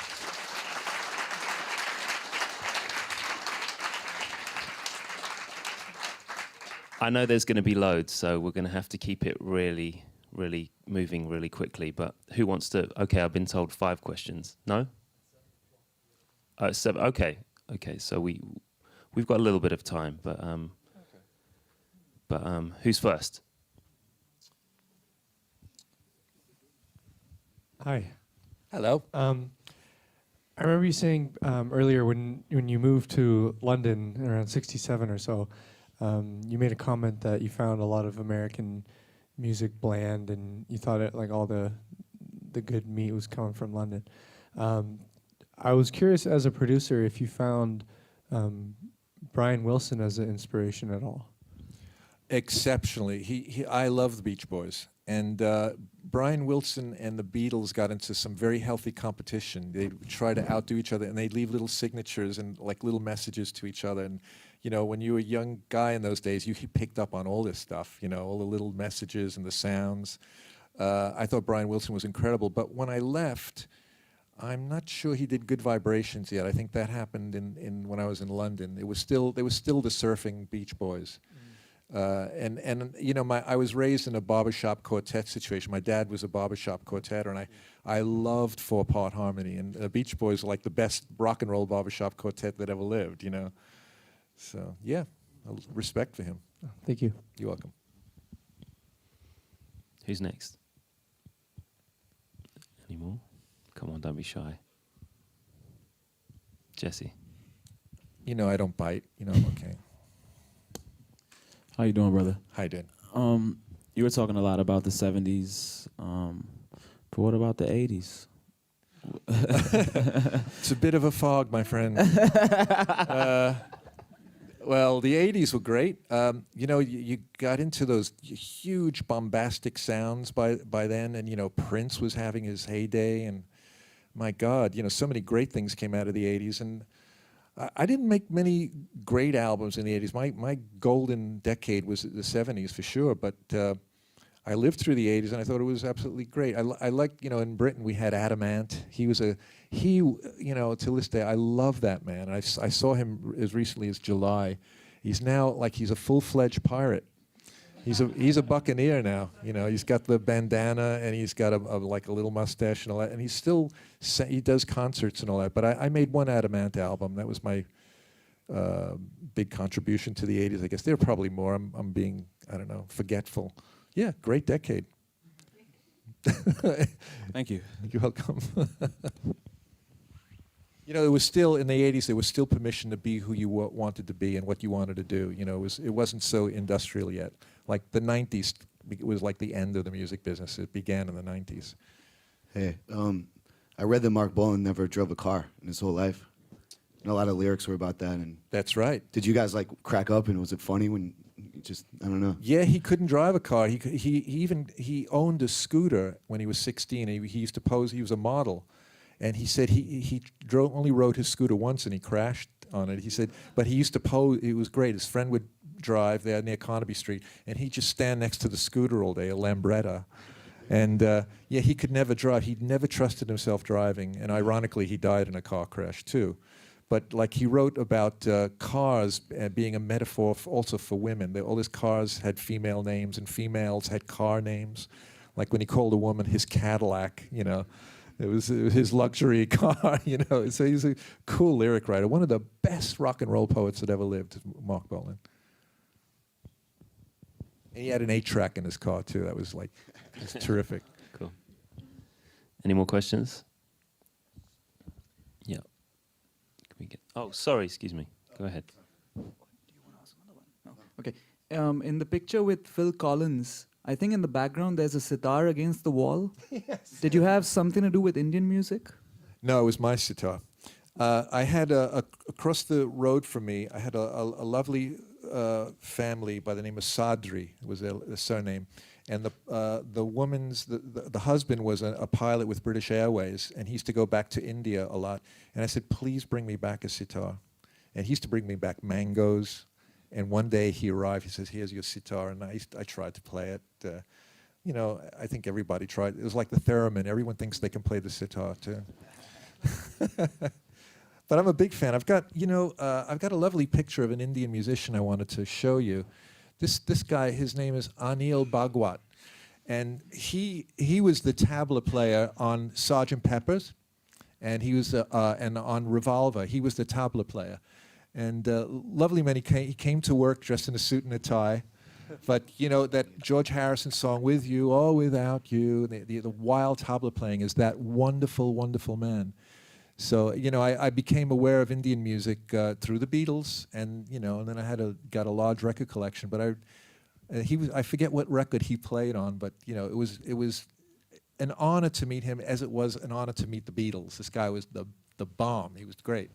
I know there's going to be loads, so we're going to have to keep it really moving really quickly. But who wants to? Okay, I've been told 5 questions. No? 7. Okay. So we've got a little bit of time, but who's first? Hi. Hello. I remember you saying earlier when you moved to London around 67 or so, you made a comment that you found a lot of American music bland, and you thought it like all the good meat was coming from London. I was curious as a producer if you found Brian Wilson as an inspiration at all. Exceptionally. I love the Beach Boys. And Brian Wilson and the Beatles got into some very healthy competition. They'd try to outdo each other, and they'd leave little signatures and like little messages to each other. And, you know, when you were a young guy in those days, you picked up on all this stuff, you know, all the little messages and the sounds. I thought Brian Wilson was incredible. But when I left, I'm not sure he did Good Vibrations yet. I think that happened when I was in London. There was still the surfing Beach Boys. And you know, I was raised in a barbershop quartet situation. My dad was a barbershop quartetter, and I loved 4-part harmony. And the Beach Boys were like the best rock and roll barbershop quartet that ever lived, you know. So yeah, respect for him. Thank you. You're welcome. Who's next? Any more? Come on, don't be shy. Jesse. You know, I don't bite. You know, I'm okay. How you doing, brother? Hi, Dan. You were talking a lot about the 70s, but what about the 80s? It's a bit of a fog, my friend. Well, the 80s were great. You know, you got into those huge bombastic sounds by then, and, you know, Prince was having his heyday, and my God, you know, so many great things came out of the 80s, and I didn't make many great albums in the 80s. My golden decade was the 70s for sure, but I lived through the 80s and I thought it was absolutely great. I liked, in Britain we had Adam Ant. To this day, I love that man. I saw him as recently as July. He's now he's a full-fledged pirate. He's a buccaneer now. He's got the bandana and he's got a little mustache and all that. And he does concerts and all that. But I made one Adam Ant album. That was my big contribution to the 80s. I guess there are probably more. I'm being, I don't know, forgetful. Yeah, great decade. Thank you. You're welcome. It was still, in the 80s, there was still permission to be who you wanted to be and what you wanted to do. It wasn't so industrial yet. Like the 90s, it was like the end of the music business. It began in the 90s. Hey, I read that Mark Bolan never drove a car in his whole life. And a lot of lyrics were about that. And that's right. Did you guys crack up, and was it funny when you just, I don't know? Yeah, he couldn't drive a car. He owned a scooter when he was 16. He used to pose. He was a model. And he said he only rode his scooter once and he crashed on it. He said, but he used to pose. It was great. His friend would drive there near Carnaby Street, and he'd just stand next to the scooter all day, a Lambretta. And he could never drive. He never trusted himself driving. And ironically, he died in a car crash too. But he wrote about cars being a metaphor also for women. All his cars had female names, and females had car names. Like when he called a woman his Cadillac, It was his luxury car, So he's a cool lyric writer. One of the best rock and roll poets that ever lived, Mark Bolan. And he had an 8-track in his car, too. That was terrific. Cool. Any more questions? Yeah. Can we get? Oh, sorry. Excuse me. Go ahead. Do you want to ask another one? No. Okay. In the picture with Phil Collins, I think in the background there's a sitar against the wall. Yes. Did you have something to do with Indian music? No, it was my sitar. I had across the road from me, I had a lovely family by the name of Sadri, was their surname. And the husband was a pilot with British Airways, and he used to go back to India a lot. And I said, please bring me back a sitar. And he used to bring me back mangoes. And one day he arrived, he says, here's your sitar. And I tried to play it. I think everybody tried. It was like the theremin. Everyone thinks they can play the sitar too. But I'm a big fan. I've got a lovely picture of an Indian musician I wanted to show you. This guy, his name is Anil Bhagwat. And he was the tabla player on Sgt. Pepper's. And he was and on Revolver, he was the tabla player. And lovely man, he came to work dressed in a suit and a tie. But that George Harrison song, With You or Without You, the wild tabla playing is that wonderful, wonderful man. So, I became aware of Indian music through the Beatles, and then I got a large record collection. But I forget what record he played on, but it was an honor to meet him, as it was an honor to meet the Beatles. This guy was the bomb. He was great.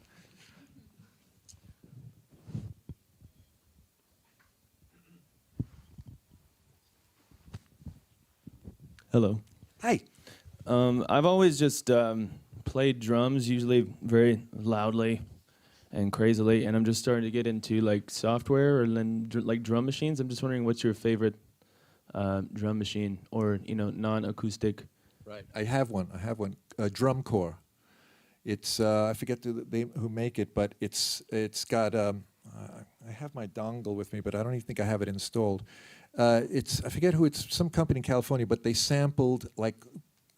Hello. Hi. I've always just played drums, usually very loudly and crazily, and I'm just starting to get into software or drum machines. I'm just wondering, what's your favorite drum machine or non-acoustic? Right. I have one. A drum corps. It's I forget who make it, but it's got. I have my dongle with me, but I don't even think I have it installed. I forget who it's. Some company in California, but they sampled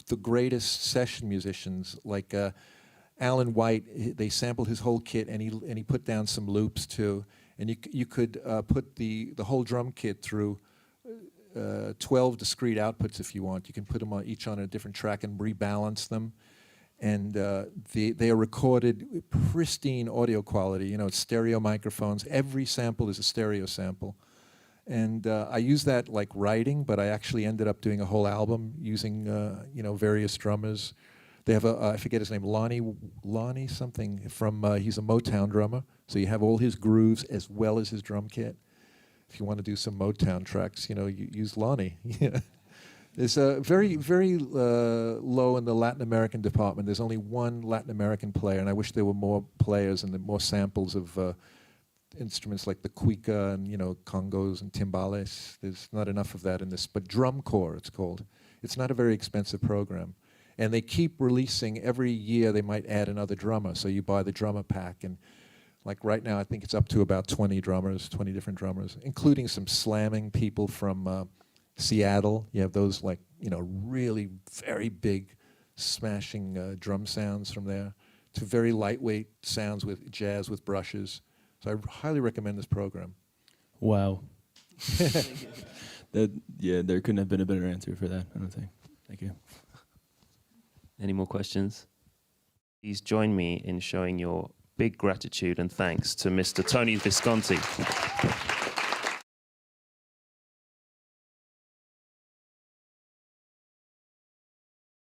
the greatest session musicians, like Alan White. They sampled his whole kit, and he put down some loops too. And you could put the whole drum kit through 12 discrete outputs if you want. You can put them each on a different track and rebalance them. And they are recorded pristine audio quality. It's stereo microphones. Every sample is a stereo sample. And I use that like writing, but I actually ended up doing a whole album using various drummers. They have I forget his name, Lonnie something from. He's a Motown drummer, so you have all his grooves as well as his drum kit. If you want to do some Motown tracks, you use Lonnie. There's a very low in the Latin American department. There's only one Latin American player, and I wish there were more players and more samples of instruments like the cuica and congos and timbales. There's not enough of that in this. But drum corps, it's called. It's not a very expensive program, and they keep releasing every year. They might add another drummer, so you buy the drummer pack, and like right now, I think it's up to about 20 drummers, 20 different drummers, including some slamming people from Seattle. You have those really very big smashing drum sounds from there to very lightweight sounds with jazz with brushes. So I highly recommend this program. Wow. There couldn't have been a better answer for that, I don't think. Thank you. Any more questions? Please join me in showing your big gratitude and thanks to Mr. Tony Visconti.